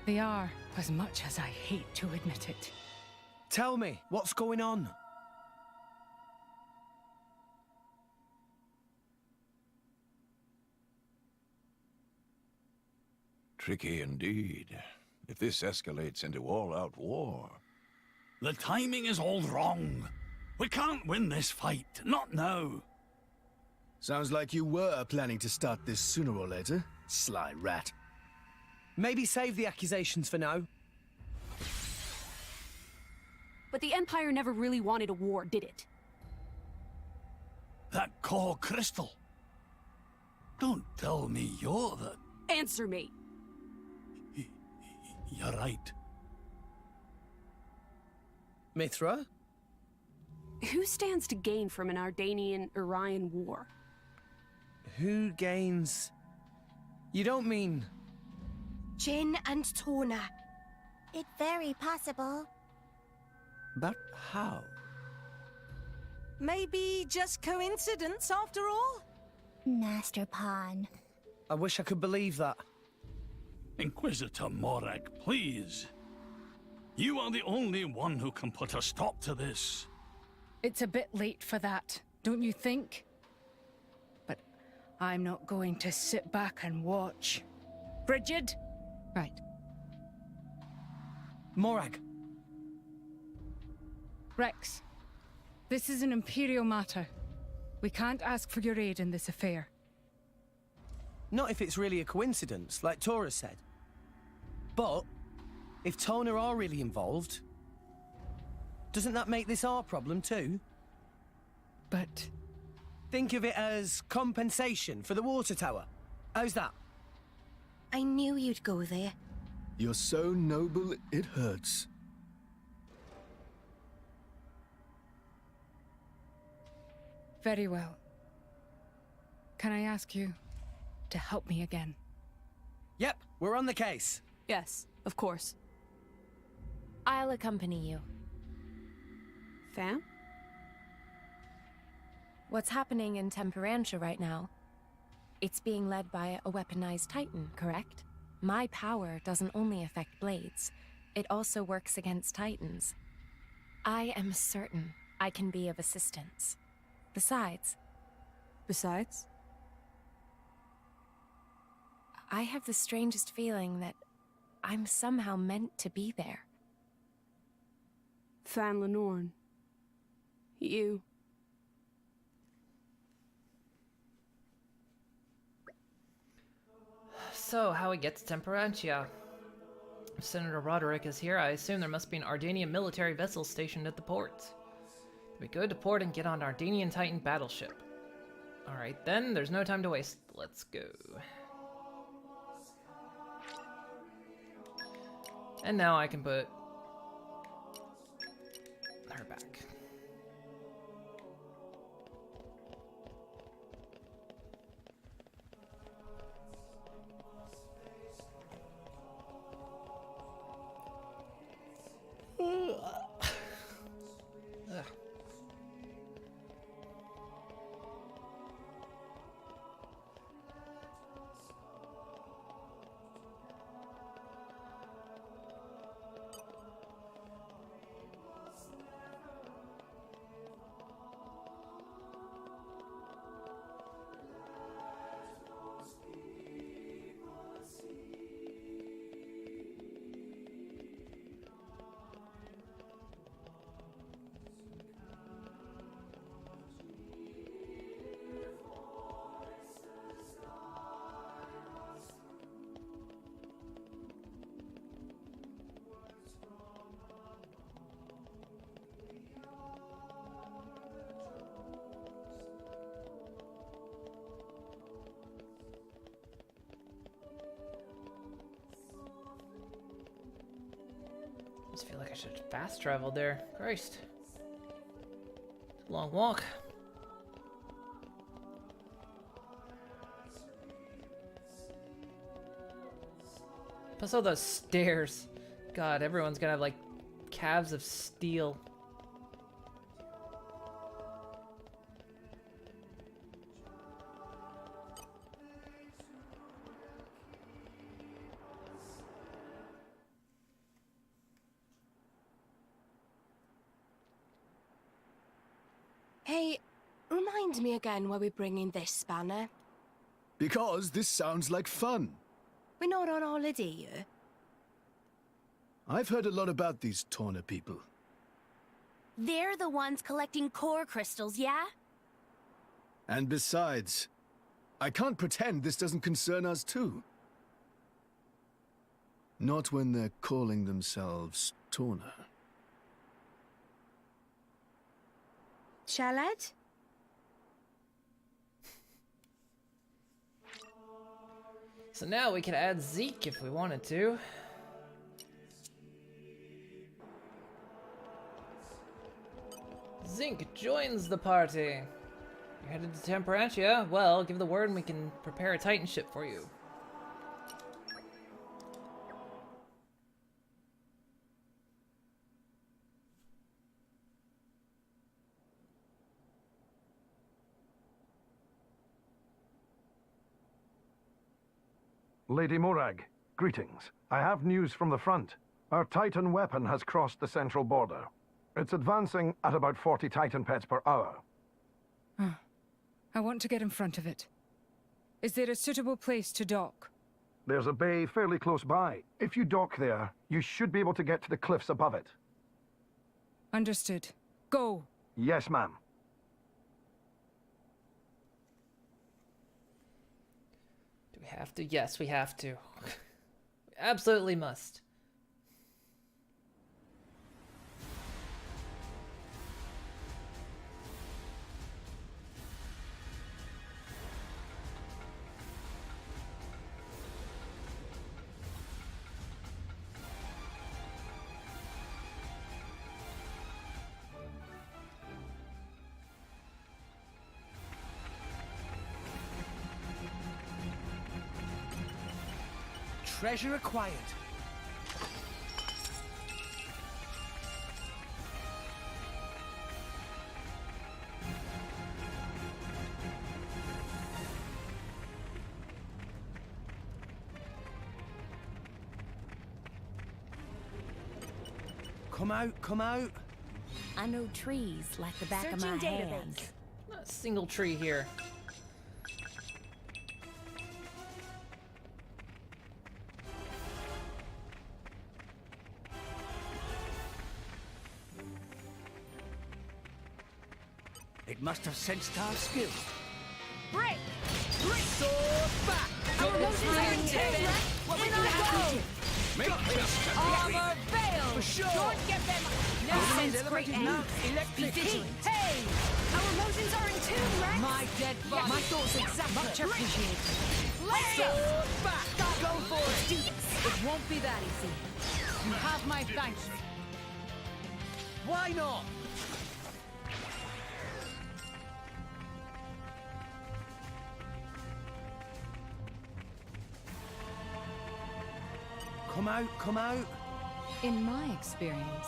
They are, as much as I hate to admit it. Tell me, what's going on? Tricky indeed. If this escalates into all-out war... The timing is all wrong. We can't win this fight, not now. Sounds like you were planning to start this sooner or later, sly rat. Maybe save the accusations for now. But the Empire never really wanted a war, did it? That core crystal. Don't tell me you're the... Answer me! You're right. Mithra? Who stands to gain from an Ardanian-Urian war? Who gains... You don't mean... Jin and Tona. It's very possible. But how? Maybe just coincidence after all? Master Pawn. I wish I could believe that. Inquisitor Morag, please. You are the only one who can put a stop to this. It's a bit late for that, don't you think? But I'm not going to sit back and watch. Brigid? Right. Morag. Rex, this is an Imperial matter. We can't ask for your aid in this affair. Not if it's really a coincidence, like Tora said. But, if Tona are really involved, doesn't that make this our problem too? But... Think of it as compensation for the water tower. How's that? I knew you'd go there. You're so noble, it hurts. Very well. Can I ask you to help me again? Yep, we're on the case. Yes, of course. I'll accompany you. Fam? What's happening in Temperantia right now? It's being led by a weaponized Titan, correct? My power doesn't only affect blades, it also works against Titans. I am certain I can be of assistance. Besides? I have the strangest feeling that I'm somehow meant to be there. Fan Lenorn. You. So, how we get to Temperantia? If Senator Roderick is here, I assume there must be an Ardanian military vessel stationed at the port. We go to port and get on an Ardanian Titan battleship. Alright then, there's no time to waste. Let's go. And now I can put her back. Ugh. I just feel like I should have fast traveled there. Christ. It's a long walk. Plus all those stairs. God, everyone's gonna have like calves of steel. Hey, remind me again why we're bringing this spanner. Because this sounds like fun. We're not on holiday here. I've heard a lot about these Torna people. They're the ones collecting core crystals, yeah? And besides, I can't pretend this doesn't concern us too. Not when they're calling themselves Torna. Shalad? So now we can add Zeke if we wanted to. Zeke joins the party. You're headed to Temperantia? Well, give the word and we can prepare a Titan ship for you. Lady Morag, greetings. I have news from the front. Our Titan weapon has crossed the central border. It's advancing at about 40 Titan pets per hour. I want to get in front of it. Is there a suitable place to dock? There's a bay fairly close by. If you dock there, you should be able to get to the cliffs above it. Understood. Go! Yes, ma'am. Do we have to? Yes, we have to. We absolutely must. Treasure acquired. Come out, come out. I know trees like the back of my hands. Not a single tree here. It must have sensed our skill. Break! Break! Sword back! Our motions are in two! What would you have to do? Make haste and Armor retreat. veil! For sure. Don't give them no Enemy's sense, great elevated now. aim. Be Electric vigilant. heat. Hey! Our motions are in tune, Rex! My dead body. My thoughts exactly. Much appreciated. Sword back! Go for it! Do this. It won't be that easy. You have my thanks. Why not? Come out, come out. In my experience,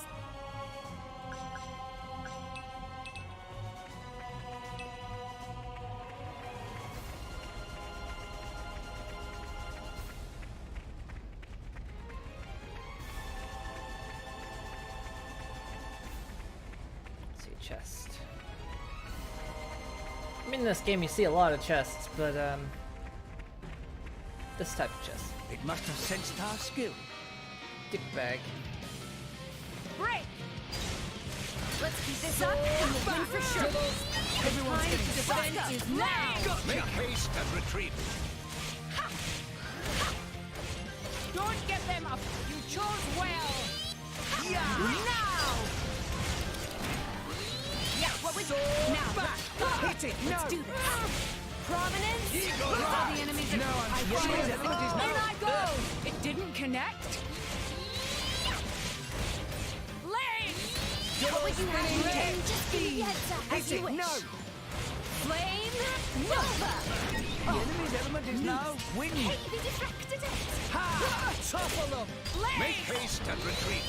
Let's see, chest. I mean, in this game you see a lot of chests, but this type of chest. It must have sensed our skill. Dick bag. break! Let's keep this up and we'll win for sure. Everyone's getting The fired. defense is now! Make haste and retreat. Don't give them up! You chose well! Now! Yeah, what we now? Hit it! Let's do this! Prominence! Look all the enemies No, I'm sure tried the it. enemies know. In I go! It didn't connect? Lane! What would you Lane! Just give me the heads up as Hit you it! wish. No! Flame Nova! The enemy's element is now wind. Hey, they deflected it! Ha! Topple them! Lane! Make haste and retreat.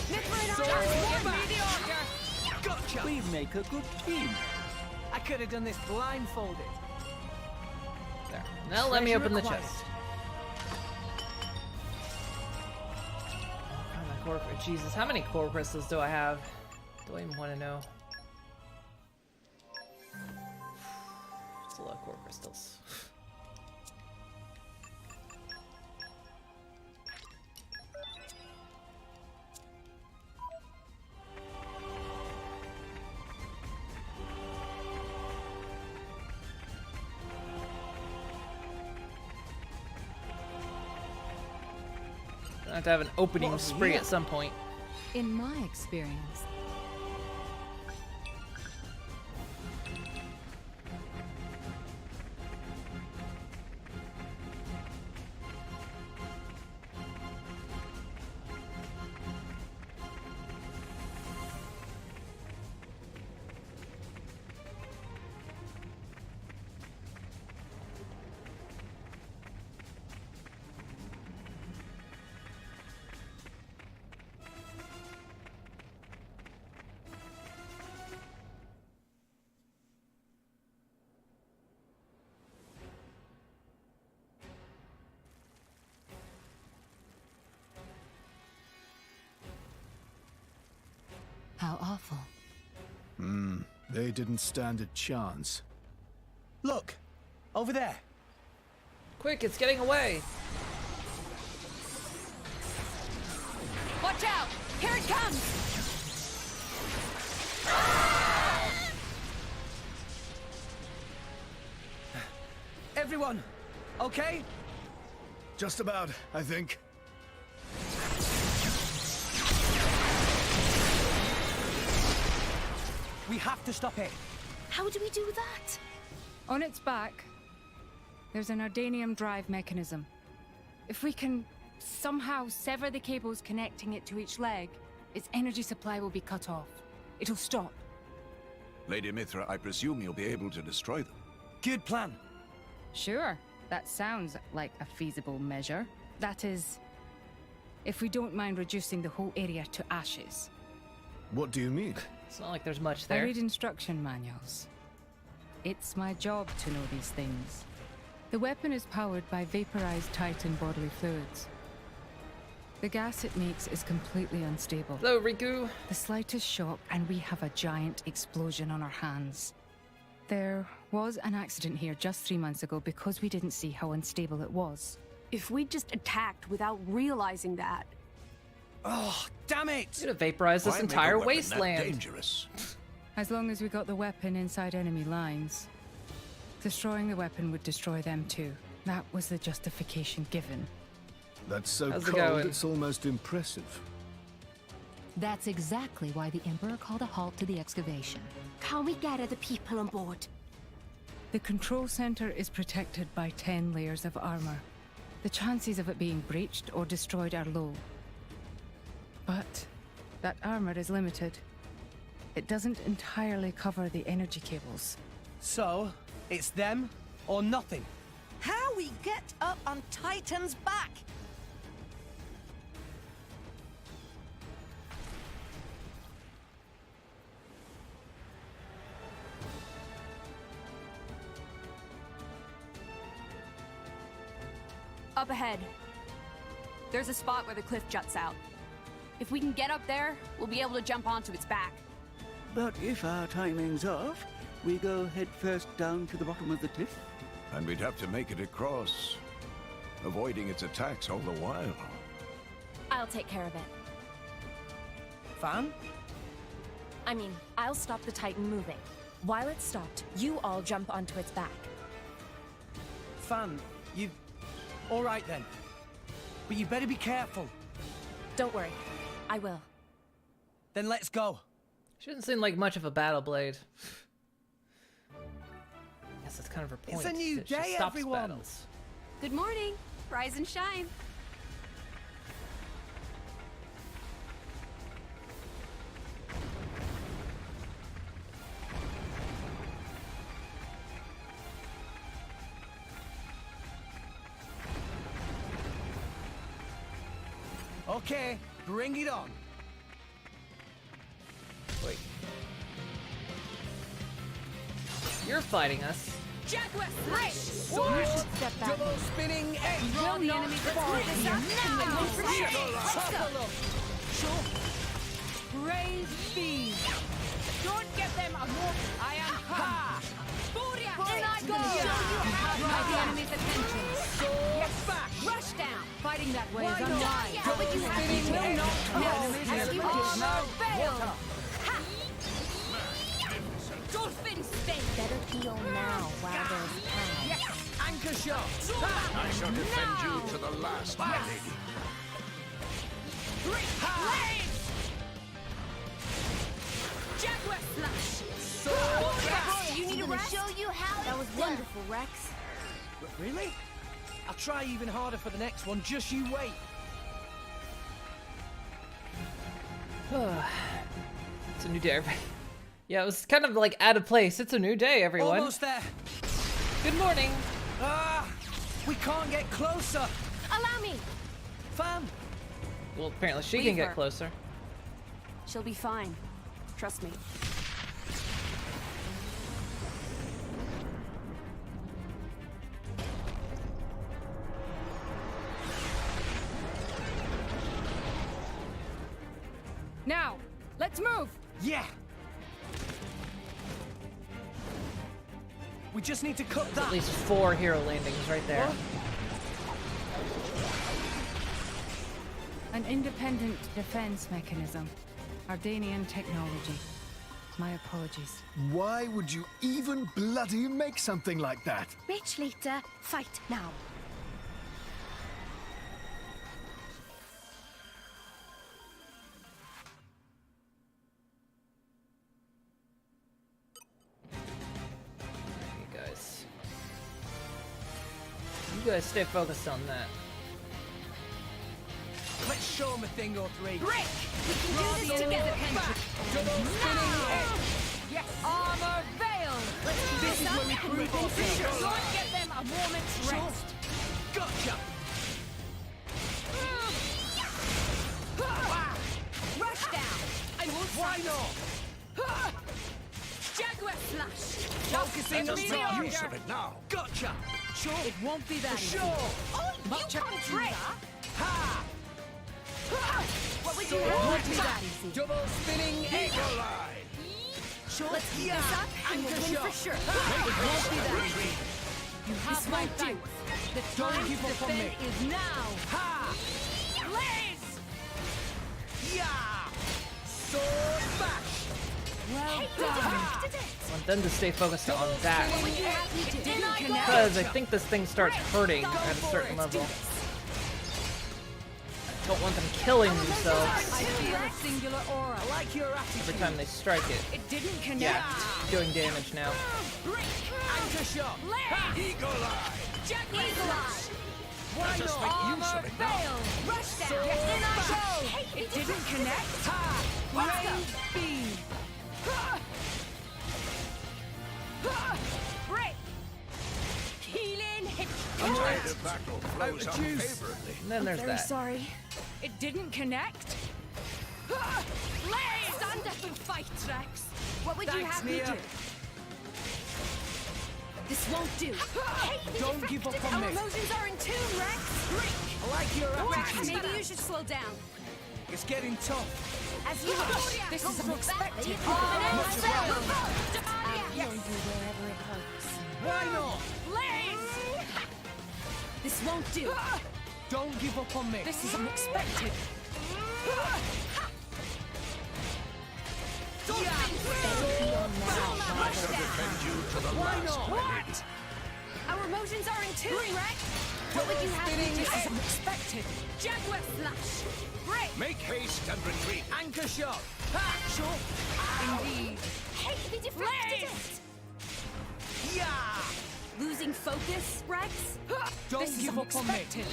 Give me the order! Gotcha! We make a good team. I could have done this blindfolded. There. Now let me Treasure open the acquired. chest. Oh, my core. Jesus, how many core crystals do I have? Do I even want to know? It's a lot of core crystals. I have to have an opening spree at some point. in my experience, how awful. They didn't stand a chance. Look! Over there! Quick, it's getting away! Watch out! Here it comes! Everyone! Okay? Just about, I think. We have to stop it. How do we do that? On its back, there's an Ardanium drive mechanism. If we can somehow sever the cables connecting it to each leg, its energy supply will be cut off. It'll stop. Lady Mithra, I presume you'll be able to destroy them. Good plan. Sure, that sounds like a feasible measure. That is, if we don't mind reducing the whole area to ashes. What do you mean? It's not like there's much I there. read instruction manuals. It's my job to know these things. The weapon is powered by vaporized Titan bodily fluids. The gas it makes is completely unstable. Hello, Riku. The slightest shock and we have a giant explosion on our hands. There was an accident here just 3 months ago because we didn't see how unstable it was. If we just attacked without realizing that. Oh, damn it! You'd have vaporized this entire wasteland. Dangerous. As long as we got the weapon inside enemy lines, destroying the weapon would destroy them too. That was the justification given. That's so How's it cold, going? it's almost impressive. That's exactly why the Emperor called a halt to the excavation. Can we get other people on board? The control center is protected by 10 layers of armor. The chances of it being breached or destroyed are low. But that armor is limited. It doesn't entirely cover the energy cables. So, it's them or nothing. How we get up on Titan's back? Up ahead. There's a spot where the cliff juts out. If we can get up there, we'll be able to jump onto its back. But if our timing's off, we go head first down to the bottom of the cliff. And we'd have to make it across, avoiding its attacks all the while. I'll take care of it. Fan? I mean, I'll stop the Titan moving. While it's stopped, you all jump onto its back. Fan, you... All right then. But you better be careful. Don't worry. I will. Then let's go. Shouldn't seem like much of a battle blade. Guess that's kind of her point. It's a new that she day, stops everyone. battles. Good morning. Rise and shine. Okay, bring it on. Wait. You're fighting us. Jaguar Slash! Step back. Double spinning egg. Will the enemy Forward this here. up now? Chop Brave feed. Don't get them a more. I am Ha! Furia! In I go! Have the enemy's attention. Yes, back. Rush down. Fighting that way Why is not? unwise. Yeah, but you have to will do not it. pass. As you wish. Armor failed. Ha! Dolphin sting. Better heal now while there's time. Yes, anchor shot. I shall defend you to the last, my lady. Jaguar Slash. You need a rest? Show you how. That was wonderful, Rex. Really? I'll try even harder for the next one. Just you wait. It's a new day. Yeah, it was kind of like out of place. It's a new day, everyone. Almost there. Good morning. We can't get closer. Allow me. Fan. Well, apparently she Leave can get her. closer. She'll be fine. Trust me. Now, let's move! Yeah. We just need to cut There's that. at least 4 hero landings right there. An independent defense mechanism. Ardanian technology. My apologies. Why would you even bloody make something like that? Rich Lita, fight now. You guys stay focused on that. Let's show him a thing or three. Brick! We can do this together, Henry. Double spinning egg. Yes. Armor veil. Let's keep This is where we prove our Don't get them a A moment's rest. Gotcha! Rush down. I won't. Why not? Jaguar slash. Focusing on the use of it now. Gotcha! Sure. It won't be that easy. Sure. Oh, you Much can't do trick. that. Ha! What would So you it have? won't be that that easy. Double spinning eagle eye. Sure. Let's keep this up and we'll win Anchor for sure. shot. It won't be that Retreat. easy. You have my thanks. The Don't time give to up on defend me. is now. Ha! Blaze! Yeah! Sword bash! Well done. Want them to stay focused on that. It didn't connect. Because I think this thing starts hurting at a certain level. Don't want them killing themselves I feel a singular aura. I like your attitude. every time they strike it. It didn't connect. Yeah, it's doing damage now. Anchor shot! Ha! Eagle eye! Jaguar slash. Why Let us not? make use of Armor it now. veil. Rush down. Sword Yes, in I bash. go. It didn't connect. Ha! Let's go. Beam! Break. Healing hit. The tide of battle flows Out of juice. unfavorably. And then there's Very that. sorry. It didn't connect. Blaze! Stand up and fight, Rex. What would you Thanks, have me Mia. do? This won't do. Don't give up on Our me. emotions are in tune, Rex. I like your Rex, attitude. maybe you should slow down. It's getting tough. As you wish. This is unexpected. Much Well. Feel you wherever it hurts. Why not? Blaze! This won't do. Don't give up on me. This is unexpected. I shall defend you to the Why last not? penny. Our emotions are in tune, Rex. What would you have me do? This is unexpected. Jaguar slash. Break. Make haste and retreat. Anchor shot. Ha! Sure. Indeed. Hey, they deflected Blaze! Yeah! it. Losing focus, Rex. Don't This is give up on me. unexpected.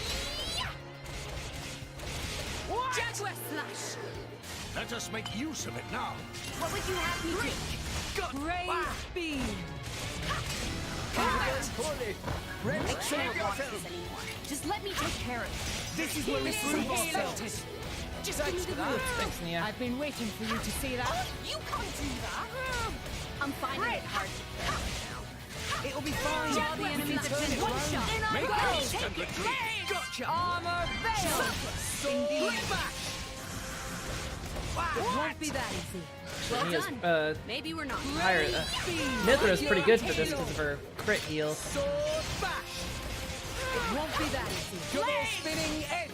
Jaguar slash. Let us make use of it now. What would you have me do? Got Brave beam. Perfect. I can't watch this anymore. Just let me take care of it. This is where we prove ourselves. Just give me the room. Thanks, Nia. I've been waiting for you to say that. You can't do that. I'm finding it hard to kill now. It'll be fine. Draw the enemy to Turn it one round. shot. In I Make go. haste Take and it. retreat. Blaze. Gotcha. Armor veil. Sword bash. It won't be that easy. Well Nia's, done. Maybe we're not. higher. Mithra's pretty good for this because of her crit heal. Sword bash. It won't be that easy. Double spinning edge.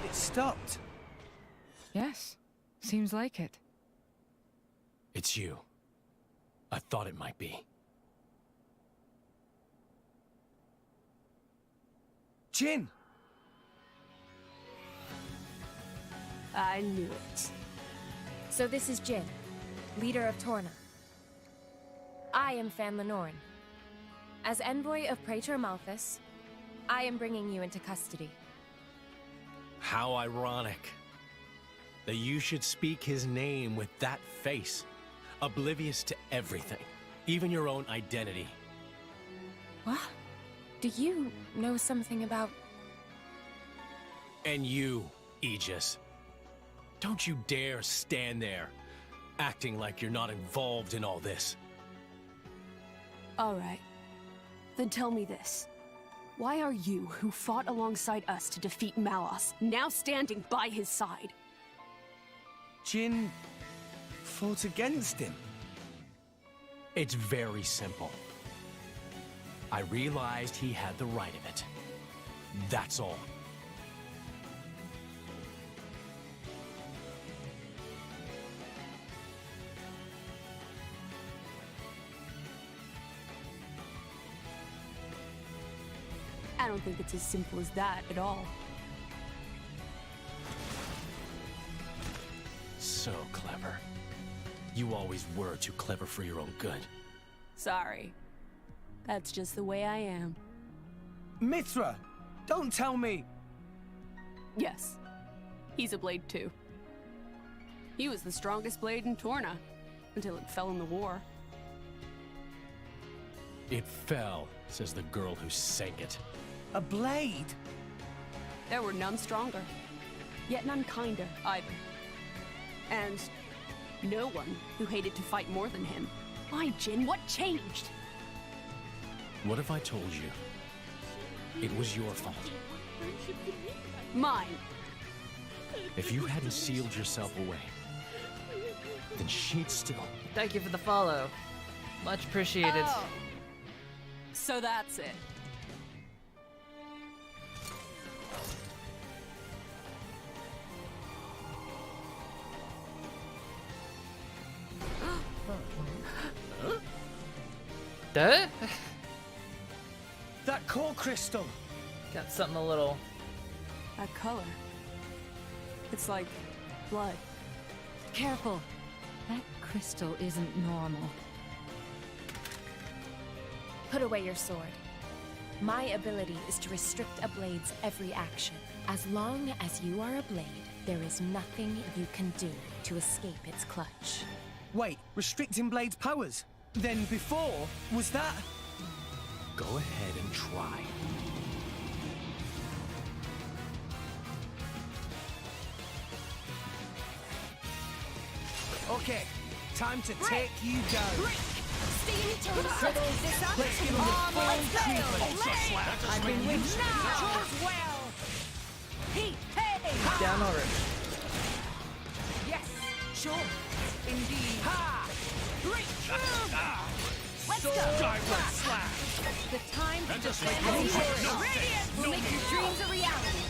It stopped. Yes, seems like it. It's you. I thought it might be. Jin. I knew it. So this is Jin, leader of Torna. I am Fan Lenoren. As envoy of Praetor Malthus, I am bringing you into custody. How ironic that you should speak his name with that face, oblivious to everything, even your own identity. What? Do you know something about... And you, Aegis. Don't you dare stand there, acting like you're not involved in all this. All right. Then tell me this. Why are you, who fought alongside us to defeat Malos, now standing by his side? Jin fought against him. It's very simple. I realized he had the right of it. That's all. I don't think it's as simple as that at all. So clever. You always were too clever for your own good. Sorry. That's just the way I am. Mithra, don't tell me. Yes, he's a blade too. He was the strongest blade in Torna, until it fell in the war. It fell, says the girl who sank it. A blade? There were none stronger, yet none kinder either. And no one who hated to fight more than him. Why, Jin, what changed? What if I told you it was your fault? Mine. If you hadn't sealed yourself away, then she'd still... Thank you for the follow. Much appreciated. Oh. So that's it. Duh? That core crystal. Got something a little... That color. It's like blood. Careful. That crystal isn't normal. Put away your sword. My ability is to restrict a blade's every action. As long as you are a blade, there is nothing you can do to escape its clutch. Wait, restricting Blade's powers? Then before, was that... Go ahead and try. Okay, time to take you down. Stay in your turn. This up. Let's give him the full treatment. Ultra slash. I've been with now. Chose well. Hey. Down already. Yes. Sure. Indeed. Ha. Break. Let's go. Skyward slash. The time to defend no the way. world. Radiant will make your dreams a reality.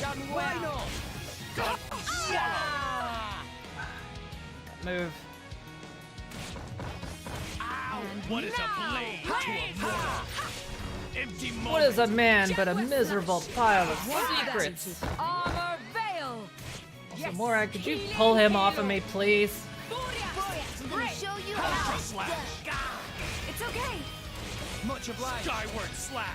Done well. Move. What is a blade to a mortal? Empty moment. What is a man but a miserable pile of secrets? Armor veil. Also, Morag, could you pull him off of me, please? I'm gonna show you Ultra how. slash. It's okay. Much obliged. Skyward slash.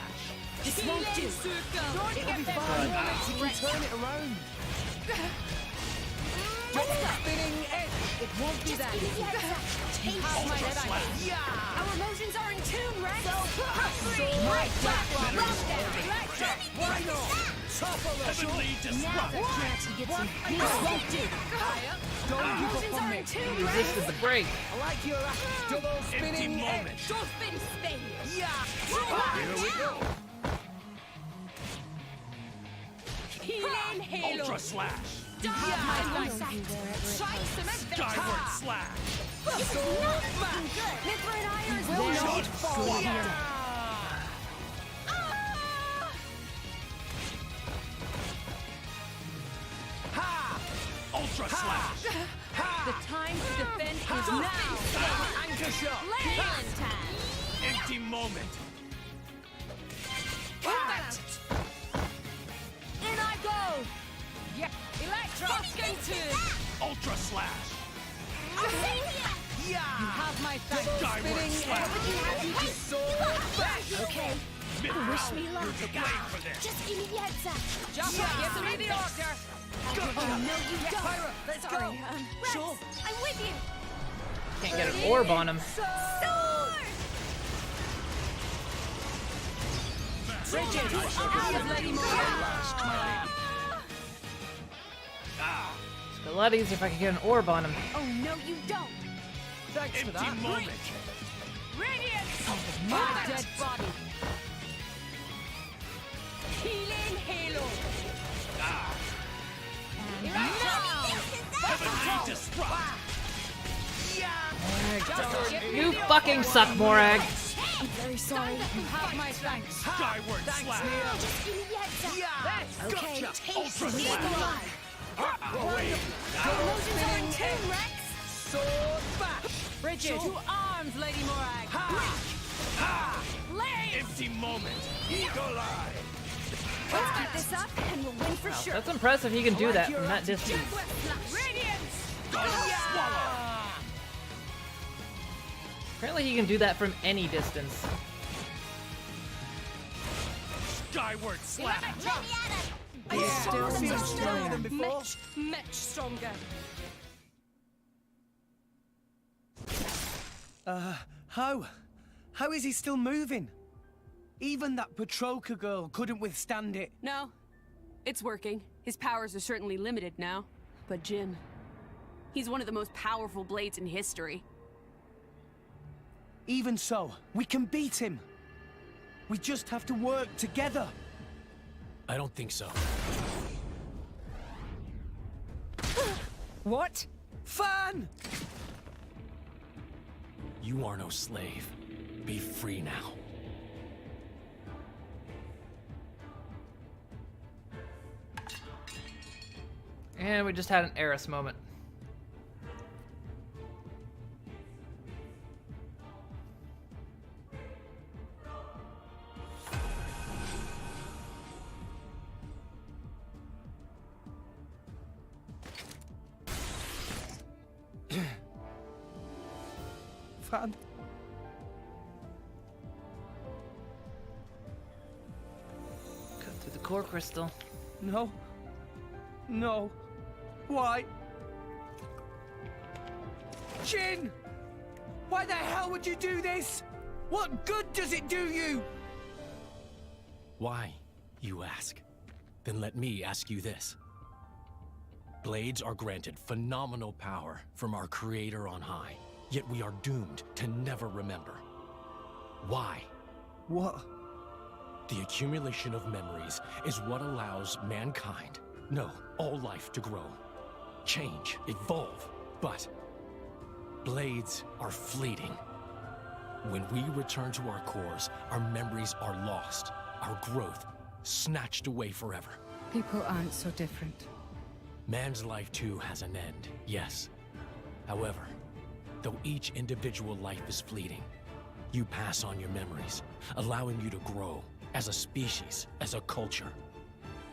This won't do. It'll be fine. You can turn it around. Double spinning edge. It won't be that easy. Have my thanks. Our emotions are in tune, Rex. Right back. Why not? Top of the Heavenly disrupt. This won't do. Don't give up on me. He resisted the break. I like your double Empty spinning moment. edge. Don't spin Spain. Here we go. Healing halo. Ultra slash. My thanks. Try some Skyward slash. Mithra and I are as Will well. not fall. Ha! Ultra slash. The time to defend is now. Anchor shot. Land time. Empty moment. In I go. Yeah. Electro skated. Ultra slash. Yeah! You have my thanks. Skyward slash. Okay. Wish me luck. You're to blame for this. Just give me the heads up. Just give me the order. Oh, no, you don't. Pyra, let's Sorry, go. Rex, Sure. I'm with you. Can't get an orb on him. Sword. Bridget, Out of Lady Moira. It's a lot easier if I could get an orb on him. Oh, no, you don't. thanks for Empty that. moment. Radiance. My dead body. Healing halo. And now. Heavenly disrupt. You fucking suck, Morag. I'm very sorry. You have my thanks. Skyward slash. Just give me the heads up. Okay, taste Ultra me slash. alive. Away. Emotions are in tune, Rex. Sword bash. Bridget, to arms, Lady Morag. Ha! Lay. Empty moment. Eagle eye. Let's keep this up, and we'll win for sure. That's impressive he can do that from that distance. Radiance. Don't swallow. Apparently he can do that from any distance. Skyward slap! Still seems stronger than before. Much stronger. How is he still moving? Even that Petroka girl couldn't withstand it. No, it's working. His powers are certainly limited now. But Jin, he's one of the most powerful blades in history. Even so, we can beat him. We just have to work together. I don't think so. What? Fan! You are no slave. Be free now. And we just had an Eris moment. Fan. Cut through the core crystal. No. No. Why? Jin! Why the hell would you do this? What good does it do you? Why, you ask? Then let me ask you this. Blades are granted phenomenal power from our creator on high, yet we are doomed to never remember. Why? What? The accumulation of memories is what allows mankind, no, all life to grow, change, evolve. But blades are fleeting. When we return to our cores, our memories are lost, our growth snatched away forever. People aren't so different. Man's life too has an end, yes. However, though each individual life is fleeting, you pass on your memories, allowing you to grow as a species, as a culture.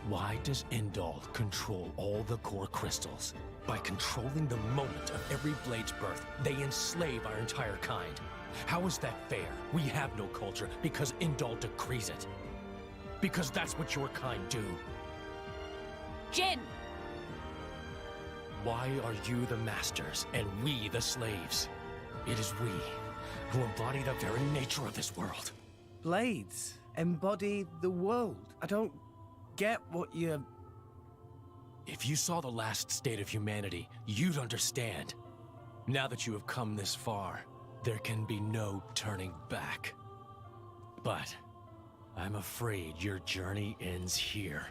Why does Indal control all the core crystals? By controlling the moment of every blade's birth, they enslave our entire kind. How is that fair? We have no culture because Indal decrees it. Because that's what your kind do. Jin! Why are you the masters and we the slaves? It is we who embody the very nature of this world. Blades embody the world. I don't get what you're... If you saw the last state of humanity, you'd understand. Now that you have come this far, there can be no turning back. But I'm afraid your journey ends here.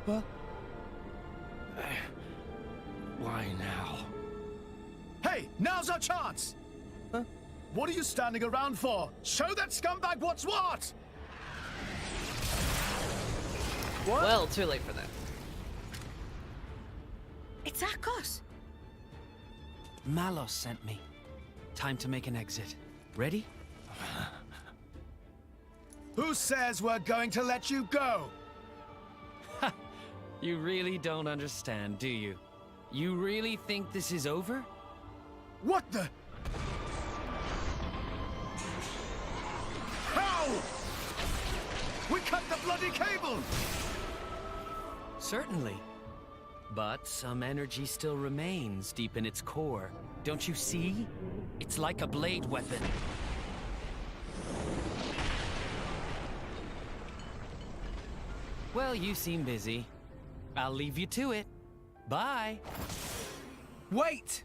What? Why now? Hey, now's our chance! Huh? What are you standing around for? Show that scumbag what's what! What? Well, too late for that. It's Akos. Malos sent me. Time to make an exit. Ready? Who says we're going to let you go? You really don't understand, do you? You really think this is over? What the? How? We cut the bloody cable! Certainly. But some energy still remains deep in its core. Don't you see? It's like a blade weapon. Well, you seem busy. I'll leave you to it. Bye. Wait!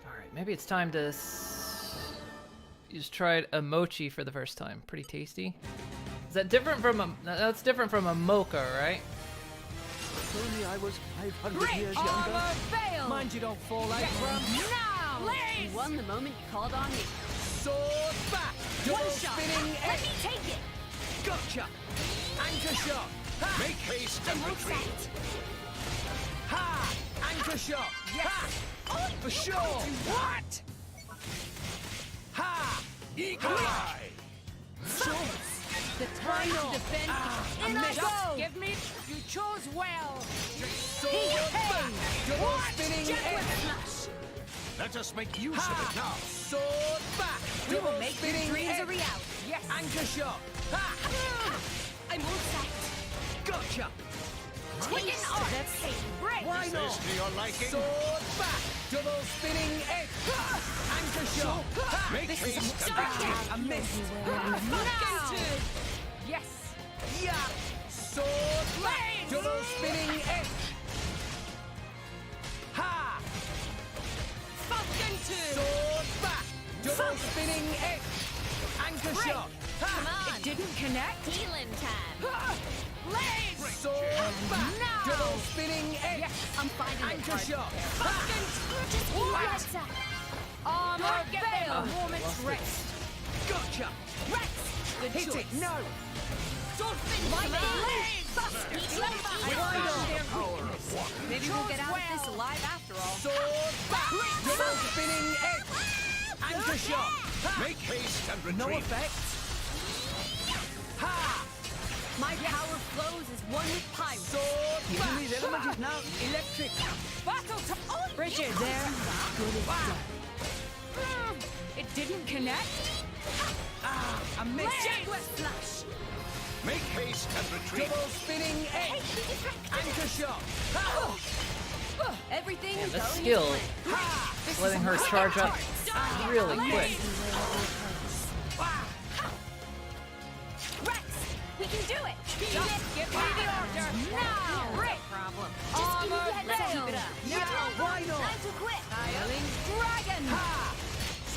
Alright, maybe it's time to... You just tried a mochi for the first time. Pretty tasty. Is that different from a... That's different from a mocha, right? If only I was 500 Great years armor younger. failed! Mind you don't fall out, Bram. Now! You won the moment you called on me. Sword back! Double One shot! spinning Let edge. me take it! Gotcha! Anchor shot! Ha! Make haste and and retreat! Ha! Anchor shot! Yes! Ha! For sure! What? Ha! Eagle Eye! The time to defend. I missed. Just give me. You chose well. Sword back! Double spinning Jaguar edge! flash. Let us make use of it now. Sword back! We will Double make your spinning dreams a edge. reality. Yes. Anchor shot! Ha! I'm all set. Gotcha! Taste the pain. Break. Why Is not? this to your liking? Sword back! Double spinning edge! Anchor shot! Ha! Make haste and I missed! Now. Yes. Yeah! Sword back! Double spinning edge! Ha! Falcon 2. Sword back! Double spinning edge! Anchor Break. shot! Come Ha! on. It didn't connect. Healing time. Blaze. Sword back! Now. Double spinning edge! Yes, I'm finding it Anchor hard. shot! Falcon 2. Just what? Armor veil. A moment's rest. Gotcha! Rex. Good Hit choice. it! No! Dolphin. My blaze. Why not? Maybe we'll get out of this alive after all. Sword back! Double spinning edge! Anchor shot! Ha! Make haste and retreat. No effect! Ha! My power flows as one with pyro. Sword back! Using these elements is now electric! Battle to Bridget there. Good as done. It didn't connect. I missed! Jaguar flash. Make haste and retreat. Double spinning edge! Anchor shot! Ha! Everything Yeah, is the going skill, to plan. This letting is her my charge up part. really quick. Rex, we can do it. Just give me the order now. Great problem. Armor veil. Yeah, why not? Time to quit. Dialing dragon. Ha!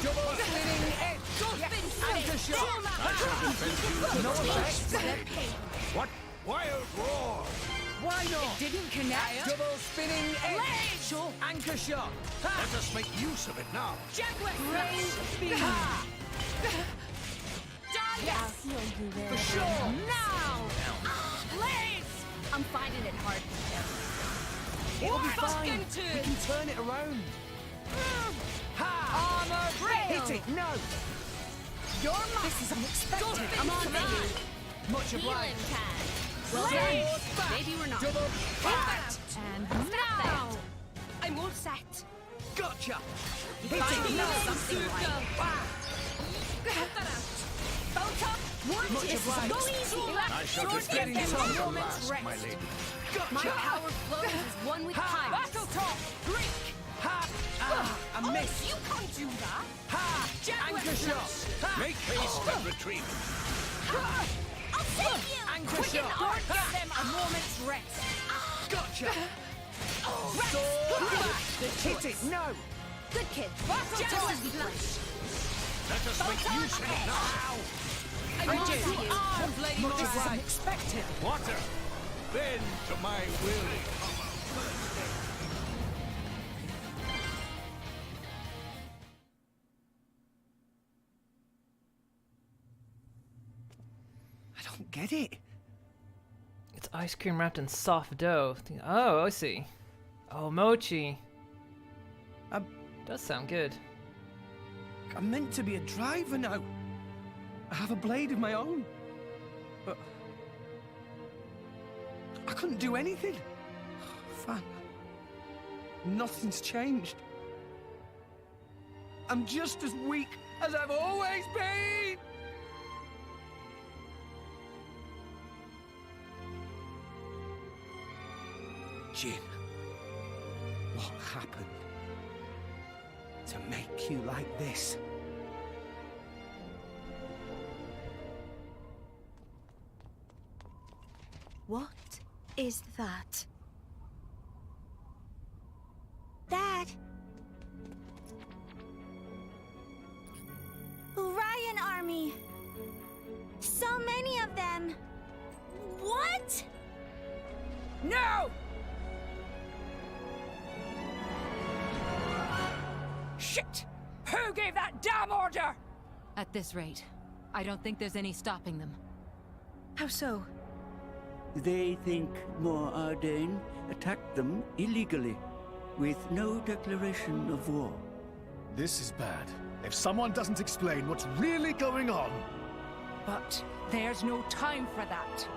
Double spinning edge! Anchor shot! Ha! No effect! What wild roar? Why not? It didn't connect. Double spinning edge! Blade. Anchor shot! Ha! Let us make use of it now. Jaguar flash. Ha! Yes. For sure! Now. Blaze. I'm finding it hard. It'll be fine. Falcon We 2. can turn it around. Ha! Armor rail. Hit it! No! You're my. This is unexpected. I'm on menu. Much obliged. Healing time. Well Sword done. back! Maybe we're not. Double Perfect. And now. I'm all set. Gotcha! You Hit find it! me No! something right. Cut that out. Bolt up. One. Much This is obliged. go easy. I shall Sword defend and you a to the moment's last, rest. my lady. Gotcha! My power flows as one with time. Battle top. Greek. Ha! I missed! You can't do that. Ha! Jaguar Anchor shot! flash. Ha! Make haste and retreat. I'll save you. Anchor Quicken shot! or give them a moment's rest. Gotcha! Rex. Sword back! Good Hit choice. it! No! Good kid. Jaguar flash. Let us make use of it now. I'm on to you. Arms, Lady Much Nora. obliged. Unexpected. Water. Bend to my will. I don't get it. It's ice cream wrapped in soft dough. Oh, I see. Oh, mochi. Does sound good. I'm meant to be a driver now. I have a blade of my own. But I couldn't do anything. Fan. Nothing's changed. I'm just as weak as I've always been. Jin, what happened to make you like this? What is that? Dad! Orion Army. So many of them. What? No! Shit! Who gave that damn order? At this rate, I don't think there's any stopping them. How so? They think more Ardain attacked them illegally. with no declaration of war. This is bad. If someone doesn't explain what's really going on... But there's no time for that.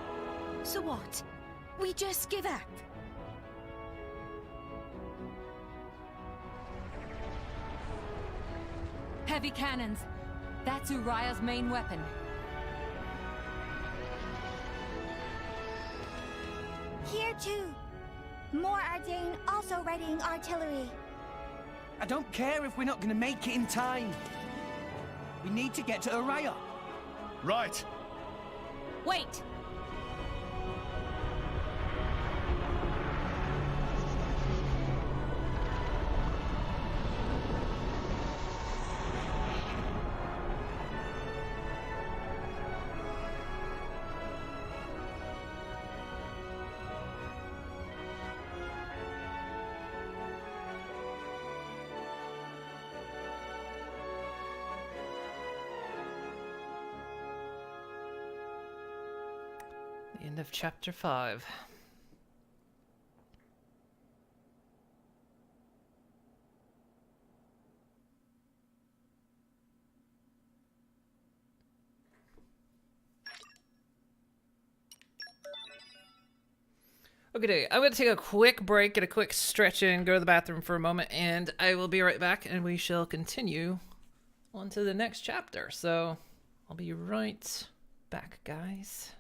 So what? We just give up? Heavy cannons. That's Uriah's main weapon. Here too. More Ardain also readying artillery. I don't care if we're not gonna make it in time. We need to get to Uriah. Right. Wait! The end of chapter 5. Okay, I'm going to take a quick break, get a quick stretch in, go to the bathroom for a moment, and I will be right back, and we shall continue on to the next chapter. So, I'll be right back, guys.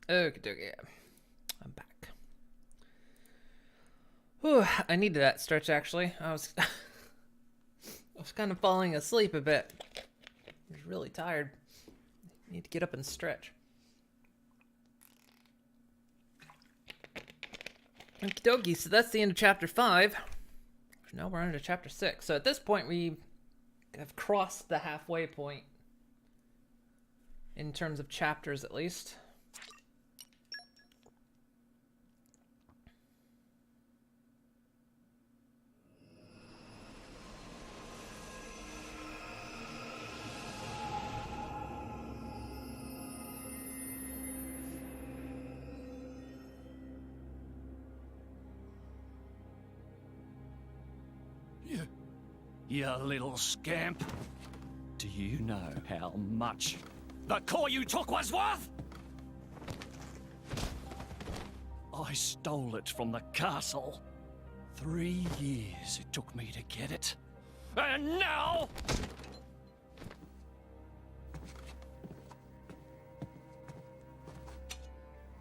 Okie dokie. I'm back. Whew, I needed that stretch actually. I was I was kind of falling asleep a bit. I was really tired. Need to get up and stretch. Okie dokie, so that's the end of chapter 5. Now we're on to chapter 6. So at this point we have crossed the halfway point. In terms of chapters at least. You little scamp. Do you know how much the core you took was worth? I stole it from the castle. 3 years it took me to get it. And now...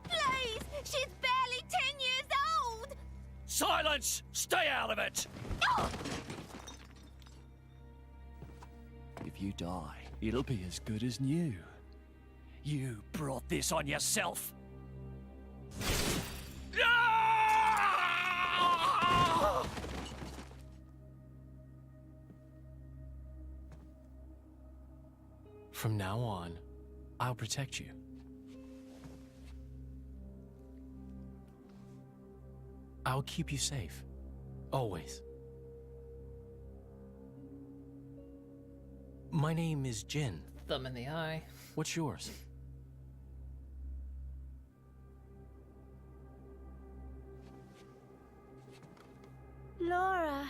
Please! She's barely 10 years old! Silence! Stay out of it! If you die, it'll be as good as new. You brought this on yourself. From now on, I'll protect you. I'll keep you safe. Always. My name is Jin. Thumb in the eye. What's yours? Laura.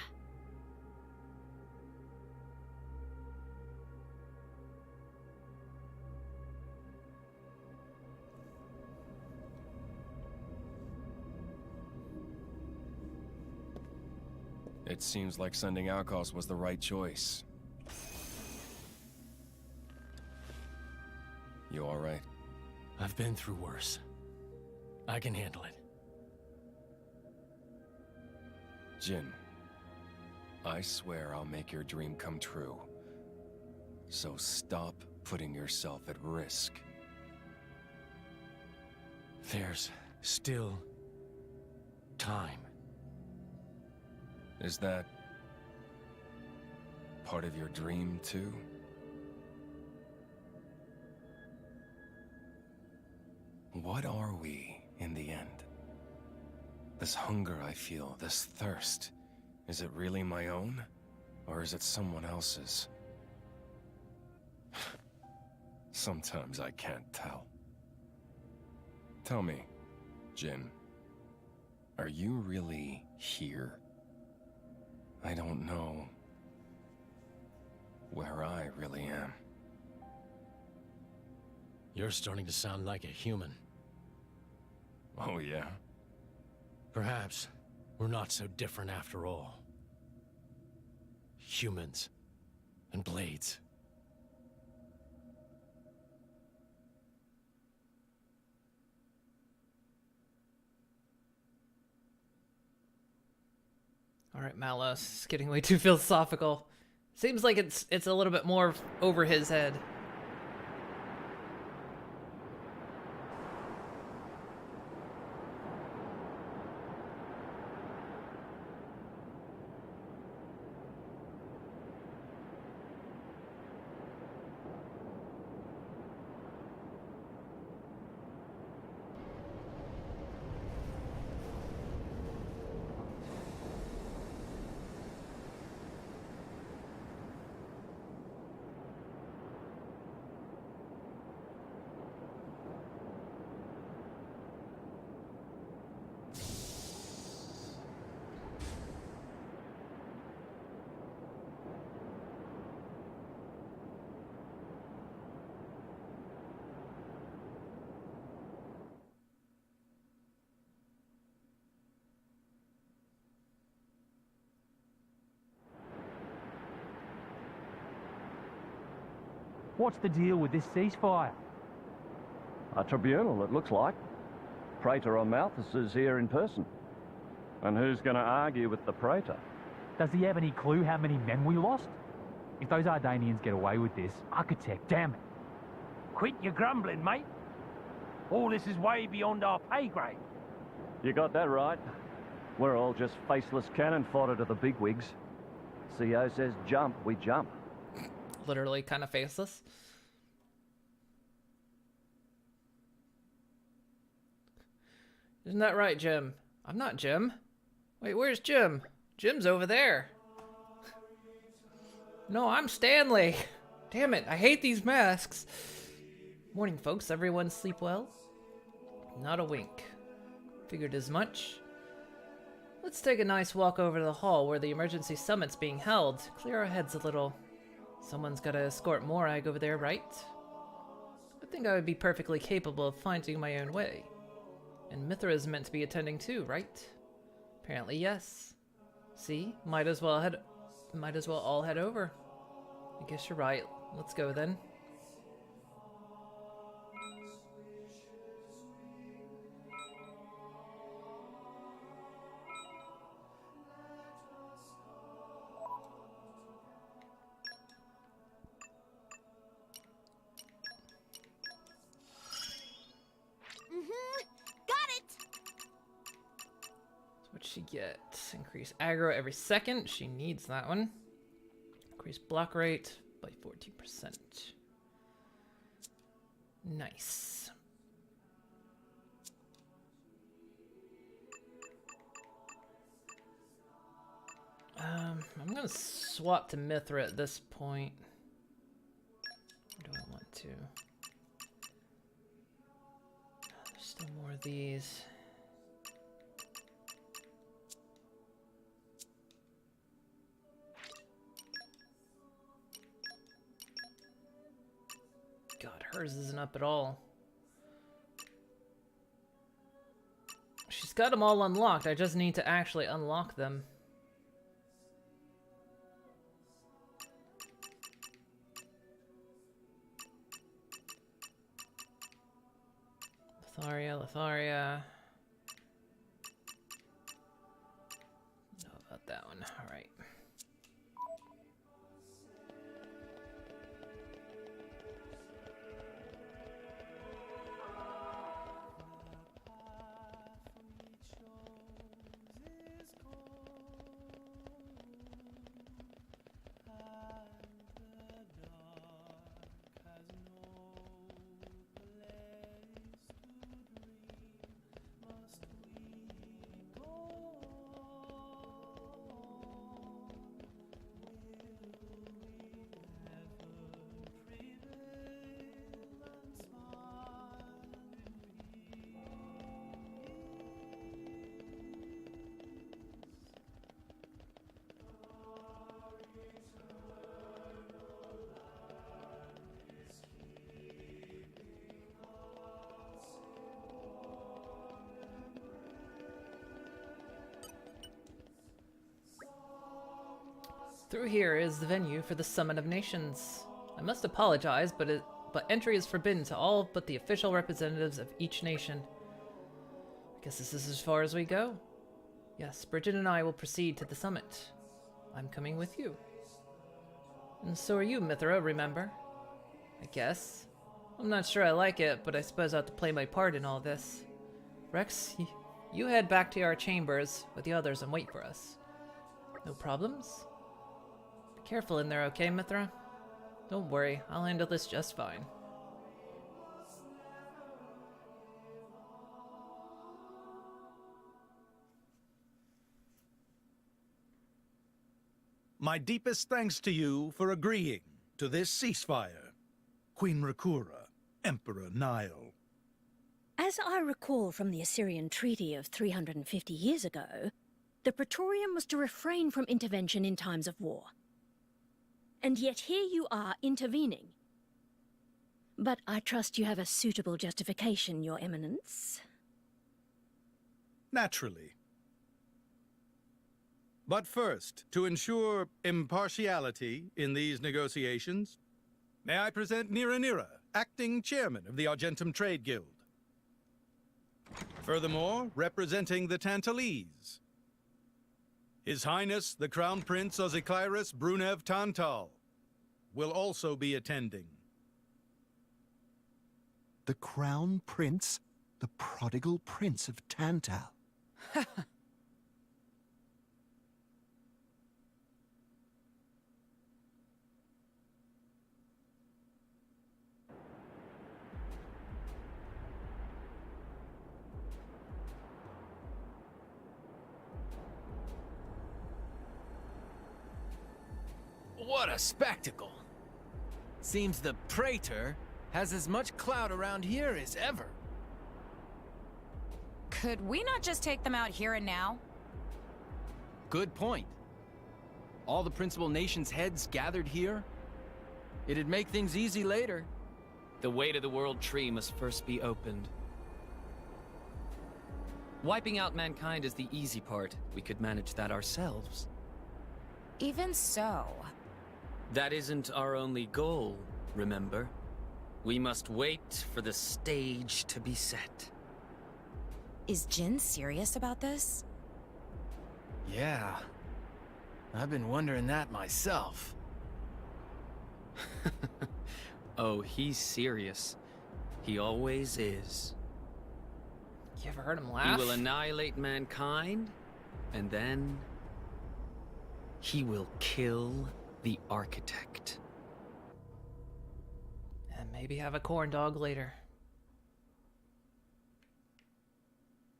It seems like sending Outcasts was the right choice. You alright? I've been through worse. I can handle it. Jin, I swear I'll make your dream come true. So stop putting yourself at risk. There's still time. Is that part of your dream, too? What are we, in the end? This hunger I feel, this thirst, is it really my own? Or is it someone else's? Sometimes I can't tell. Tell me, Jin, are you really here? I don't know where I really am. You're starting to sound like a human. Oh, yeah? Perhaps we're not so different after all. Humans and blades. All right, Malus, it's getting way too philosophical. Seems like it's a little bit more over his head. What's the deal with this ceasefire? A tribunal, it looks like. Praetor Malthus is here in person. And who's going to argue with the Praetor? Does he have any clue how many men we lost? If those Ardanians get away with this, Architect, damn it. Quit your grumbling, mate. All this is way beyond our pay grade. You got that right. We're all just faceless cannon fodder to the bigwigs. CO says jump, we jump. Literally kind of faceless. Isn't that right, Jim? I'm not Jim. Wait, where's Jim? Jim's over there. No, I'm Stanley. Damn it, I hate these masks. Morning, folks. Everyone sleep well? Not a wink. Figured as much. Let's take a nice walk over to the hall where the emergency summit's being held. Clear our heads a little. Someone's gotta escort Morag over there, right? I think I would be perfectly capable of finding my own way. And Mithra is meant to be attending too, right? Apparently yes. See? Might as well all head over. I guess you're right. Let's go then. What'd she get? Increase aggro every second. She needs that one. Increase block rate by 14%. Nice. I'm gonna swap to Mithra at this point. Or do I want to? There's still more of these. God, hers isn't up at all. She's got them all unlocked. I just need to actually unlock them. Letharia. Know about that one. All right. Through here is the venue for the Summit of Nations. I must apologize, but entry is forbidden to all but the official representatives of each nation. I guess this is as far as we go. Yes, Bridget and I will proceed to the summit. I'm coming with you. And so are you, Mithra, remember? I guess. I'm not sure I like it, but I suppose I have to play my part in all this. Rex, you head back to our chambers with the others and wait for us. No problems? Careful in there, okay, Mithra? Don't worry, I'll handle this just fine. My deepest thanks to you for agreeing to this ceasefire. Queen Rakura, Emperor Nile. As I recall from the Assyrian treaty of 350 years ago, the Praetorium was to refrain from intervention in times of war. And yet here you are intervening. But I trust you have a suitable justification, Your Eminence. Naturally. But first, to ensure impartiality in these negotiations, may I present Nira, acting chairman of the Argentum Trade Guild. Furthermore, representing the Tantalese, His Highness the Crown Prince Ozikairis Brunev Tantal will also be attending. The Crown Prince? The prodigal Prince of Tantal. What a spectacle! Seems the Praetor has as much clout around here as ever. Could we not just take them out here and now? Good point. All the principal nations' heads gathered here? It'd make things easy later. The way to the World Tree must first be opened. Wiping out mankind is the easy part. We could manage that ourselves. Even so. That isn't our only goal, remember? We must wait for the stage to be set. Is Jin serious about this? Yeah. I've been wondering that myself. Oh, he's serious. He always is. You ever heard him laugh? He will annihilate mankind, and then he will kill the architect. And maybe have a corn dog later.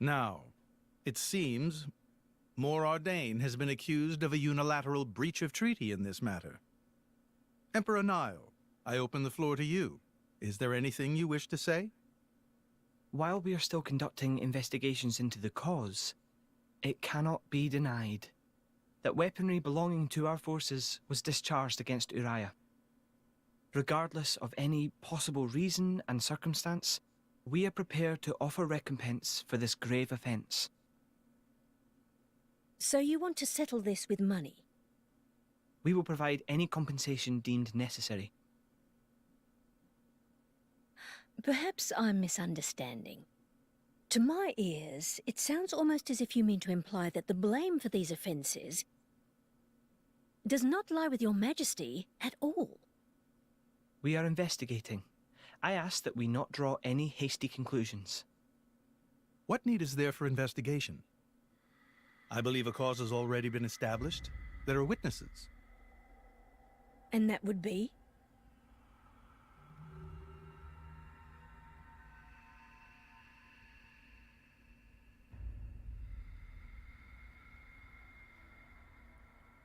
Now, it seems Mor Ardain has been accused of a unilateral breach of treaty in this matter. Emperor Nile, I open the floor to you. Is there anything you wish to say? While we are still conducting investigations into the cause, it cannot be denied that weaponry belonging to our forces was discharged against Uriah. Regardless of any possible reason and circumstance, we are prepared to offer recompense for this grave offense. So you want to settle this with money? We will provide any compensation deemed necessary. Perhaps I'm misunderstanding. To my ears, it sounds almost as if you mean to imply that the blame for these offences does not lie with your Majesty at all. We are investigating. I ask that we not draw any hasty conclusions. What need is there for investigation? I believe a cause has already been established. There are witnesses. And that would be?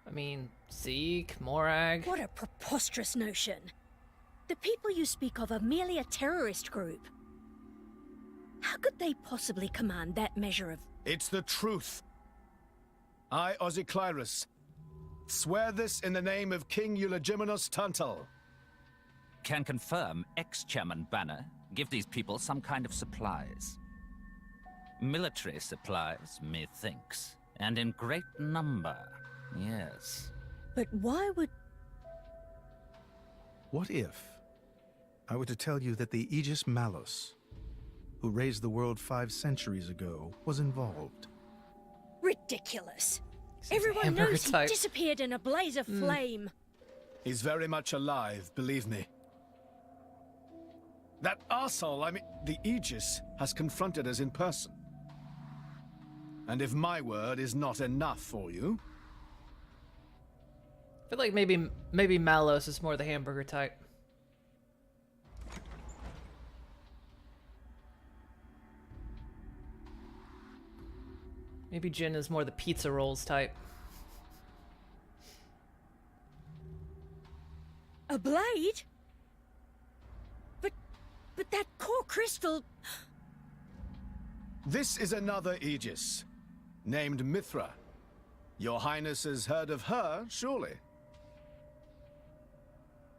I mean, Zeke, Morag. What a preposterous notion. The people you speak of are merely a terrorist group. How could they possibly command that measure of... It's the truth. I, Ozyclyrus, swear this in the name of King Eulogimenos Tantal. Can confirm ex-Chairman Banner give these people some kind of supplies. Military supplies, methinks, and in great number, yes. But why would... What if I were to tell you that the Aegis Malus, who raised the world 5 centuries ago, was involved? Ridiculous. Everyone knows he disappeared in a blaze of flame. He's very much alive, believe me. That arsehole, I mean, the Aegis, has confronted us in person. And if my word is not enough for you... I feel like maybe Malos is more the hamburger type. Maybe Jin is more the pizza rolls type. A blade? But that core crystal... This is another Aegis, named Mithra. Your Highness has heard of her, surely?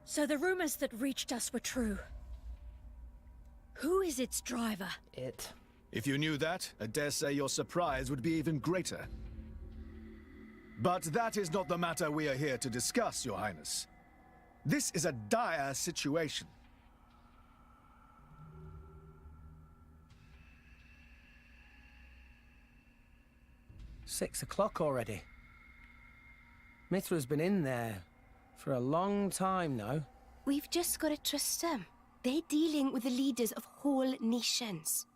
So the rumors that reached us were true. Who is its driver? It. If you knew that, I dare say your surprise would be even greater. But that is not the matter we are here to discuss, Your Highness. This is a dire situation. "6 o'clock already. Mithra's been in there for a long time now. We've just got to trust them. They're dealing with the leaders of whole nations.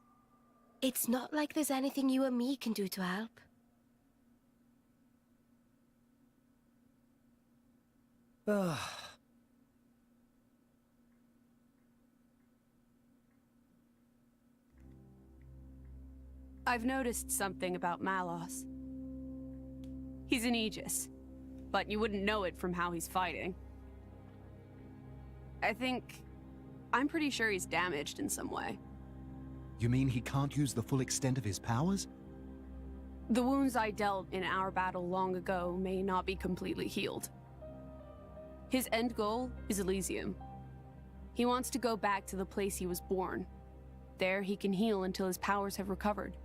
It's not like there's anything you or me can do to help. Ugh. I've noticed something about Malos. He's an Aegis, but you wouldn't know it from how he's fighting. I'm pretty sure he's damaged in some way. You mean he can't use the full extent of his powers? The wounds I dealt in our battle long ago may not be completely healed. His end goal is Elysium. He wants to go back to the place he was born. There he can heal until his powers have recovered.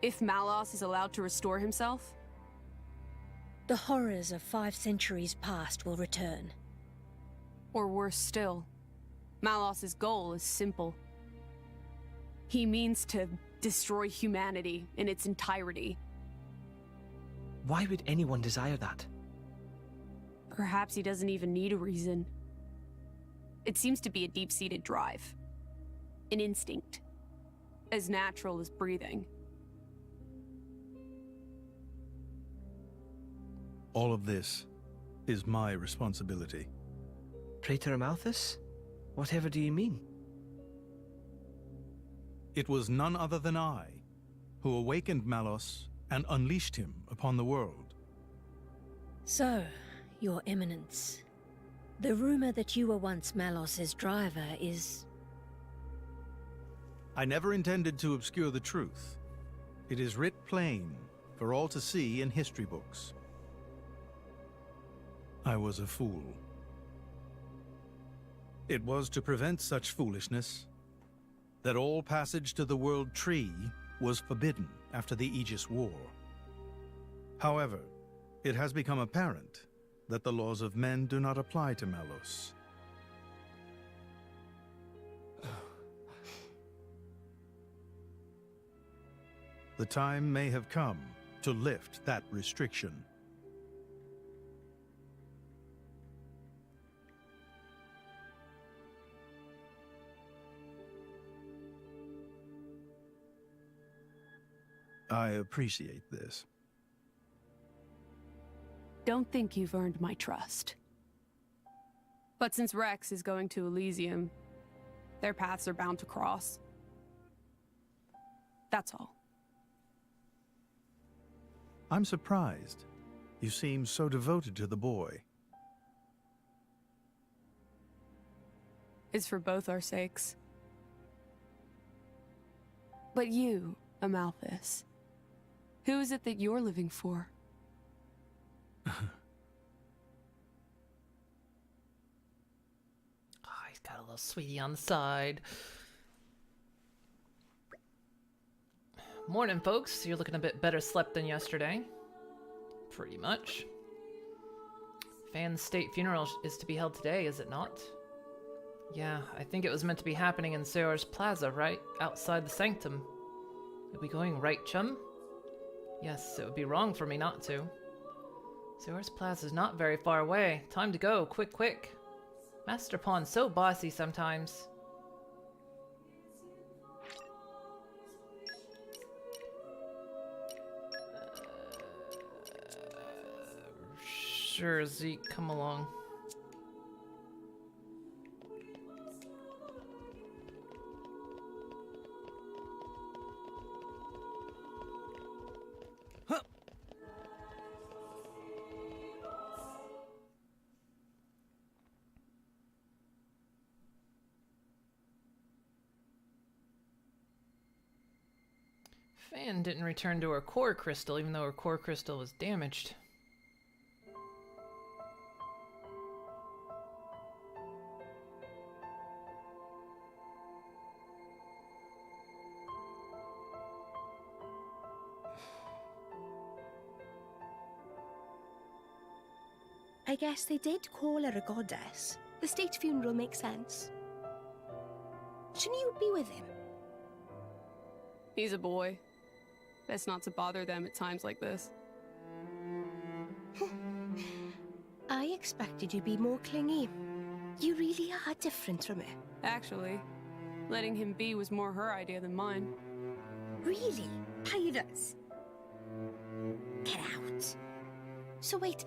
If Malos is allowed to restore himself, the horrors of 5 centuries past will return. Or worse still, Malos's goal is simple. He means to destroy humanity in its entirety. Why would anyone desire that? Perhaps he doesn't even need a reason. It seems to be a deep-seated drive. An instinct. As natural as breathing. All of this is my responsibility. Praetor Amalthus? Whatever do you mean? It was none other than I who awakened Malos and unleashed him upon the world. So, Your Eminence, the rumor that you were once Malos's driver is... I never intended to obscure the truth. It is writ plain for all to see in history books. I was a fool. It was to prevent such foolishness that all passage to the World Tree was forbidden after the Aegis War. However, it has become apparent that the laws of men do not apply to Malos. The time may have come to lift that restriction. I appreciate this. Don't think you've earned my trust. But since Rex is going to Elysium, their paths are bound to cross. That's all. I'm surprised. You seem so devoted to the boy. It's for both our sakes. But you, Amalthus, who is it that you're living for? He's got a little sweetie on the side. Morning, folks. You're looking a bit better slept than yesterday. Pretty much. Fan's state funeral is to be held today, is it not? Yeah, I think it was meant to be happening in Seor's Plaza, right outside the sanctum. Are we going right, chum? Yes, it would be wrong for me not to. Seor's Plaza's not very far away. Time to go, quick, quick. Master Pawn's so bossy sometimes. Sure, Zeke, come along. Fan didn't return to her core crystal, even though her core crystal was damaged. I guess they did call her a goddess. The state funeral makes sense. Shouldn't you be with him? He's a boy. Best not to bother them at times like this. I expected you to be more clingy. You really are different from her. Actually, letting him be was more her idea than mine. Really? Pirates? Get out. So wait,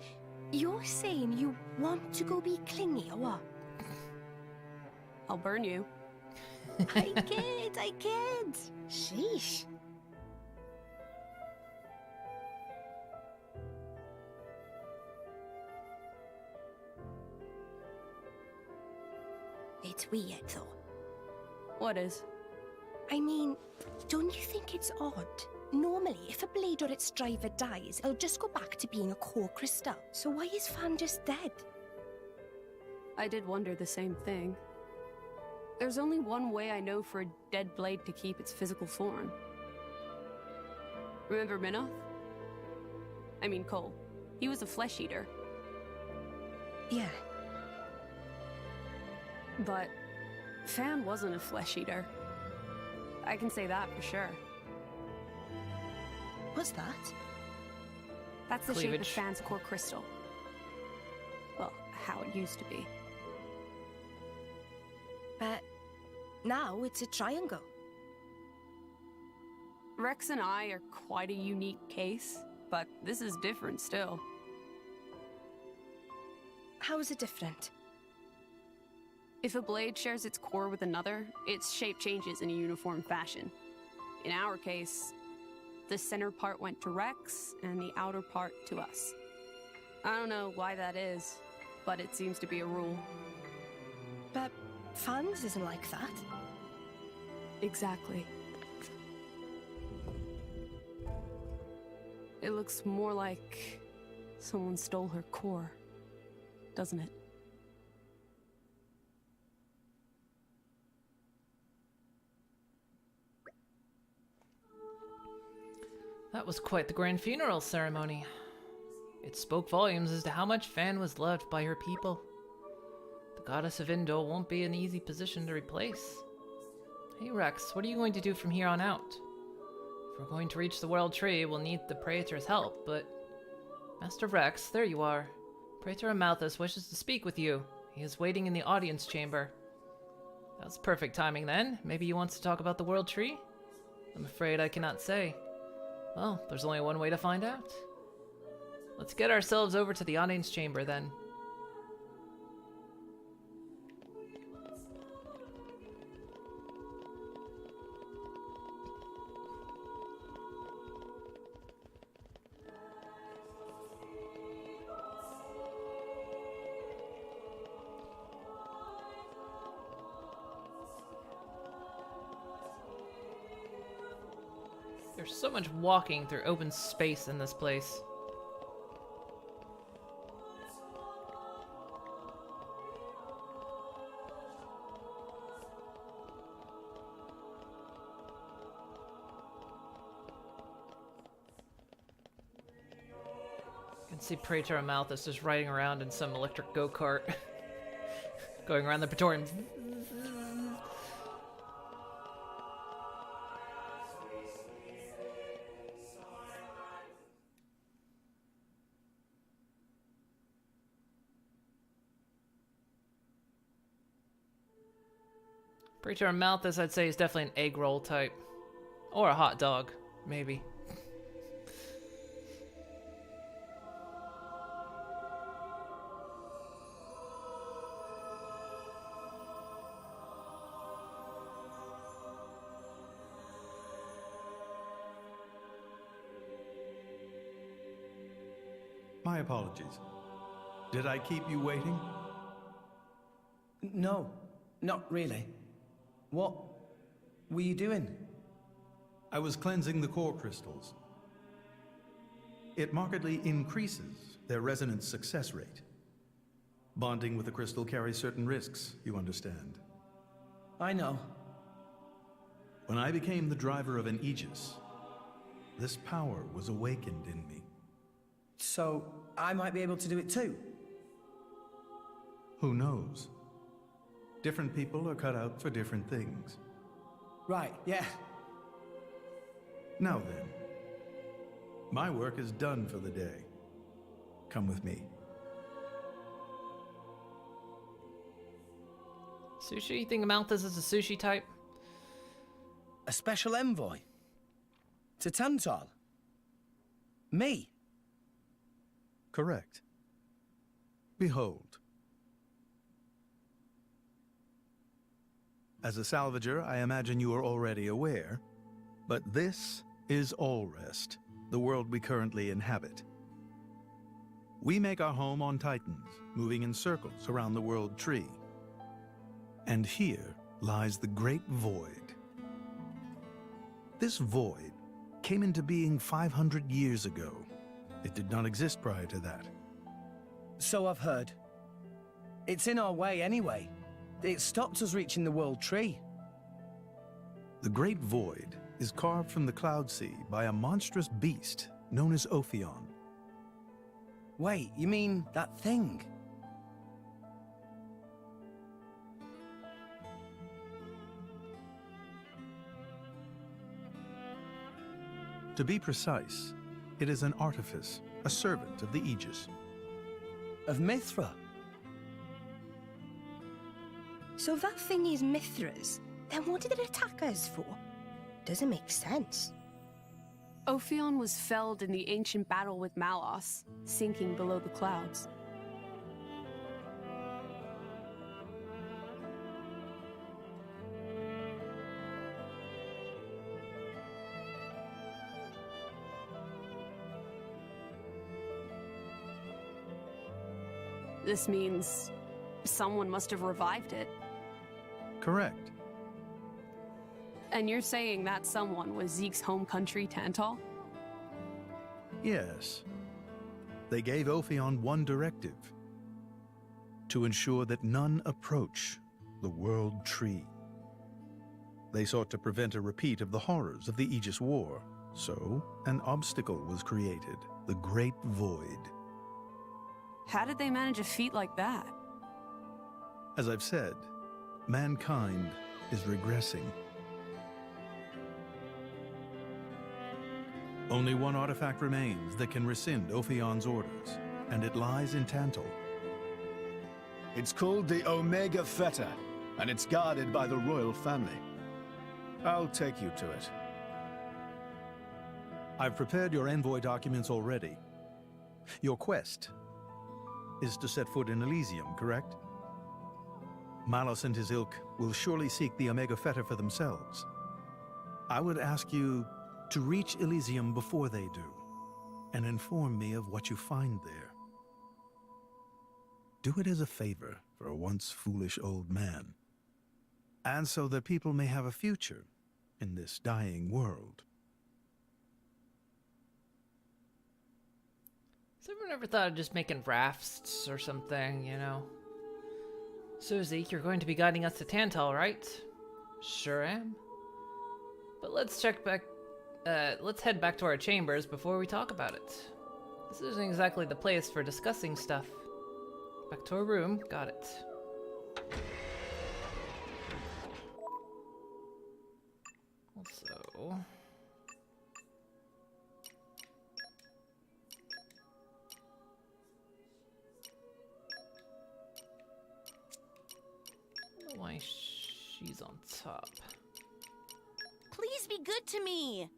you're saying you want to go be clingy or what? I'll burn you. I kid. Sheesh. It's weird, though. What is? I mean, don't you think it's odd Normally, if a blade or its driver dies, it'll just go back to being a core crystal. So why is Fan just dead? I did wonder the same thing. There's only one way I know for a dead blade to keep its physical form. Remember Minoth? I mean Cole. He was a flesh eater. Yeah. But Fan wasn't a flesh eater. I can say that for sure. What's that? That's the shape of Cleavage. Fan's core crystal. Well, how it used to be. But now it's a triangle. Rex and I are quite a unique case, but this is different still. How is it different? If a blade shares its core with another, its shape changes in a uniform fashion. In our case, the center part went to Rex, and the outer part to us. I don't know why that is, but it seems to be a rule. But Fan's isn't like that. Exactly. It looks more like someone stole her core, doesn't it? That was quite the grand funeral ceremony. It spoke volumes as to how much Fan was loved by her people. The goddess of Indol won't be an easy position to replace. Hey Rex, what are you going to do from here on out? If we're going to reach the World Tree, we'll need the Praetor's help, but... Master Rex, there you are. Praetor Amalthus wishes to speak with you. He is waiting in the audience chamber. That was perfect timing then. Maybe he wants to talk about the World Tree? I'm afraid I cannot say. Well, there's only one way to find out. Let's get ourselves over to the audience chamber then. There's so much walking through open space in this place. You can see Praetor Amalthus just riding around in some electric go-kart. Going around the Praetorium. Praetor Amalthus, I'd say, is definitely an egg roll type. Or a hot dog, maybe. My apologies. Did I keep you waiting? No, not really. What were you doing? I was cleansing the core crystals. It markedly increases their resonance success rate. Bonding with the crystal carries certain risks, you understand. I know. When I became the driver of an Aegis, this power was awakened in me. So, I might be able to do it too? Who knows? Different people are cut out for different things. Right, yeah. Now then, my work is done for the day. Come with me. Sushi? You think Amalthus is a sushi type? A special envoy? To Tantal? Me? Correct. Behold. As a salvager, I imagine you are already aware, but this is Allrest, the world we currently inhabit. We make our home on Titans, moving in circles around the World Tree. And here lies the Great Void. This void came into being 500 years ago. It did not exist prior to that. So I've heard. It's in our way anyway. It stopped us reaching the World Tree. The Great Void is carved from the Cloud Sea by a monstrous beast known as Ophion. Wait, you mean that thing? To be precise, it is an artifice, a servant of the Aegis. Of Mithra? So that thing is Mithra's. Then what did it attack us for? Doesn't make sense. Ophion was felled in the ancient battle with Malos, sinking below the clouds. This means someone must have revived it. Correct. And you're saying that someone was Zeke's home country, Tantal? Yes. They gave Ophion one directive: to ensure that none approach the World Tree. They sought to prevent a repeat of the horrors of the Aegis War, so an obstacle was created, the Great Void. How did they manage a feat like that? As I've said, mankind is regressing. Only one artifact remains that can rescind Ophion's orders, and it lies in Tantal. It's called the Omega Fetter, and it's guarded by the royal family. I'll take you to it. I've prepared your envoy documents already. Your quest is to set foot in Elysium, correct? Malos and his ilk will surely seek the Omega Fetter for themselves. I would ask you to reach Elysium before they do, and inform me of what you find there. Do it as a favor for a once foolish old man, and so that people may have a future in this dying world. Has everyone ever thought of just making rafts or something, you know? So Zeke, you're going to be guiding us to Tantal, right? Sure am. But let's head back to our chambers before we talk about it. This isn't exactly the place for discussing stuff. Back to our room, got it. Also... I don't know why she's on top. Please be good to me.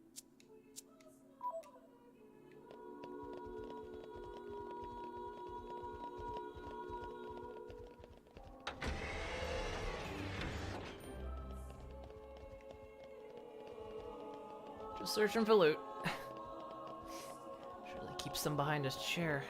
Just searching for loot. Surely keep some behind his chair.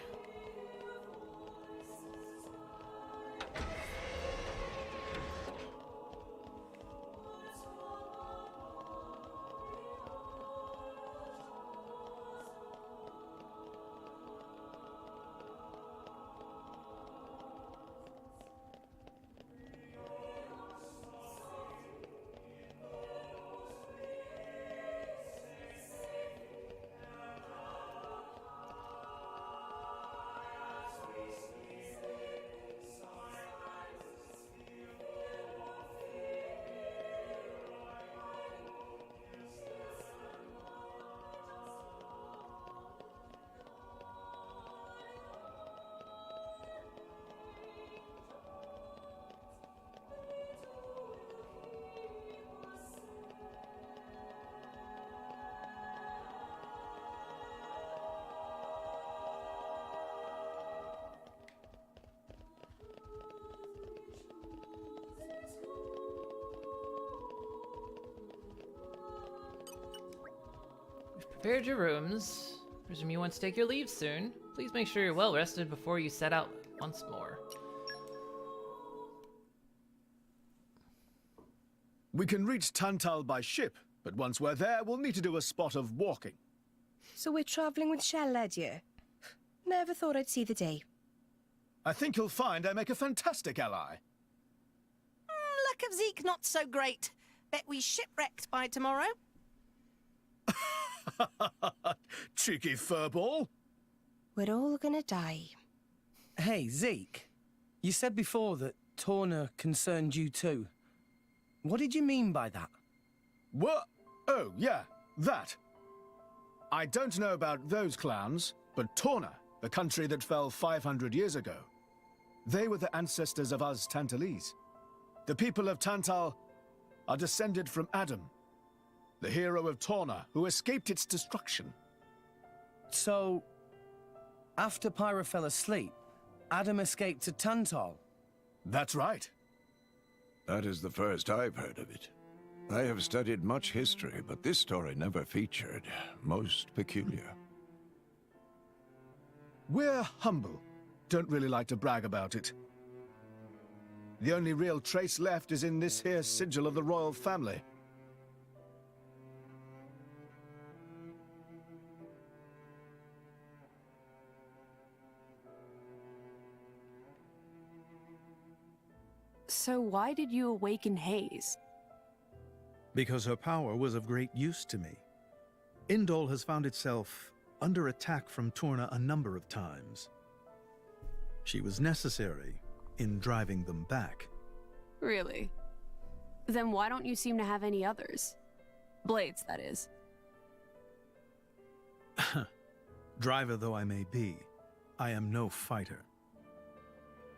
Prepared your rooms. Presume you want to take your leave soon. Please make sure you're well rested before you set out once more. We can reach Tantal by ship, But once we're there, we'll need to do a spot of walking. So we're travelling with Shell led you? Never thought I'd see the day. I think you'll find I make a fantastic ally. Luck of Zeke not so great. Bet we shipwrecked by tomorrow. Cheeky furball. We're all gonna die. Hey, Zeke. You said before that Torna concerned you too. What did you mean by that? What? Oh, yeah, that. I don't know about those clans, but Torna, the country that fell 500 years ago, they were the ancestors of us Tantalese. The people of Tantal are descended from Adam, the hero of Torna who escaped its destruction. So, after Pyra fell asleep, Adam escaped to Tantal? That's right. That is the first I've heard of it. I have studied much history, but this story never featured. Most peculiar. We're humble. Don't really like to brag about it. The only real trace left is in this here sigil of the royal family. So why did you awaken Hayes? Because her power was of great use to me. Indol has found itself under attack from Torna a number of times. She was necessary in driving them back. Really? Then why don't you seem to have any others? Blades, that is. Driver though I may be, I am no fighter.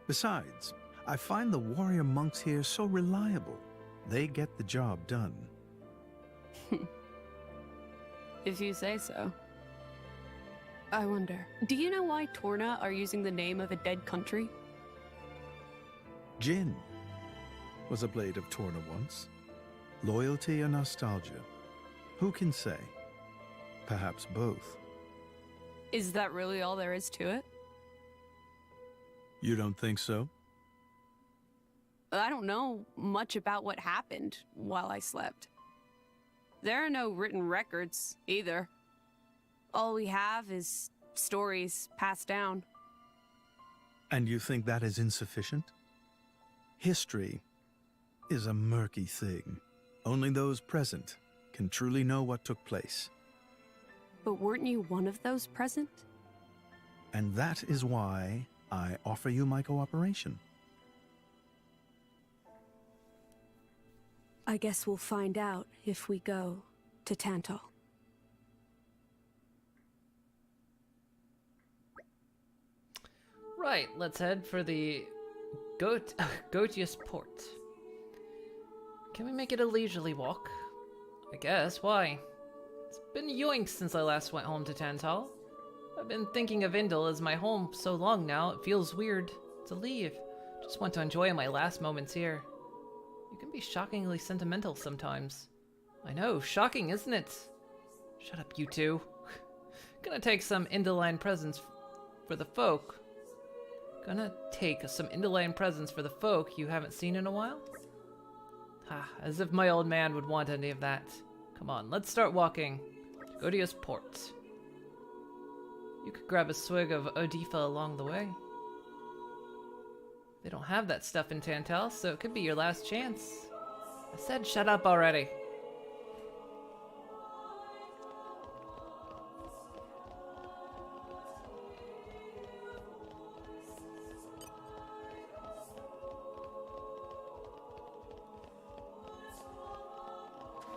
Besides, I find the warrior monks here so reliable. They get the job done. If you say so. I wonder, do you know why Torna are using the name of a dead country? Jin was a blade of Torna once. Loyalty or nostalgia? Who can say? Perhaps both. Is that really all there is to it? You don't think so? I don't know much about what happened while I slept. There are no written records, either. All we have is stories passed down. And you think that is insufficient? History is a murky thing. Only those present can truly know what took place. But weren't you one of those present? And that is why I offer you my cooperation. I guess we'll find out if we go to Tantal. Right, let's head for the Gotius Port. Can we make it a leisurely walk? I guess, why? It's been yoinks since I last went home to Tantal. I've been thinking of Indol as my home so long now, it feels weird to leave. Just want to enjoy my last moments here. You can be shockingly sentimental sometimes. I know, shocking, isn't it? Shut up, you two. Gonna take some Indoline presents for the folk. You haven't seen in a while? Ha, as if my old man would want any of that. Come on, let's start walking to Godia's Port. You could grab a swig of Odifa along the way. They don't have that stuff in Tantal, so it could be your last chance. I said shut up already.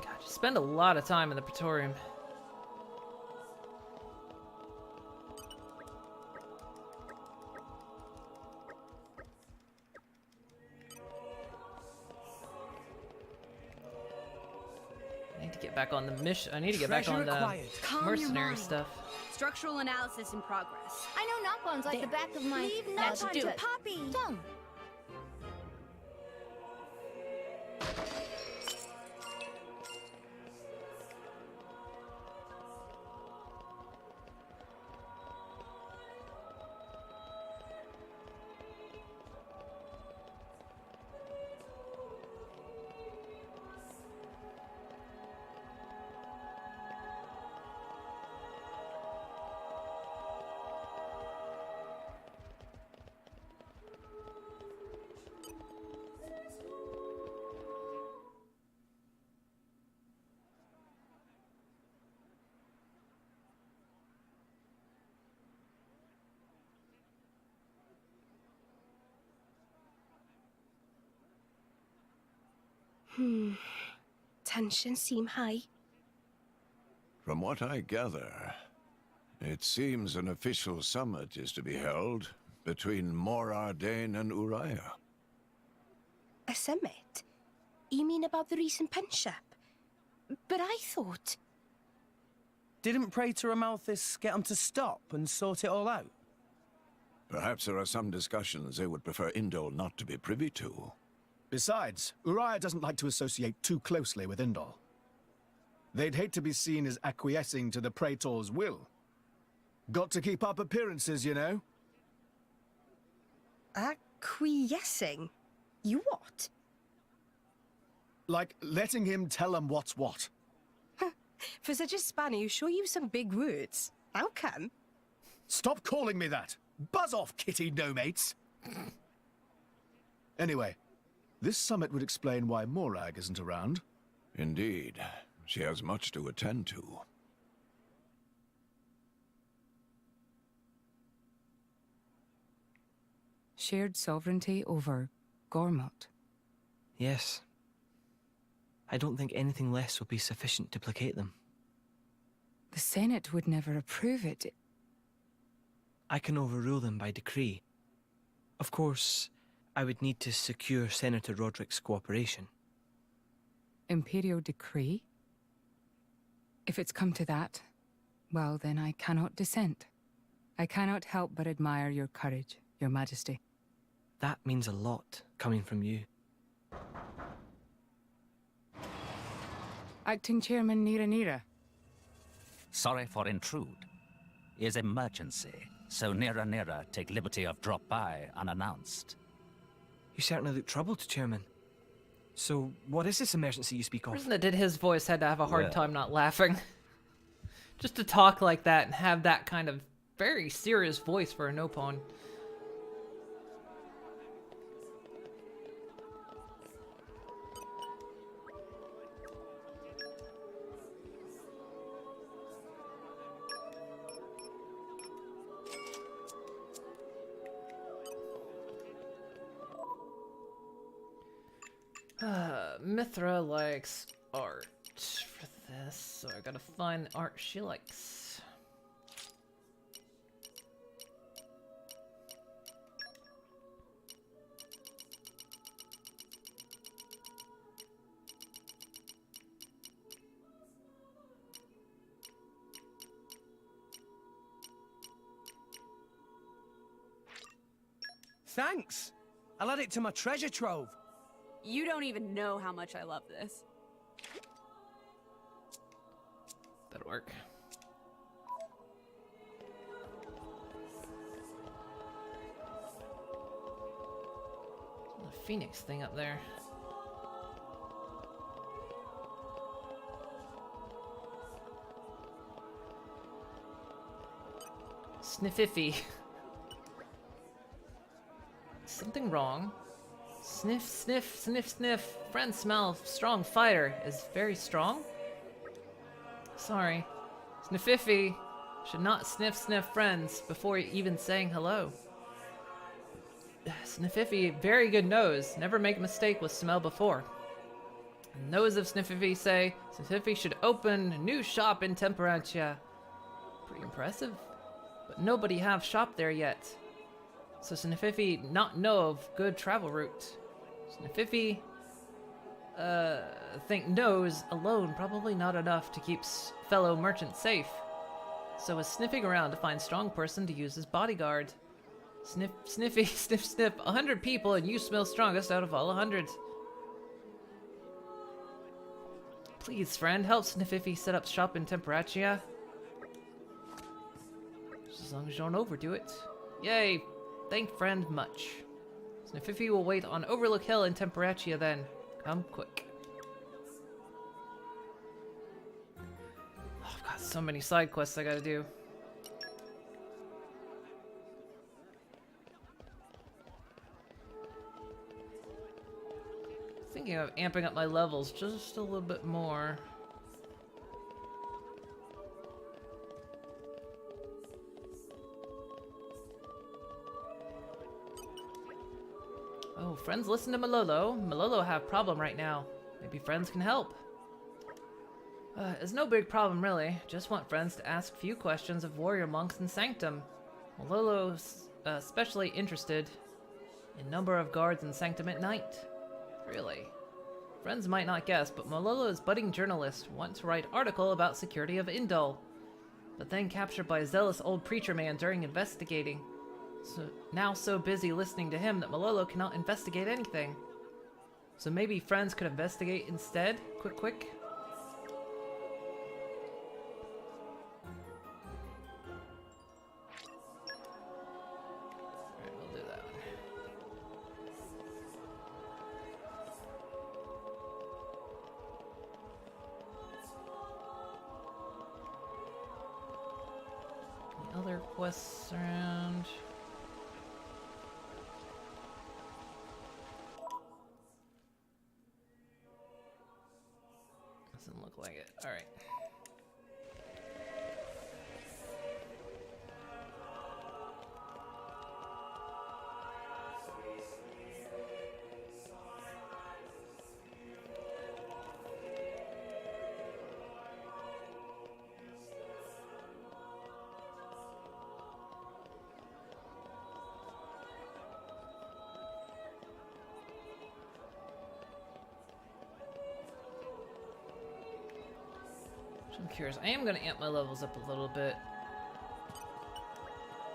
God, you spend a lot of time in the Praetorium. Back on the mission. I need to get back on the mercenary stuff. Structural analysis in progress. I know knock bones like the back of my. Leave Let's knock do to it. Poppy. Done. Tensions seem high. From what I gather, it seems an official summit is to be held between Morardain and Uriah. A summit? You mean about the recent punch-up? But I thought... Didn't Praetor Amalthus get him to stop and sort it all out? Perhaps there are some discussions they would prefer Indol not to be privy to. Besides, Uriah doesn't like to associate too closely with Indol. They'd hate to be seen as acquiescing to the Praetor's will. Got to keep up appearances, you know. Acquiescing? You what? Like letting him tell them what's what. For such a spanner, you sure use some big words. How come? Stop calling me that! Buzz off, kitty no-mates! Anyway, this summit would explain why Morag isn't around. Indeed. She has much to attend to. Shared sovereignty over Gormott. Yes. I don't think anything less will be sufficient to placate them. The Senate would never approve it. I can overrule them by decree. Of course, I would need to secure Senator Roderick's cooperation. Imperial decree? If it's come to that, well, then I cannot dissent. I cannot help but admire your courage, Your Majesty. That means a lot, coming from you. Acting Chairman Nira. Sorry for intrude. Is emergency, so Nira take liberty of drop by unannounced. You certainly look troubled, Chairman. So, what is this emergency you speak The of? person that did his voice had to have a hard Well. time not laughing. Just to talk like that and have that kind of very serious voice for a no-pawn. Mithra likes art for this, so I gotta find the art she likes. Thanks! I'll add it to my treasure trove. You don't even know how much I love this. That'll work. The Phoenix thing up there. Sniffiffy. Something wrong. Sniff, sniff, sniff, sniff. Friend smell strong fighter is very strong. Sorry. Sniffiffy should not sniff friends before even saying hello. Sniffiffy, very good nose. Never make a mistake with smell before. Nose of Sniffiffy say Sniffiffy should open a new shop in Temperantia. Pretty impressive. But nobody have shop there yet. So Sniffiffy not know of good travel route. Sniffiffy think nose alone probably not enough to keep fellow merchants safe. So is sniffing around to find strong person to use as bodyguard. Sniffy, sniff, sniff, 100 people and you smell strongest out of all 100. Please, friend, help Sniffiffy set up shop in Temperantia. Just as long as you don't overdo it. Yay! Thank friend much. Sniffiffy will wait on Overlook Hill in Temperantia then. Come quick. Oh, I've got so many side quests I gotta do. Thinking of amping up my levels just a little bit more. Oh, friends listen to Malolo. Malolo have problem right now. Maybe friends can help. It's no big problem, really. Just want friends to ask few questions of warrior monks in Sanctum. Malolo's especially interested in number of guards in Sanctum at night. Really. Friends might not guess, but Malolo is budding journalist, want to write article about security of Indul, but then captured by a zealous old preacher man during investigating. So now so busy listening to him that Malolo cannot investigate anything. So maybe friends could investigate instead? Quick. Alright, we'll do that one. Any other quests around? Doesn't look like it. Alright. I'm curious. I am going to amp my levels up a little bit.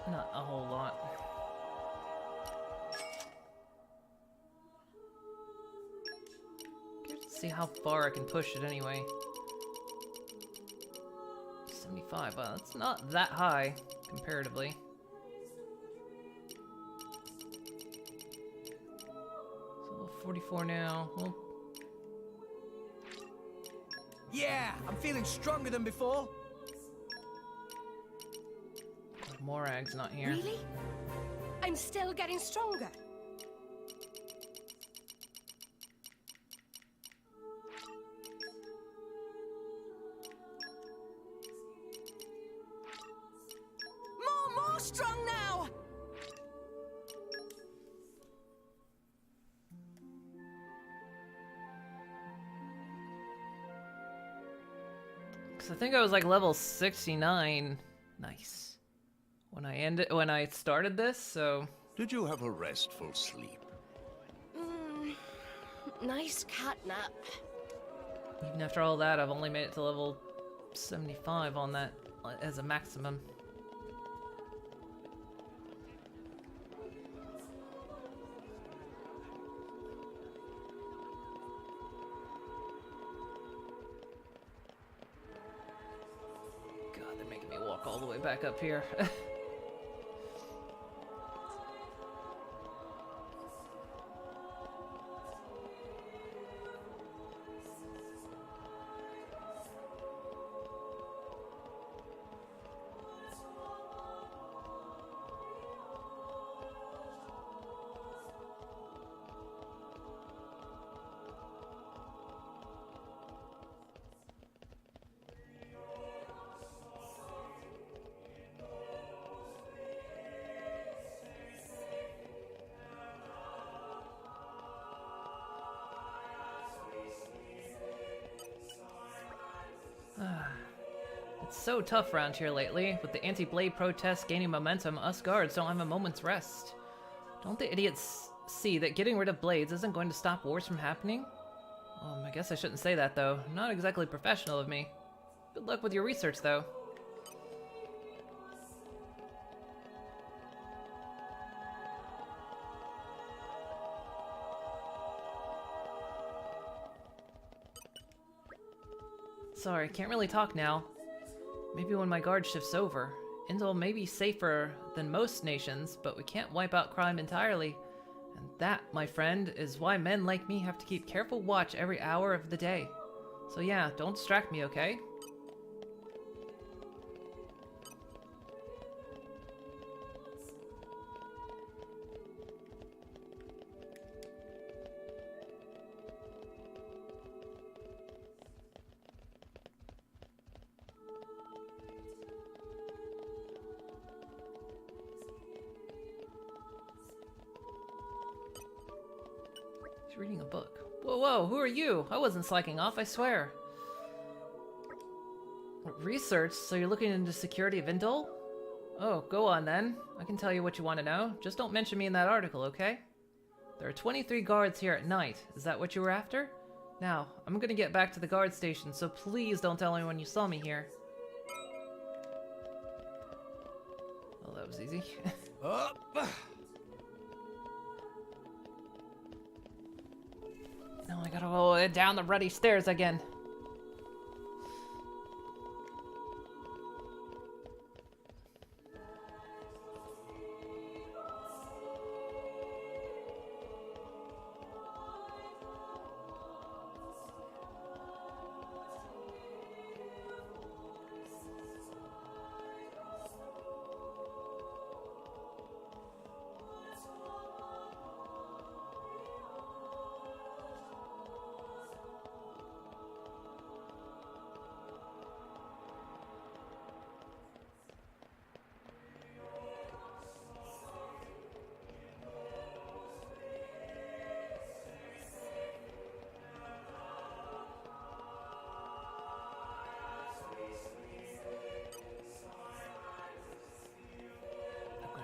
Not a whole lot. Curious to see how far I can push it anyway. 75. Wow, that's not that high comparatively. So 44 now. Well, Yeah, I'm feeling stronger than before. Morag's not here. Really? I'm still getting stronger. More strong now! I think I was like level 69. Nice. When I started this, so. Did you have a restful sleep? Nice cat nap. Even after all that, I've only made it to level 75 on that as a maximum. All the way back up here. It's so tough around here lately. With the anti-blade protests gaining momentum, us guards don't have a moment's rest. Don't the idiots see that getting rid of blades isn't going to stop wars from happening? I guess I shouldn't say that, though. Not exactly professional of me. Good luck with your research, though. Sorry, can't really talk now. Maybe when my guard shifts over. Indul may be safer than most nations, but we can't wipe out crime entirely. And that, my friend, is why men like me have to keep careful watch every hour of the day. So yeah, don't distract me, okay? Reading a book. Whoa, whoa, who are you? I wasn't slacking off, I swear. Research? So you're looking into security of Indol? Oh, go on then. I can tell you what you want to know. Just don't mention me in that article, okay? There are 23 guards here at night. Is that what you were after? Now, I'm gonna get back to the guard station, so please don't tell anyone you saw me here. Well, that was easy. Now I gotta go down the ruddy stairs again.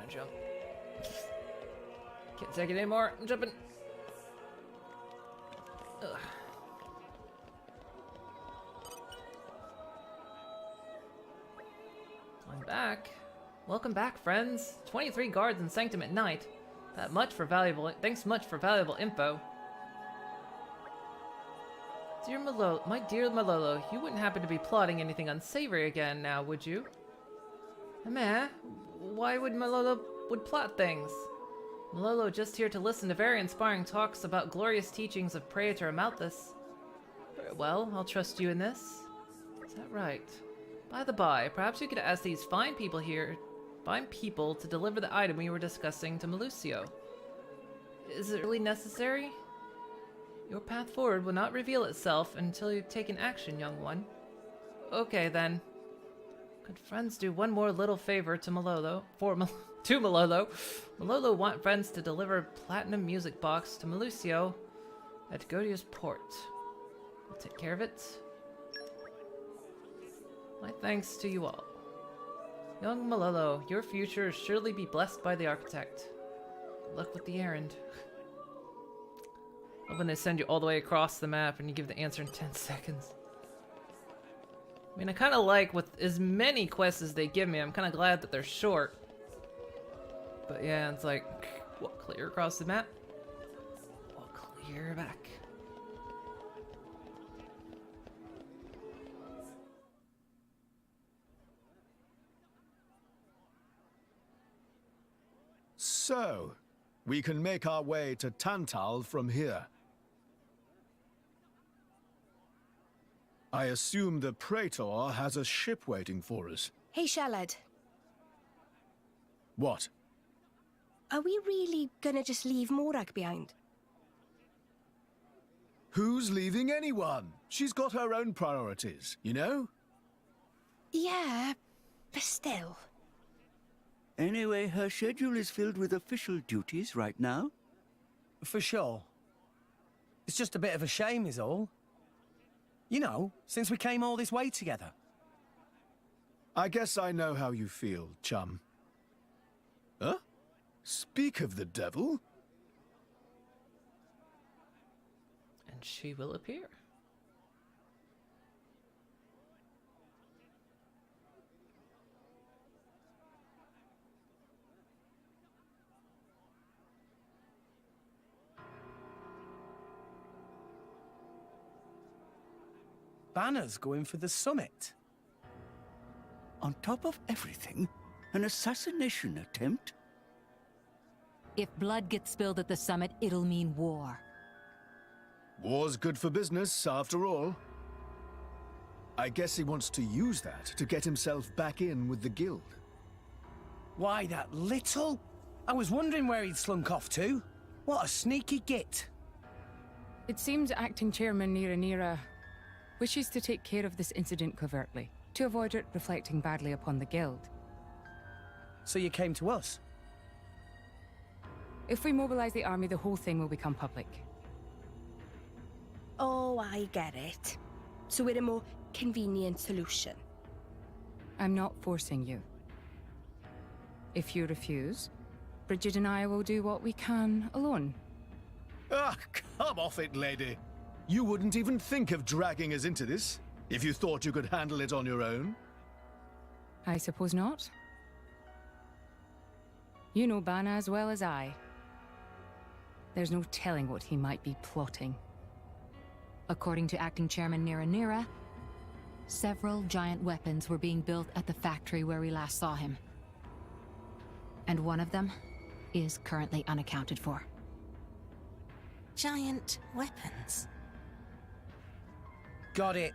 Jump. Can't take it anymore. I'm jumping. Ugh. I'm back. Welcome back, friends. 23 guards in Sanctum at night. Thanks much for valuable info. My dear Malolo, you wouldn't happen to be plotting anything unsavory again now, would you? Meh. Why would Malolo plot things? Malolo just here to listen to very inspiring talks about glorious teachings of Praetor Amalthus. Very well, I'll trust you in this. Is that right? By the by, perhaps you could ask these fine people to deliver the item we were discussing to Melucio. Is it really necessary? Your path forward will not reveal itself until you've taken action, young one. Okay then. Could friends do one more little favor to Malolo? To Malolo. Malolo want friends to deliver platinum music box to Melucio at Godia's port. I'll take care of it. My thanks to you all. Young Malolo, your future will surely be blessed by the architect. Good luck with the errand. When they send you all the way across the map and you give the answer in 10 seconds. I mean, I kind of like, with as many quests as they give me, I'm kind of glad that they're short. But yeah, it's like, what, clear across the map? What, clear back? So, we can make our way to Tantal from here. I assume the Praetor has a ship waiting for us. Hey, Shalad. What? Are we really gonna just leave Morag behind? Who's leaving anyone? She's got her own priorities, you know? Yeah, but still. Anyway, her schedule is filled with official duties right now. For sure. It's just a bit of a shame is all. You know, since we came all this way together. I guess I know how you feel, chum. Huh? Speak of the devil. And she will appear. Banner's going for the summit. On top of everything, an assassination attempt? If blood gets spilled at the summit, it'll mean war. War's good for business, after all. I guess he wants to use that to get himself back in with the guild. Why, that little? I was wondering where he'd slunk off to. What a sneaky git. It seems acting chairman Nira wishes to take care of this incident covertly, to avoid it reflecting badly upon the guild. So you came to us? If we mobilize the army, the whole thing will become public. Oh, I get it. So we're a more convenient solution. I'm not forcing you. If you refuse, Bridget and I will do what we can alone. Ah, come off it, lady. You wouldn't even think of dragging us into this if you thought you could handle it on your own. I suppose not. You know Bana as well as I. There's no telling what he might be plotting. According to Acting Chairman Nira Nira, several giant weapons were being built at the factory where we last saw him. And one of them is currently unaccounted for. Giant weapons. Got it.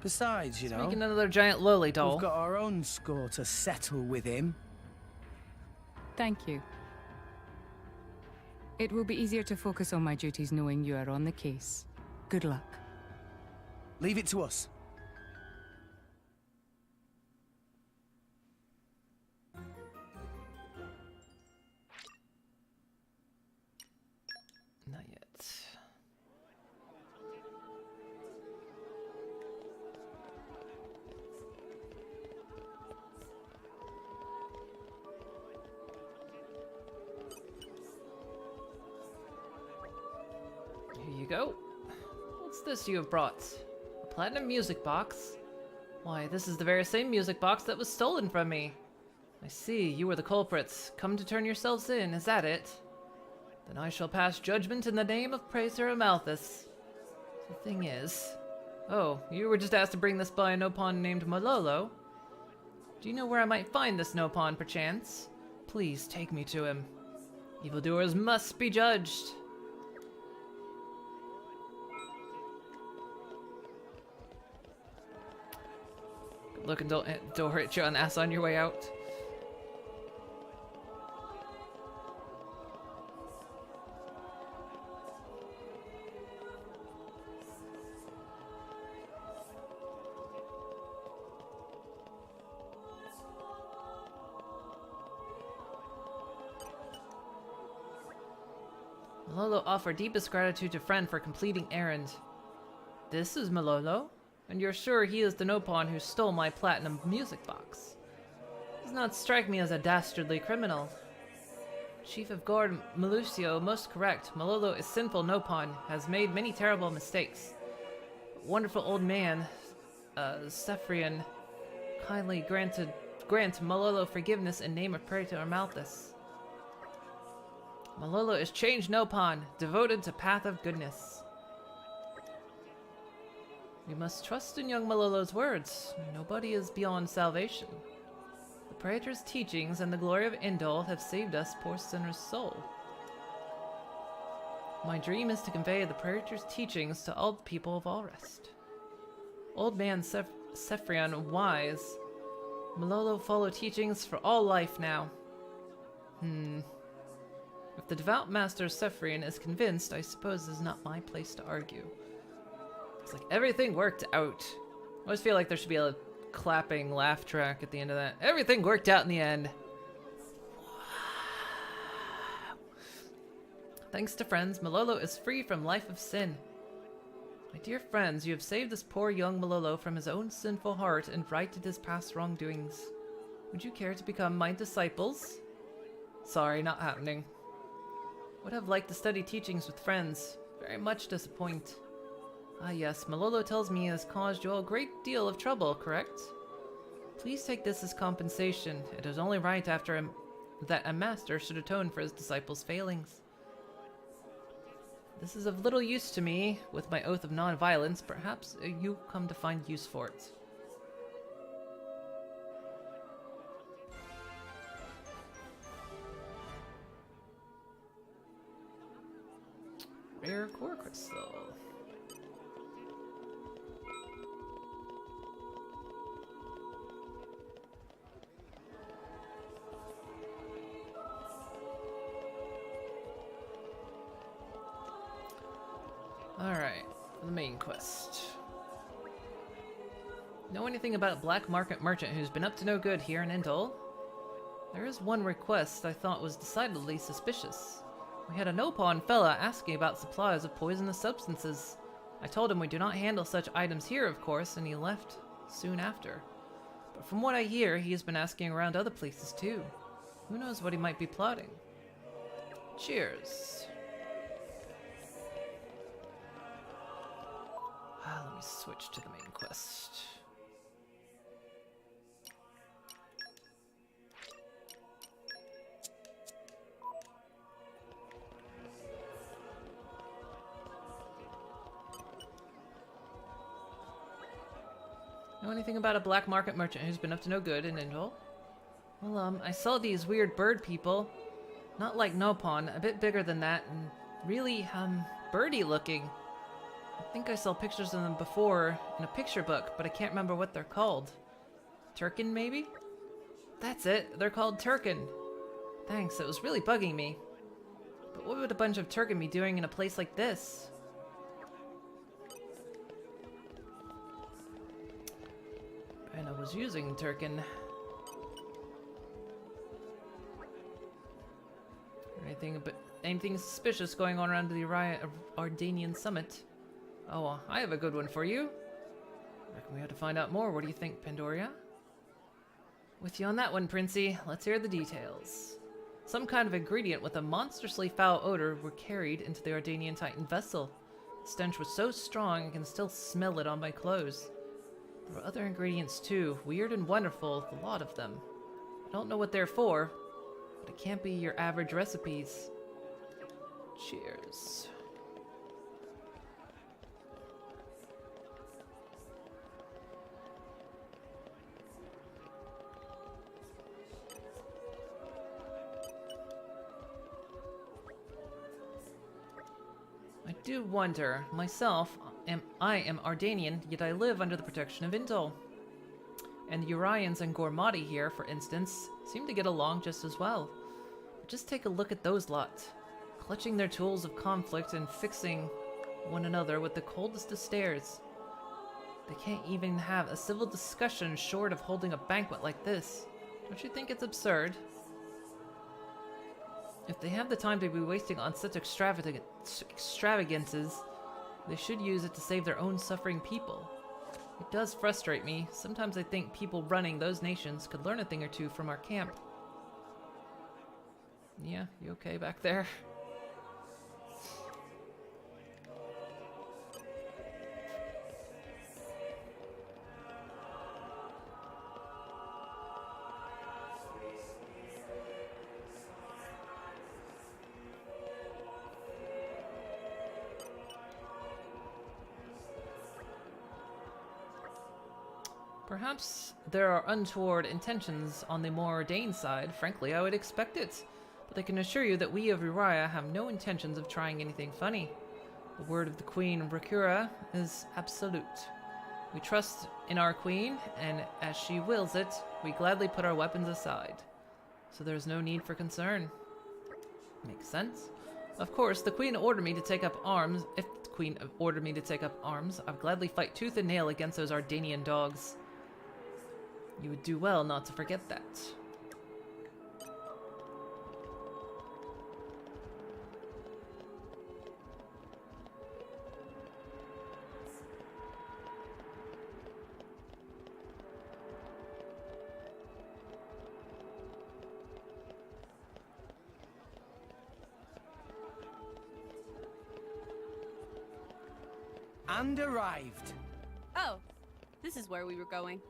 Besides, you know, Making another giant loli doll. we've got our own score to settle with him. Thank you. It will be easier to focus on my duties knowing you are on the case. Good luck. Leave it to us. Not yet. Here you go. What's this you have brought? A platinum music box? Why, this is the very same music box that was stolen from me. I see, you were the culprits. Come to turn yourselves in, is that it? Then I shall pass judgment in the name of Praetor Amalthus. The thing is... Oh, you were just asked to bring this by a Nopon named Malolo? Do you know where I might find this Nopon, perchance? Please take me to him. Evildoers must be judged. Good luck and don't hurt you on the ass on your way out. Malolo offered deepest gratitude to friend for completing errand. This is Malolo, and you're sure he is the Nopon who stole my platinum music box? Does not strike me as a dastardly criminal. Chief of Guard Malucio, most correct. Malolo is sinful Nopon, has made many terrible mistakes. Wonderful old man, Cephrian, kindly grant Malolo forgiveness in name of Praetor Amalthus. Malolo is changed Nopon, devoted to path of goodness. We must trust in young Malolo's words. Nobody is beyond salvation. The Praetor's teachings and the glory of Indol have saved us, poor sinner's soul. My dream is to convey the Praetor's teachings to all the people of Alrest. Old man Cephrion wise. Malolo follow teachings for all life now. If the devout master Cephrion is convinced, I suppose it's not my place to argue. It's like everything worked out. I always feel like there should be a clapping laugh track at the end of that. Everything worked out in the end. Wow. Thanks to friends, Malolo is free from life of sin. My dear friends, you have saved this poor young Malolo from his own sinful heart and righted his past wrongdoings. Would you care to become my disciples? Sorry, not happening. Would have liked to study teachings with friends. Very much disappoint. Ah yes, Malolo tells me he has caused you a great deal of trouble, correct? Please take this as compensation. It is only right after that a master should atone for his disciples' failings. This is of little use to me. With my oath of non-violence, perhaps you come to find use for it. Rare core crystal. Alright, for the main quest. Know anything about a black market merchant who's been up to no good here in Indol? There is one request I thought was decidedly suspicious. We had a Nopon fella asking about supplies of poisonous substances. I told him we do not handle such items here, of course, and he left soon after. But from what I hear, he has been asking around other places too. Who knows what he might be plotting? Cheers. Let me switch to the main quest. Know anything about a black market merchant who's been up to no good in Indol? Well, I saw these weird bird people. Not like Nopon, a bit bigger than that, and really, birdy looking. I think I saw pictures of them before in a picture book, but I can't remember what they're called. Turkin, maybe? That's it, they're called Turkin. Thanks, it was really bugging me. But what would a bunch of Turkin be doing in a place like this? And I was using Turkin. Anything suspicious going on around the Ardanian summit? Oh, I have a good one for you. Reckon we have to find out more. What do you think, Pandoria? With you on that one, Princey. Let's hear the details. Some kind of ingredient with a monstrously foul odor were carried into the Ardanian Titan vessel. The stench was so strong I can still smell it on my clothes. There were other ingredients too, weird and wonderful, a lot of them. I don't know what they're for, but it can't be your average recipes. Cheers. I do wonder, myself, I am Ardanian, yet I live under the protection of Indol. And the Urians and Gormati here, for instance, seem to get along just as well. But just take a look at those lot, clutching their tools of conflict and fixing one another with the coldest of stares. They can't even have a civil discussion short of holding a banquet like this. Don't you think it's absurd? If they have the time to be wasting on such extravagances, they should use it to save their own suffering people. It does frustrate me. Sometimes I think people running those nations could learn a thing or two from our camp. Yeah, you okay back there? Perhaps there are untoward intentions on the more ordained side. Frankly, I would expect it. But I can assure you that we of Uriah have no intentions of trying anything funny. The word of the Queen Rakura is absolute. We trust in our queen, and as she wills it, we gladly put our weapons aside. So there is no need for concern. Makes sense. Of course, the Queen ordered me to take up arms. If the Queen ordered me to take up arms, I'd gladly fight tooth and nail against those Ardanian dogs. You would do well not to forget that. And arrived. Oh, this is where we were going.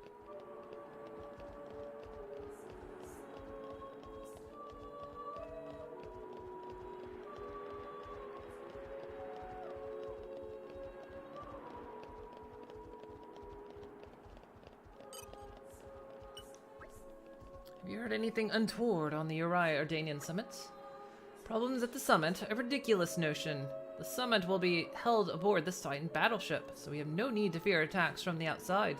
Have you heard anything untoward on the Uriah Ardanian summit? Problems at the summit? A ridiculous notion. The summit will be held aboard this Titan battleship, so we have no need to fear attacks from the outside.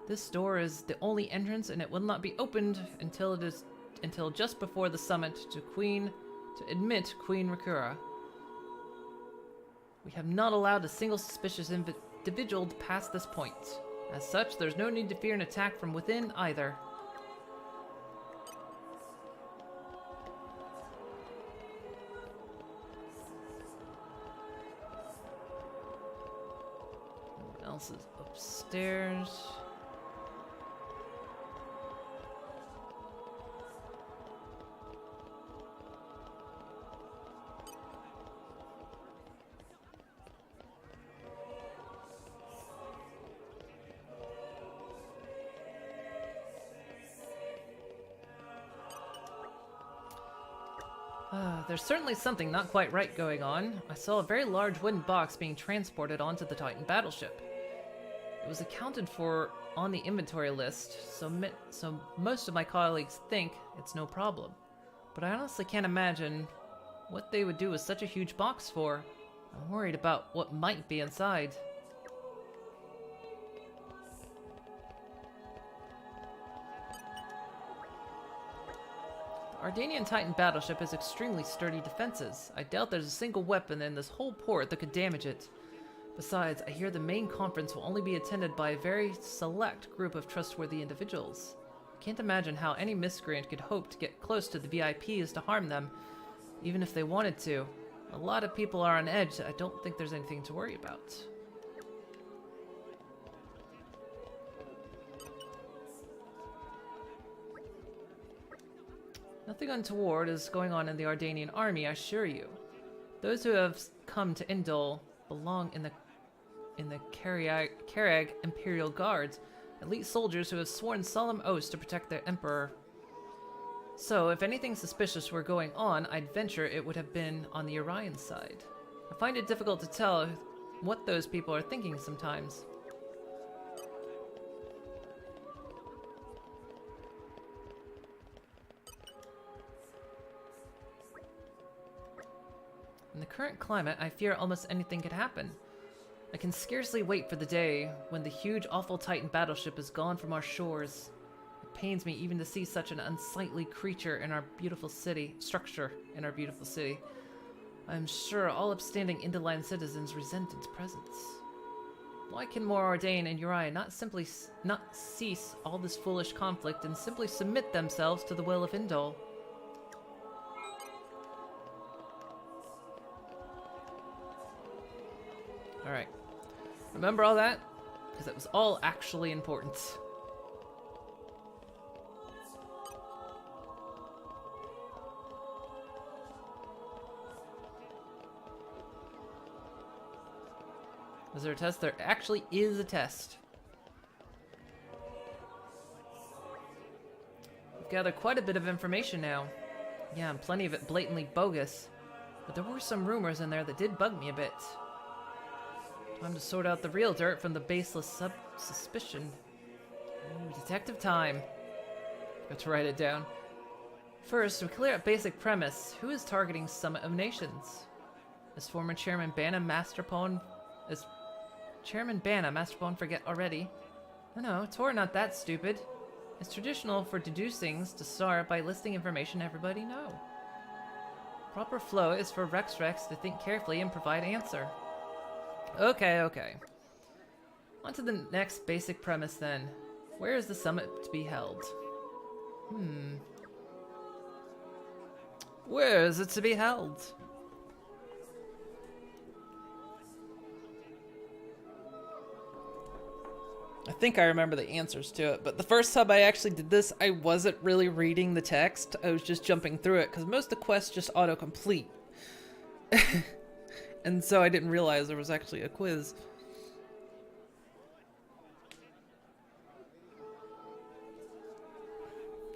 This door is the only entrance, and it will not be opened until just before the summit to admit Queen Rakura. We have not allowed a single suspicious individual to pass this point. As such, there's no need to fear an attack from within either. else is upstairs? There's certainly something not quite right going on. I saw a very large wooden box being transported onto the Titan battleship. It was accounted for on the inventory list, so most of my colleagues think it's no problem. But I honestly can't imagine what they would do with such a huge box for. I'm worried about what might be inside. Ardanian Titan battleship has extremely sturdy defenses. I doubt there's a single weapon in this whole port that could damage it. Besides, I hear the main conference will only be attended by a very select group of trustworthy individuals. I can't imagine how any miscreant could hope to get close to the VIPs to harm them, even if they wanted to. A lot of people are on edge. I don't think there's anything to worry about. Nothing untoward is going on in the Ardanian army, I assure you. Those who have come to Indol belong in the Karag Imperial Guards, elite soldiers who have sworn solemn oaths to protect their emperor. So, if anything suspicious were going on, I'd venture it would have been on the Orion side. I find it difficult to tell what those people are thinking sometimes. In the current climate, I fear almost anything could happen. I can scarcely wait for the day when the huge, awful Titan battleship is gone from our shores. It pains me even to see such an unsightly structure in our beautiful city. I'm sure all upstanding Indoline citizens resent its presence. Why can Mor Ardain and Uriah not cease all this foolish conflict and simply submit themselves to the will of Indol? Alright. Remember all that? Because it was all actually important. Is there a test? There actually is a test. We've gathered quite a bit of information now. Yeah, and plenty of it blatantly bogus. But there were some rumors in there that did bug me a bit. Time to sort out the real dirt from the baseless suspicion. Ooh, detective time. Got to write it down. First, we clear up basic premise. Who is targeting Summit of Nations? Is former Chairman Bana Masterpawn... Is Chairman Bana Masterpawn forget already? No, Tor not that stupid. It's traditional for deducings to start by listing information everybody know. Proper flow is for Rex to think carefully and provide answer. Okay. On to the next basic premise then. Where is the summit to be held? Where is it to be held? I think I remember the answers to it, but the first time I actually did this, I wasn't really reading the text. I was just jumping through it, because most of the quests just auto-complete. And so I didn't realize there was actually a quiz.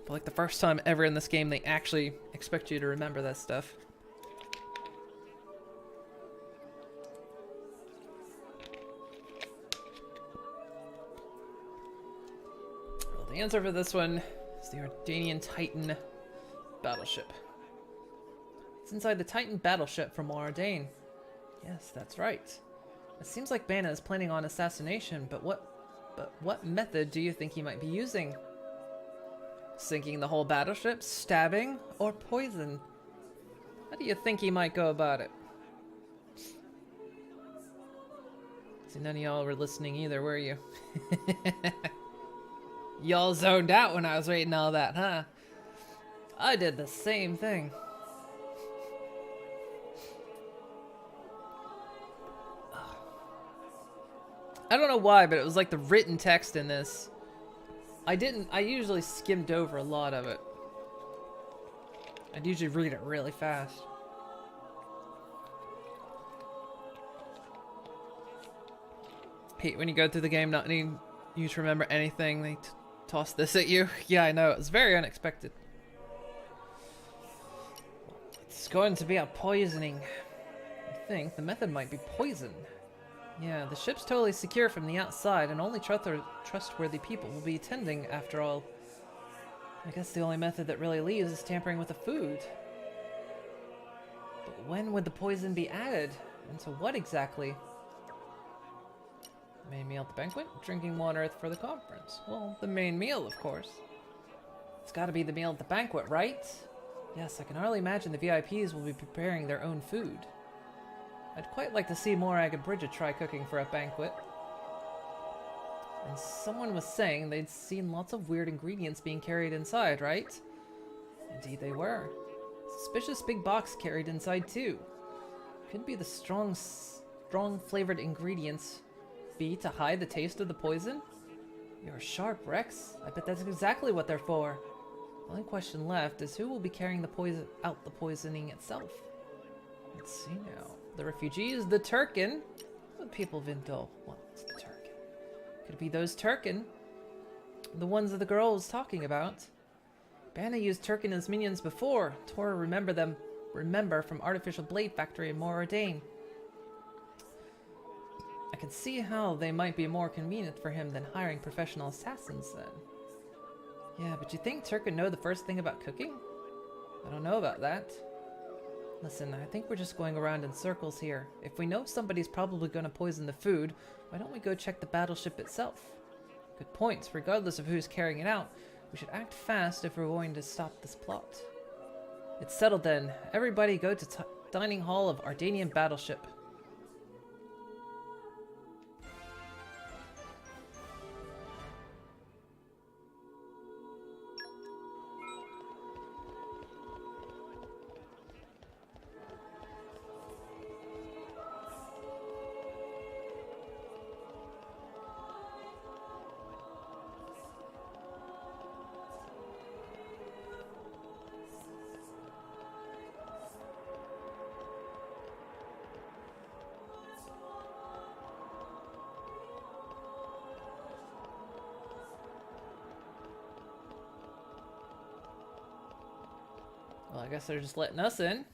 But like the first time ever in this game, they actually expect you to remember that stuff. Well, the answer for this one is the Ardanian Titan battleship. It's inside the Titan battleship from Mor Ardain. Yes, that's right. It seems like Bana is planning on assassination, but what method do you think he might be using? Sinking the whole battleship, stabbing, or poison? How do you think he might go about it? See, none of y'all were listening either, were you? Y'all zoned out when I was reading all that, huh? I did the same thing. I don't know why, but it was like the written text in this. I usually skimmed over a lot of it. I'd usually read it really fast. Hate when you go through the game not needing you to remember anything. They toss this at you. Yeah, I know. It was very unexpected. It's going to be a poisoning. I think the method might be poison. Yeah, the ship's totally secure from the outside, and only trustworthy people will be attending, after all. I guess the only method that really leaves is tampering with the food. But when would the poison be added? And to what exactly? Main meal at the banquet? Drinking water for the conference. Well, the main meal, of course. It's gotta be the meal at the banquet, right? Yes, I can hardly imagine the VIPs will be preparing their own food. I'd quite like to see Morag and Bridget try cooking for a banquet. And someone was saying they'd seen lots of weird ingredients being carried inside, right? Indeed they were. Suspicious big box carried inside too. Could be the strong flavored ingredients be to hide the taste of the poison? You're sharp, Rex. I bet that's exactly what they're for. The only question left is who will be carrying the poisoning itself. Let's see now. The refugees, the Turkin. The people of Vindel. What's the Turkin? Could it be those Turkin? The ones that the girl was talking about. Banna used Turkin as minions before. Tora remember from Artificial Blade Factory in Moradane. I can see how they might be more convenient for him than hiring professional assassins then. Yeah, but you think Turkin know the first thing about cooking? I don't know about that. Listen, I think we're just going around in circles here. If we know somebody's probably going to poison the food, why don't we go check the battleship itself? Good point. Regardless of who's carrying it out, we should act fast if we're going to stop this plot. It's settled then. Everybody go to dining hall of Ardanian battleship. Well, I guess they're just letting us in.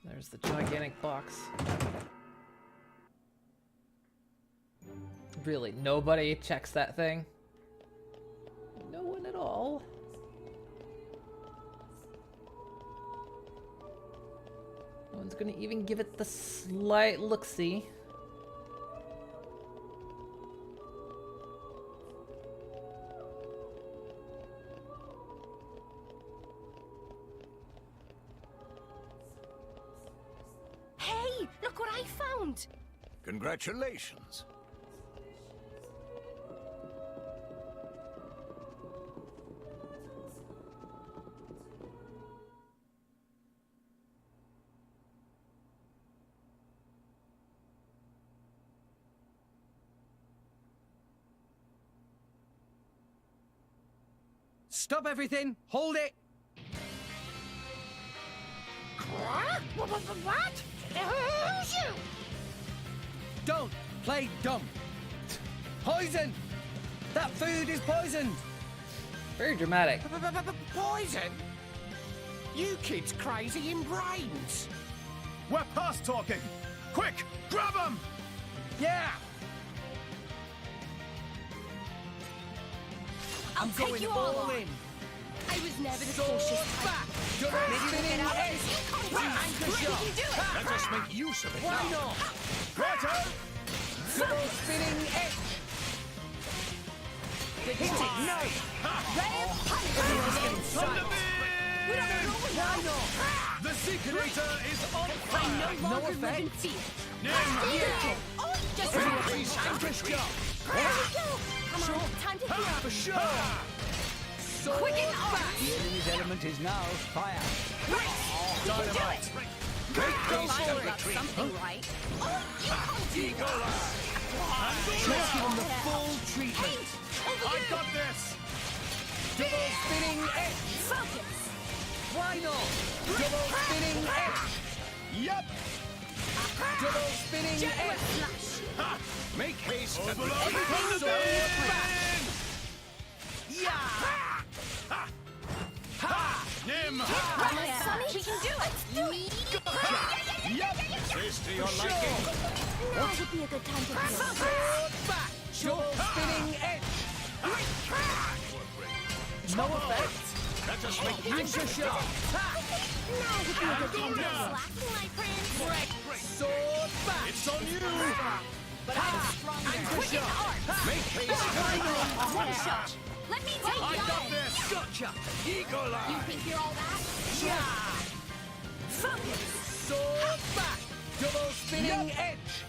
There's the gigantic box. Really, nobody checks that thing? No one at all? No one's gonna even give it the slight look-see. Hey, look what I found! Congratulations. Stop everything! Hold it! What? Who's you? Don't play dumb! Poison! That food is poisoned! Very dramatic. Poison? You kids crazy in brains! We're past talking! Quick, grab them! Yeah! I'll take going you all all on. in! I was never the Sword cautious back! type. You're Maybe spinning we'll get out of edge! this. Anchor Why shot! did you do it? Let us make use of it Why now! not? Righto! Double spinning edge! Hit it! No! Ray of Everyone's getting punishment. sight! We don't know Why not? The secretor is on I fire! no longer live in offense. fear. Yeah. Oh, just Increase anchor shot! There we go. Come on, time to heal. For sure! Quicken arms! The enemy's element is now fire. Dynamite! Something right. Oh, Eagle Eye! Let's give him the full treatment. I got this! Double spinning edge. Focus! Why not? Double spinning edge. Yep! Double spinning General edge. flash! Ha! Make haste. Everything's Sword back. Yeah. Ha! Ha! Nim! Come on, Sonny! We can do it! Yep! This to your liking. Now would be a good time to do it. Sword back. Double spinning edge. No effect. Let us make Ninja shot. Now would be a good time to slacking, my friend. Sword back. It's on you! But I'm stronger. Quicken arms! Make haste. One shot! Let me take I you got on! this! Gotcha. Eagle You eye. think you're all that? Yeah. Focus! Sword back. Double spinning edge.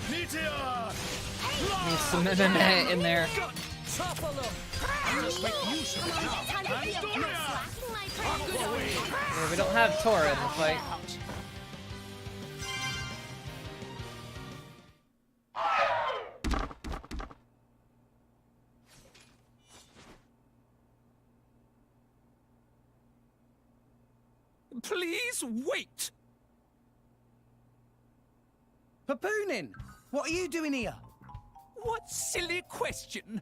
Meteor! Need some MMA in there. Tough a look. Just make use of it now! Astoria! Slacking, my friend. Yeah, we don't have Tora in the fight. Please wait! Papoonin, what are you doing here? What silly question!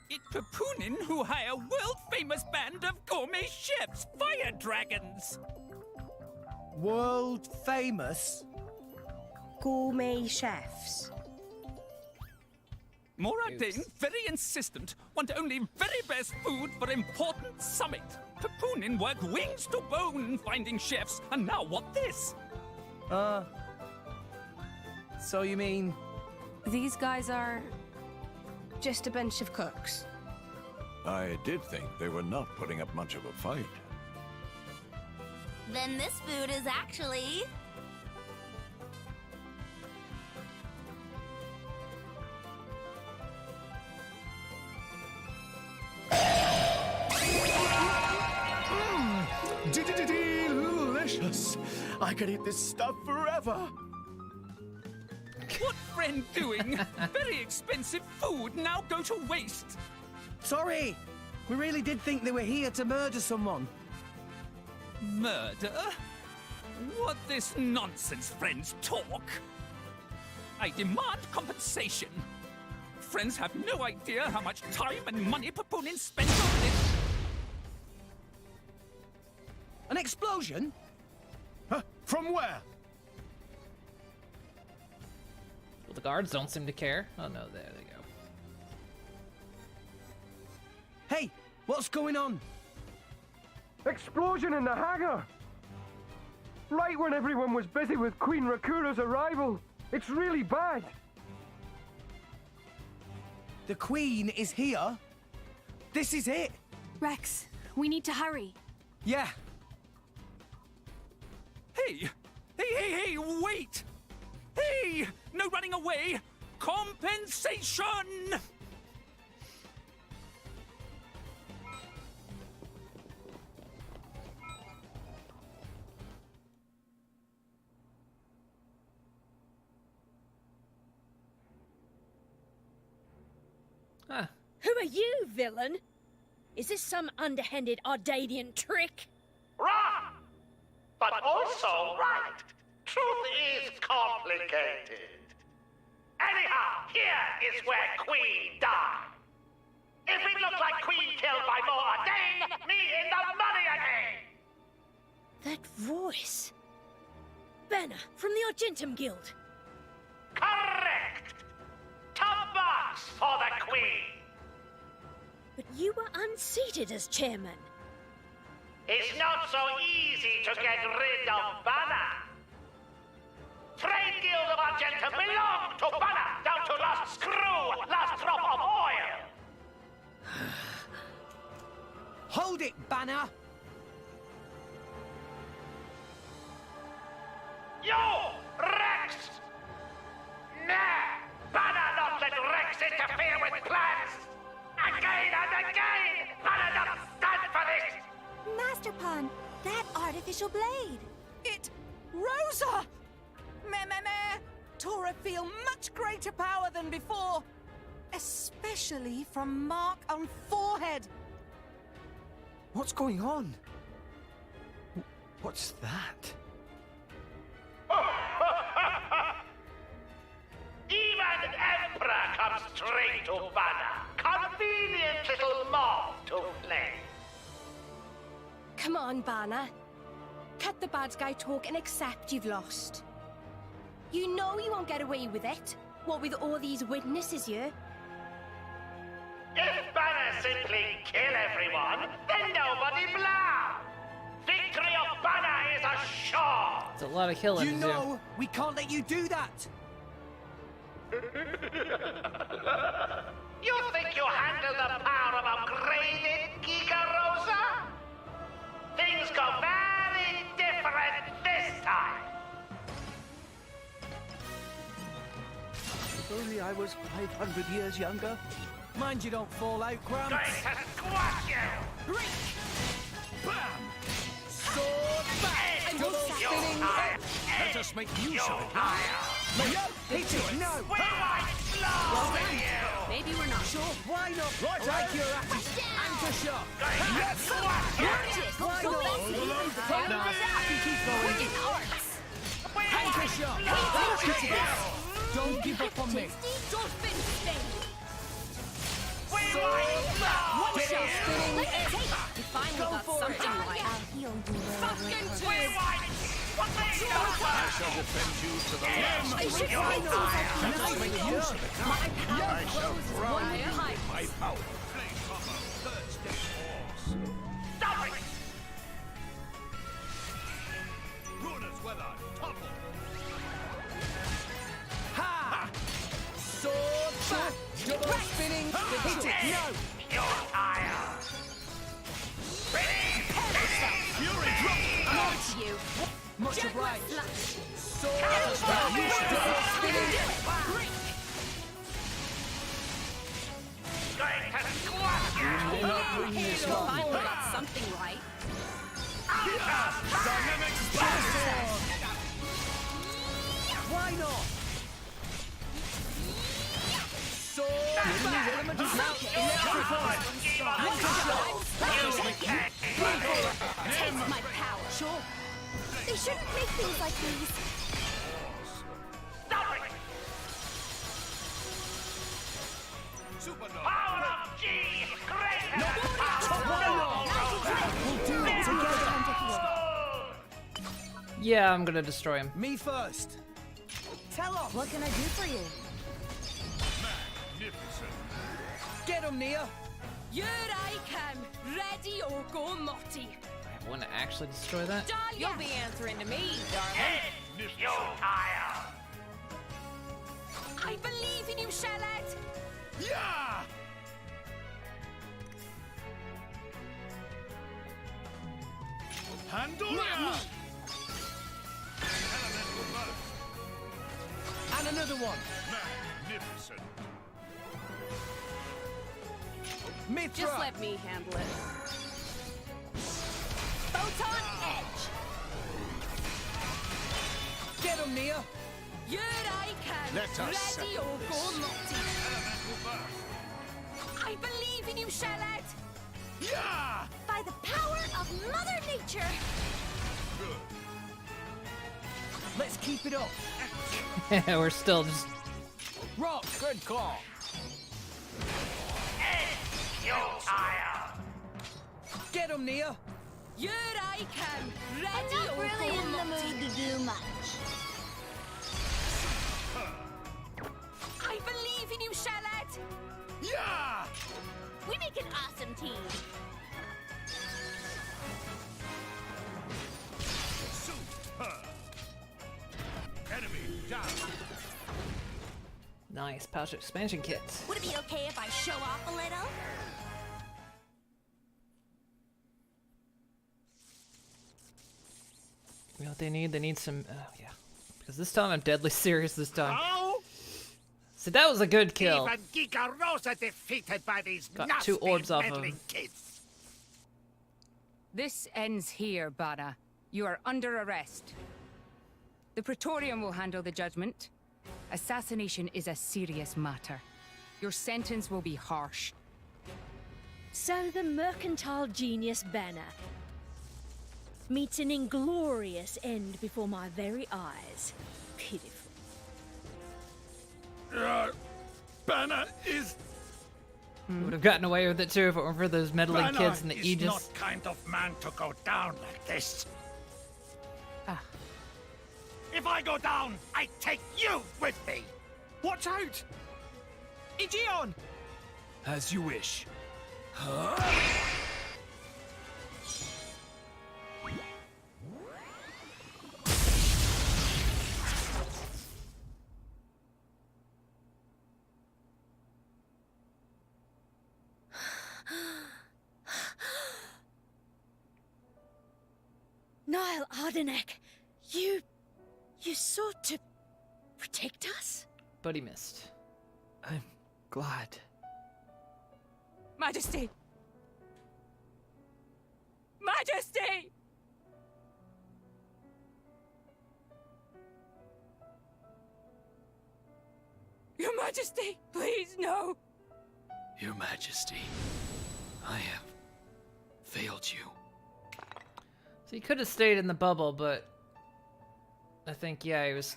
It's Papoonin who hire world-famous band of gourmet chefs, fire dragons! World famous? Gourmet chefs. Moradin, very insistent, want only very best food for important summit. Papoonin work wings to bone finding chefs, and now what this? So you mean... These guys are... Just a bunch of cooks. I did think they were not putting up much of a fight. Then this food is actually... Delicious! I could eat this stuff forever! What friend doing? Very expensive food now go to waste. Sorry, we really did think they were here to murder someone. Murder? What this nonsense friends talk? I demand compensation. Friends have no idea how much time and money Papoonin spends on this. An explosion? Huh? From where? Well, the guards don't seem to care. Oh no, there they go. Hey, what's going on? Explosion in the hangar! Right when everyone was busy with Queen Rakura's arrival. It's really bad. The Queen is here? This is it? Rex, we need to hurry. Yeah. Hey! Hey, wait! Hey! No running away! Compensation! Who are you, villain? Is this some underhanded Ardanian trick? Wrong! But also right. Truth is complicated. Anyhow, here is where Queen died. If it looked like Queen killed by Moradin, me in the money again! That voice. Banner from the Argentum Guild. Correct! Top marks for the Queen! But you were unseated as chairman. It's not so easy to get rid of Banner. Trade Guild of Argentum belong to Banner, down to last screw, last drop of oil. Hold it, Banner! You, Rex! Nah, Banner not let Rex interfere with plans. Again and again, Banner not artificial blade. It... Rosa! Meh. Tora feel much greater power than before. Especially from mark on forehead. What's going on? What's that? Even Emperor comes straight to Banner. Convenient little mob to play. Come on, Banner. Cut the bad guy talk and accept you've lost. You know you won't get away with it. What with all these witnesses here? If Banner simply kill everyone, then nobody blow. Victory of Banner is assured. It's a lot of killing You to know, we can't let you do that. You think you handle the power of upgraded Giga Rosa? Things go very different this time. If only I was 500 years younger. Mind you don't fall out, Gramps. Going to squash you! Break! Bam! Sword back! Double spinning hit! Let us make use of it. Yep, hit it! No! We might slow you! Maybe we're not. Sure, why not? Right, Like your attitude. Anchor shot! Yes! Why not? No, I can keep going. Anchor shot! Don't give up on me. Dolphin sting. We might slow One shot spinning Let me hit! take it. You finally Go got for it. something right. I'll heal you wherever Fucking it hurts. We might... What they do? I shall defend you to the last. I should You find fire. Let us make use of it. My power I shall flows ground one you pipe. with my power. Stop it! Ha! Sword back! Double spinning hit it! No! You're tired. Fury drop! Not you. Much obliged. Flash. Sword back! Double spinning hit! Going to squash you! May not win this one. Finally got something right. Dynamic sword! Why not? Sword back! Take my power. Sure. They shouldn't make things like these. Stop it! Power of G is greater than We'll do it together. Yeah, I'm gonna destroy him. Me first. Tell off. What can I do for you? Get him, Nia. Here I come. Ready or go naughty. I want to actually destroy that. You'll be answering to me, darling. you tired. I believe in you, Charlotte. Yeah! Pandoria! And another one. Magnificent. Mithra. Just let me handle it. Photon edge. Get him, Nia. Here I come. Let us Ready settle or this. go naughty. I believe in you, Charlotte. Yeah! By the power of Mother Nature. Let's keep it up. We're still just. Rock. Good call. You tired. Get him, Nia. Here I come. I'm Ready not or really go in the naughty. mood to do much. I believe in you, Charlotte. Yeah! We make an awesome team. Enemy down. Nice pouch expansion kits. Would it be okay if I show off a little? You know what they need? They need some. Yeah. Because this time I'm deadly serious this time. Oh! So that was a good kill. Even Giga Rosa defeated by these Got nasty 2 orbs off of meddling him. kids. This ends here, Bada. You are under arrest. The Praetorium will handle the judgment. Assassination is a serious matter. Your sentence will be harsh. So the mercantile genius Banner meets an inglorious end before my very eyes. Pitiful. Banner is... Would have gotten away with it too if it weren't for those meddling Banner kids in the is Aegis. not kind of man to go down like this. If I go down, I take you with me. Watch out! Aegeon! As you wish. Niall Ardenek, you sought to protect us? But he missed. I'm glad. Majesty! Majesty! Your Majesty, please, no! Your Majesty, I have failed you. So he could have stayed in the bubble, but I think, yeah, he was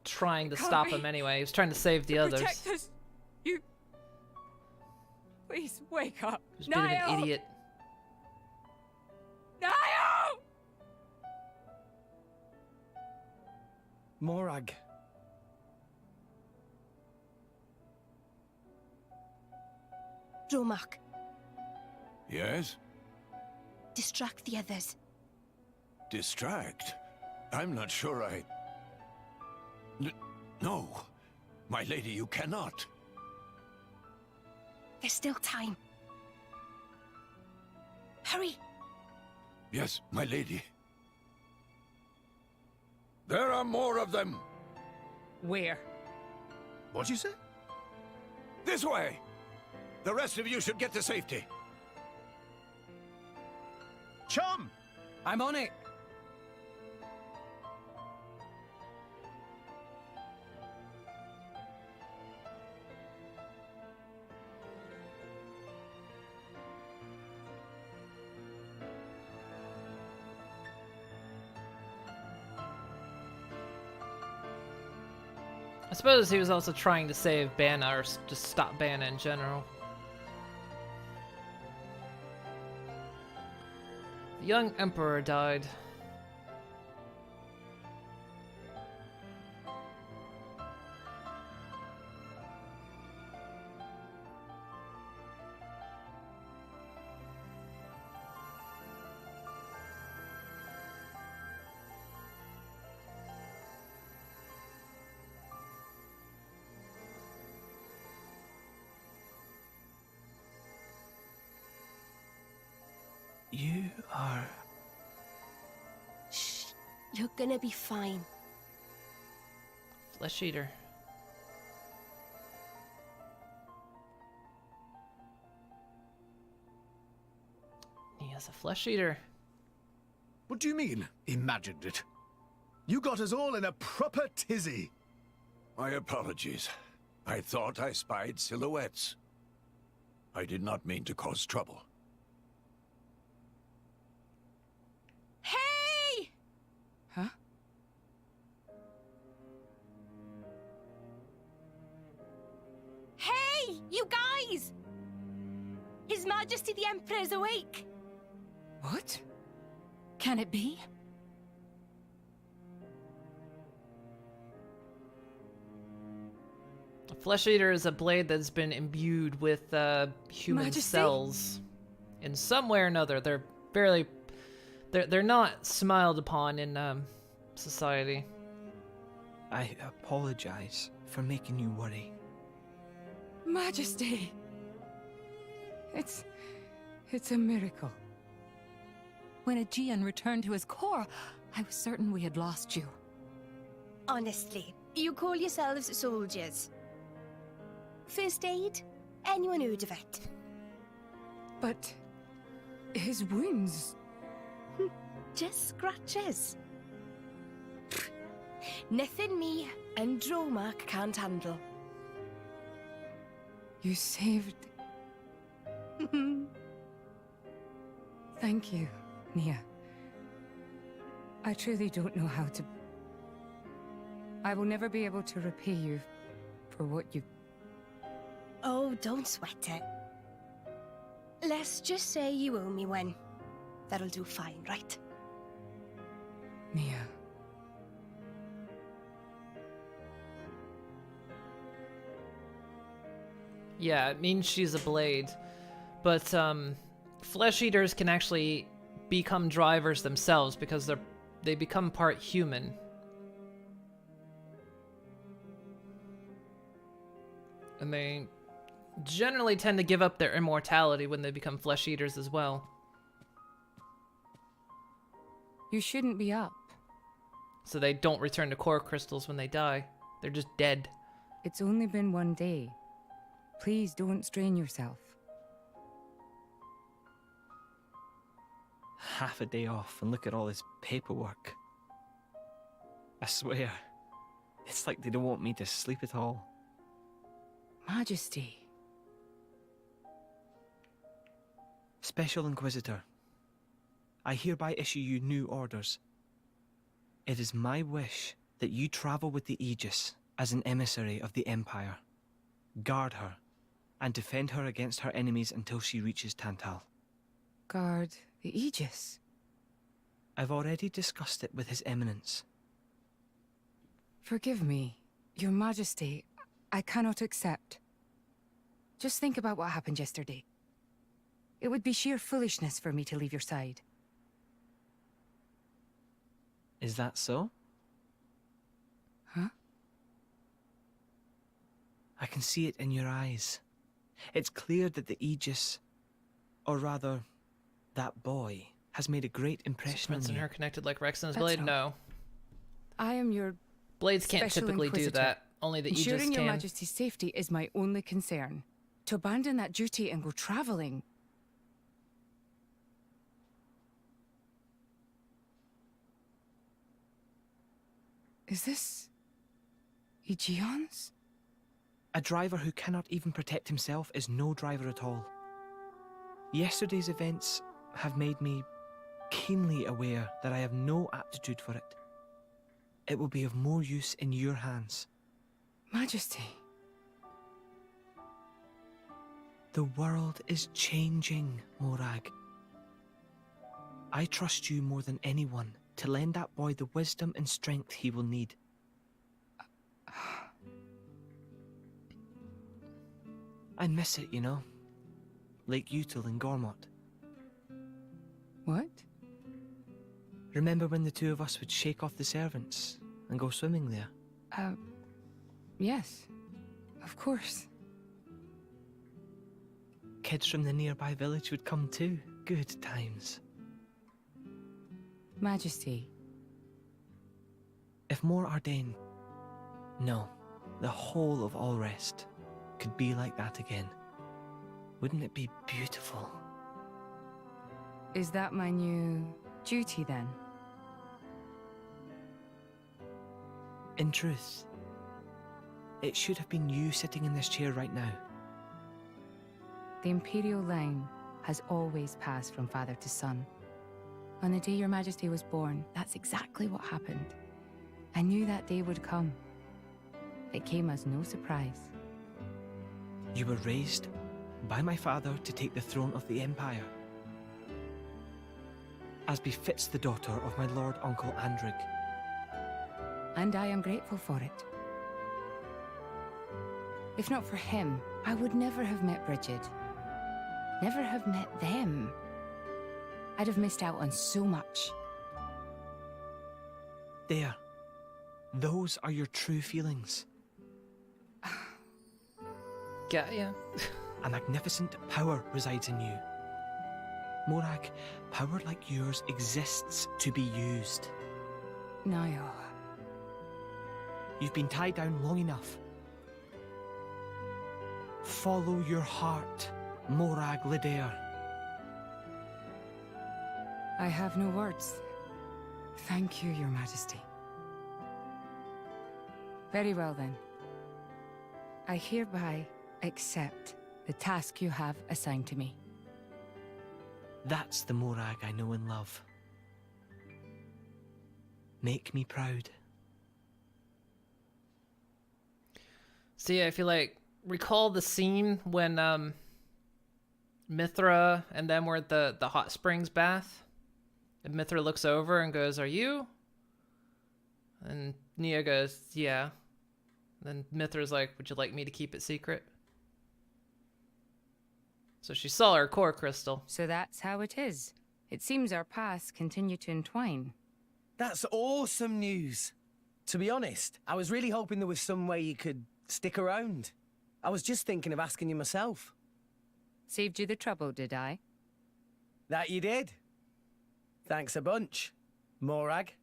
trying to stop him anyway. He was trying to save the others. Protect us! You... Please, wake up. He was a bit of an idiot. Niall! Morag. Dromark, Yes? distract the others. Distract? I'm not sure I... No. My lady, you cannot. There's still time. Hurry! Yes, my lady. There are more of them! Where? What'd you say? This way! The rest of you should get to safety. Chum! I'm on it! I suppose he was also trying to save Banna, or just stop Banna in general. The young emperor died. You are... Shh. You're gonna be fine. Flesh eater. He has a flesh eater. What do you mean, imagined it? You got us all in a proper tizzy. My apologies. I thought I spied silhouettes. I did not mean to cause trouble. Hey! Huh? Hey, you guys! His Majesty the Emperor is awake. What? Can it be? A flesh eater is a blade that's been imbued with human Majesty? cells in some way or another. They're fairly, they're not smiled upon in society. I apologize for making you worry. Majesty! It's a miracle. When Aegeon returned to his core, I was certain we had lost you. Honestly, you call yourselves soldiers. First aid? Anyone heard of it? But his wounds... Just scratches. Nothing me and Dromark can't handle. You saved... Thank you, Nia. I truly don't know how to... I will never be able to repay you for what you... Oh, don't sweat it. Let's just say you owe me one. That'll do fine, right? Nia. Yeah, it means she's a blade. But, flesh eaters can actually become drivers themselves because they become part human. And they generally tend to give up their immortality when they become flesh eaters as well. You shouldn't be up. So they don't return to core crystals when they die. They're just dead. It's only been one day. Please don't strain yourself. Half a day off and look at all this paperwork. I swear, it's like they don't want me to sleep at all. Majesty. Special Inquisitor, I hereby issue you new orders. It is my wish that you travel with the Aegis as an emissary of the Empire. Guard her, and defend her against her enemies until she reaches Tantal. Guard the Aegis? I've already discussed it with His Eminence. Forgive me, Your Majesty. I cannot accept. Just think about what happened yesterday. It would be sheer foolishness for me to leave your side. Is that so? Huh? I can see it in your eyes. It's clear that the Aegis, or rather, that boy, has made a great impression on Prince you. and her connected like Rex and his That's blade? all. No. I am your Blades can't Special typically do Inquisitor. that. Only the Aegis Ensuring can. Your Majesty's safety is my only concern. To abandon that duty and go traveling... Is this... Aegeon's? A driver who cannot even protect himself is no driver at all. Yesterday's events have made me keenly aware that I have no aptitude for it. It will be of more use in your hands. Majesty. The world is changing, Morag. I trust you more than anyone to lend that boy the wisdom and strength he will need. I miss it, you know. Lake Util and Gormott. What? Remember when the two of us would shake off the servants and go swimming there? Yes. Of course. Kids from the nearby village would come too. Good times. Majesty. If more Ardain... No, the whole of Allrest could be like that again. Wouldn't it be beautiful? Is that my new duty then? In truth, it should have been you sitting in this chair right now. The Imperial line has always passed from father to son. On the day Your Majesty was born, that's exactly what happened. I knew that day would come. It came as no surprise. You were raised by my father to take the throne of the Empire, as befits the daughter of my Lord Uncle Andrig. And I am grateful for it. If not for him, I would never have met Bridget. Never have met them. I'd have missed out on so much. There. Those are your true feelings. Got ya. A magnificent power resides in you. Morag, power like yours exists to be used. Niall. You've been tied down long enough. Follow your heart, Morag Lidair. I have no words. Thank you, Your Majesty. Very well then. I hereby accept the task you have assigned to me. That's the Morag I know and love. Make me proud. So yeah, if you like recall the scene when Mithra and them were at the hot springs bath, and Mithra looks over and goes, "Are you?" And Nia goes, "Yeah." And then Mithra's like, "Would you like me to keep it secret?" So she saw her core crystal. So that's how it is. It seems our paths continue to entwine. That's awesome news. To be honest, I was really hoping there was some way you could stick around. I was just thinking of asking you myself. Saved you the trouble, did I? That you did. Thanks a bunch, Morag.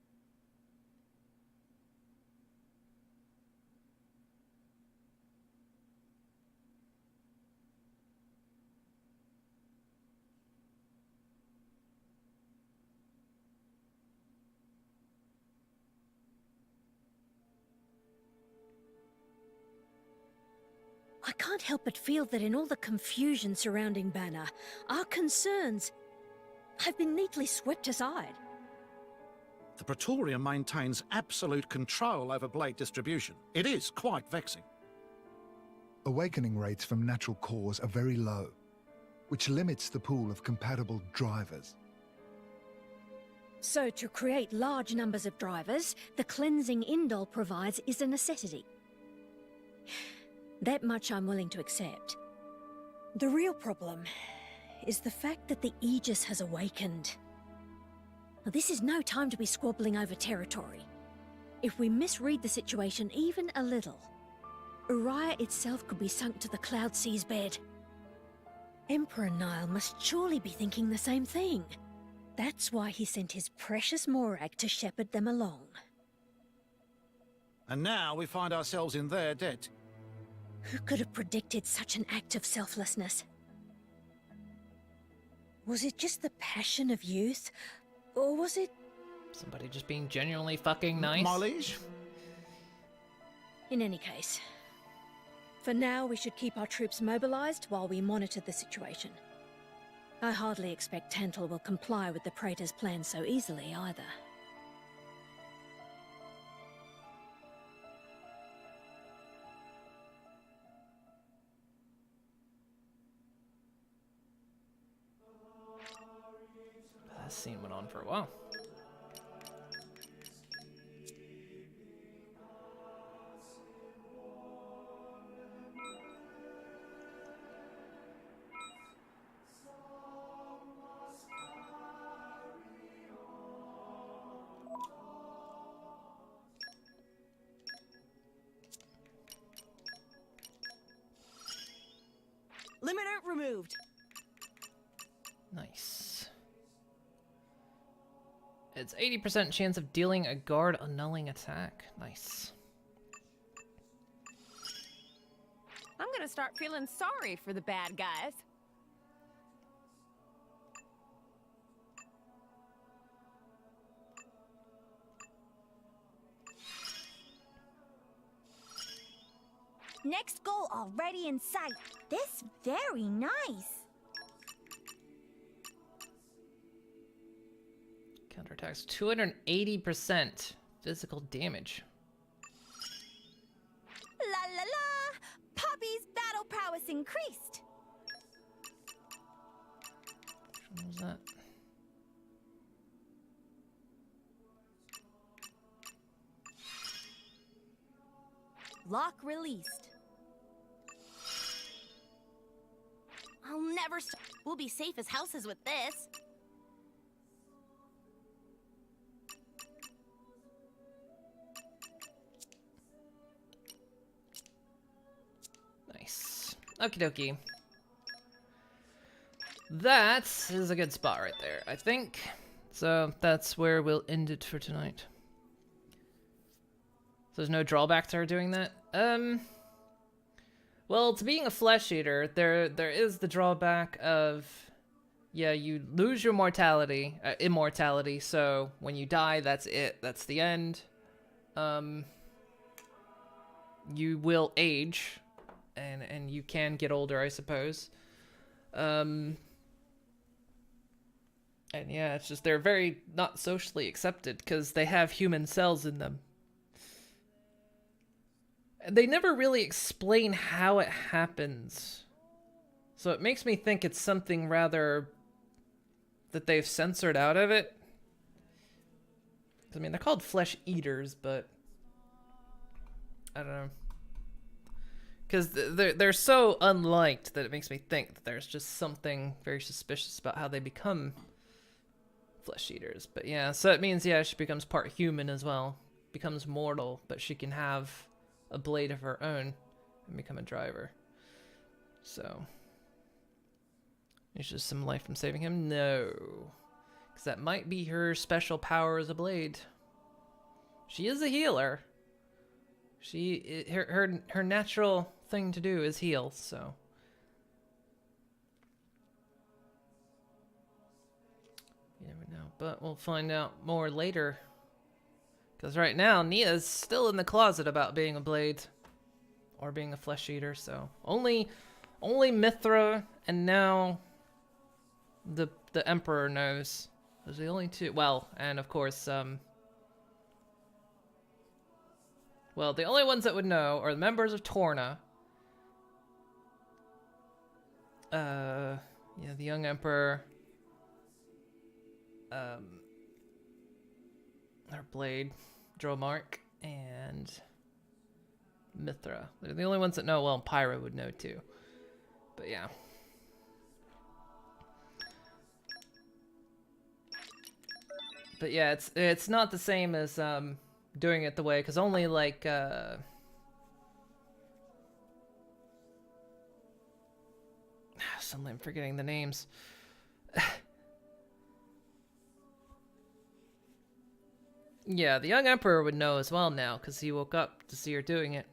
I can't help but feel that in all the confusion surrounding Banner, our concerns have been neatly swept aside. The Praetorium maintains absolute control over blade distribution. It is quite vexing. Awakening rates from natural cores are very low, which limits the pool of compatible drivers. So to create large numbers of drivers, the cleansing Indol provides is a necessity. That much I'm willing to accept. The real problem is the fact that the Aegis has awakened. Now, this is no time to be squabbling over territory. If we misread the situation even a little, Uriah itself could be sunk to the Cloud Sea's bed. Emperor Nile must surely be thinking the same thing. That's why he sent his precious Morag to shepherd them along. And now we find ourselves in their debt. Who could have predicted such an act of selflessness? Was it just the passion of youth? Or was it... Somebody just being genuinely fucking nice? My liege? In any case, for now we should keep our troops mobilized while we monitor the situation. I hardly expect Tantal will comply with the Praetor's plan so easily either. That scene went on for a while. Limiter removed. Nice. It's 80% chance of dealing a guard annulling attack. Nice. I'm gonna start feeling sorry for the bad guys. Next goal already in sight. This very nice. Counterattacks 280% physical damage. La la la! Poppy's battle prowess increased. Which one was that? Lock released. I'll never stop. We'll be safe as houses with this. Nice. Okie dokie. That is a good spot right there, I think. So that's where we'll end it for tonight. So there's no drawback to her doing that? Well, to being a flesh eater, there is the drawback of yeah, you lose your immortality. So when you die, that's it. That's the end. You will age, and you can get older, I suppose. And yeah, it's just they're very not socially accepted because they have human cells in them. And they never really explain how it happens. So it makes me think it's something rather that they've censored out of it. I mean, they're called flesh eaters, but I don't know. Because they're so unliked that it makes me think that there's just something very suspicious about how they become flesh eaters. But yeah, so it means, yeah, she becomes part human as well. Becomes mortal, but she can have a blade of her own and become a driver. So, is just some life from saving him? No. Because that might be her special power as a blade. She is a healer. Her natural thing to do is heal, so. You never know, but we'll find out more later. Because right now, Nia's still in the closet about being a blade. Or being a flesh eater, so. Only Mithra and now the Emperor knows. Those are the only two. Well, and of course, well, the only ones that would know are the members of Torna. Yeah, the young Emperor. Her blade, Dromark, and Mithra. They're the only ones that know. Well, Pyra would know too. But yeah. But yeah, it's not the same as doing it the way, because only like suddenly I'm forgetting the names. Yeah, the young Emperor would know as well now, because he woke up to see her doing it.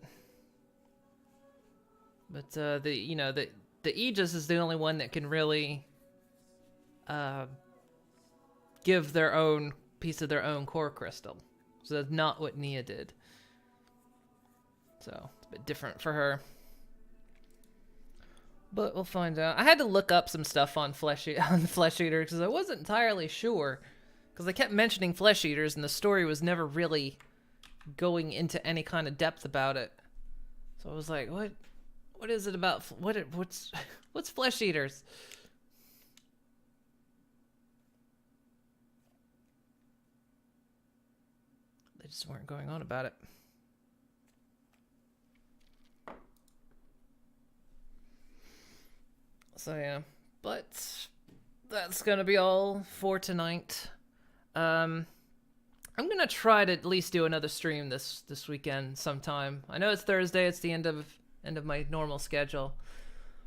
But the Aegis is the only one that can really give their own piece of their own core crystal. So that's not what Nia did. So it's a bit different for her. But we'll find out. I had to look up some stuff on the Flesh Eater because I wasn't entirely sure. Because they kept mentioning Flesh Eaters and the story was never really going into any kind of depth about it. So I was like, what is it about? What's Flesh Eaters? They just weren't going on about it. So yeah, but that's gonna be all for tonight. I'm gonna try to at least do another stream this weekend sometime. I know it's Thursday, it's the end of my normal schedule,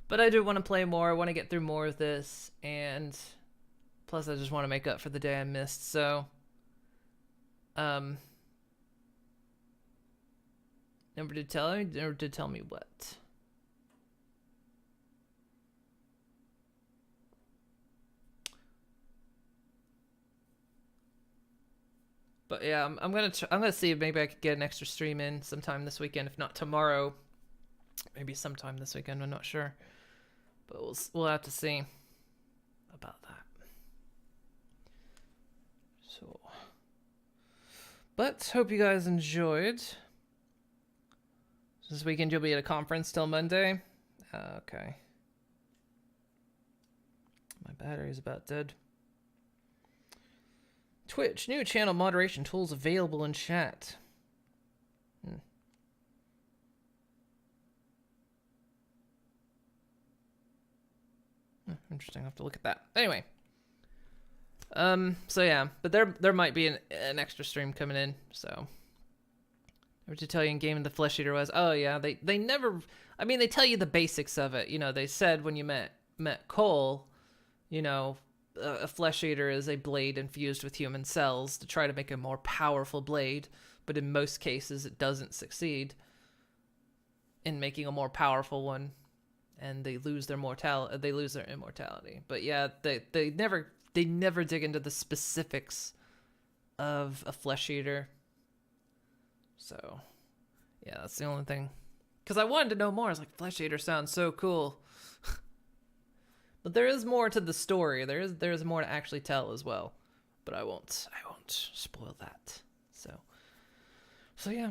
but I do want to play more. I want to get through more of this, and plus I just want to make up for the day I missed. So, never did tell me what. But yeah, I'm gonna see if maybe I could get an extra stream in sometime this weekend. If not tomorrow, maybe sometime this weekend. I'm not sure, but we'll have to see about that. So, but hope you guys enjoyed. This weekend you'll be at a conference till Monday. Okay. My battery's about dead. Twitch, new channel moderation tools available in chat. Interesting, I'll have to look at that. Anyway. So yeah, but there might be an extra stream coming in, so. What to tell you in Game of the Flesh Eater was, oh yeah, they never, I mean, they tell you the basics of it. You know, they said when you met Cole, you know, a flesh eater is a blade infused with human cells to try to make a more powerful blade, but in most cases it doesn't succeed in making a more powerful one. and they lose their they lose their immortality. But yeah, they never dig into the specifics of a flesh eater. So yeah, that's the only thing. Because I wanted to know more. I was like, flesh eater sounds so cool. But there is more to the story. There is more to actually tell as well. But I won't spoil that. So yeah.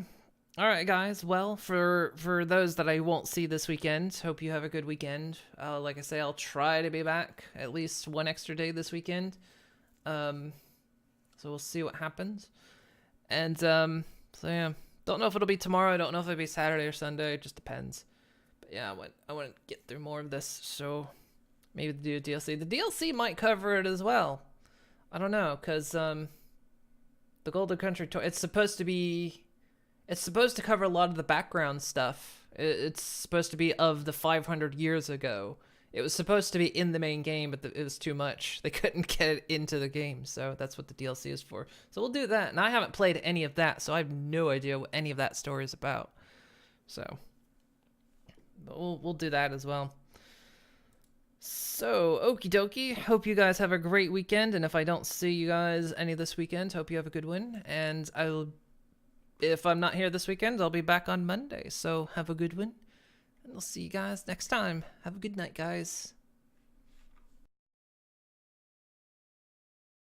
All right, guys. Well, for those that I won't see this weekend, hope you have a good weekend. Like I say, I'll try to be back at least one extra day this weekend. So we'll see what happens. And so yeah, don't know if it'll be tomorrow. I don't know if it'll be Saturday or Sunday. It just depends. But yeah, I want to get through more of this. So maybe do a DLC. The DLC might cover it as well. I don't know, because the Golden Country tour, it's supposed to cover a lot of the background stuff. It's supposed to be of the 500 years ago. It was supposed to be in the main game, but it was too much. They couldn't get it into the game, so that's what the DLC is for. So we'll do that, and I haven't played any of that, so I have no idea what any of that story is about. So, but we'll do that as well. So, okie dokie. Hope you guys have a great weekend, and if I don't see you guys any this weekend, hope you have a good one. And if I'm not here this weekend, I'll be back on Monday. So have a good one, and I'll see you guys next time. Have a good night, guys.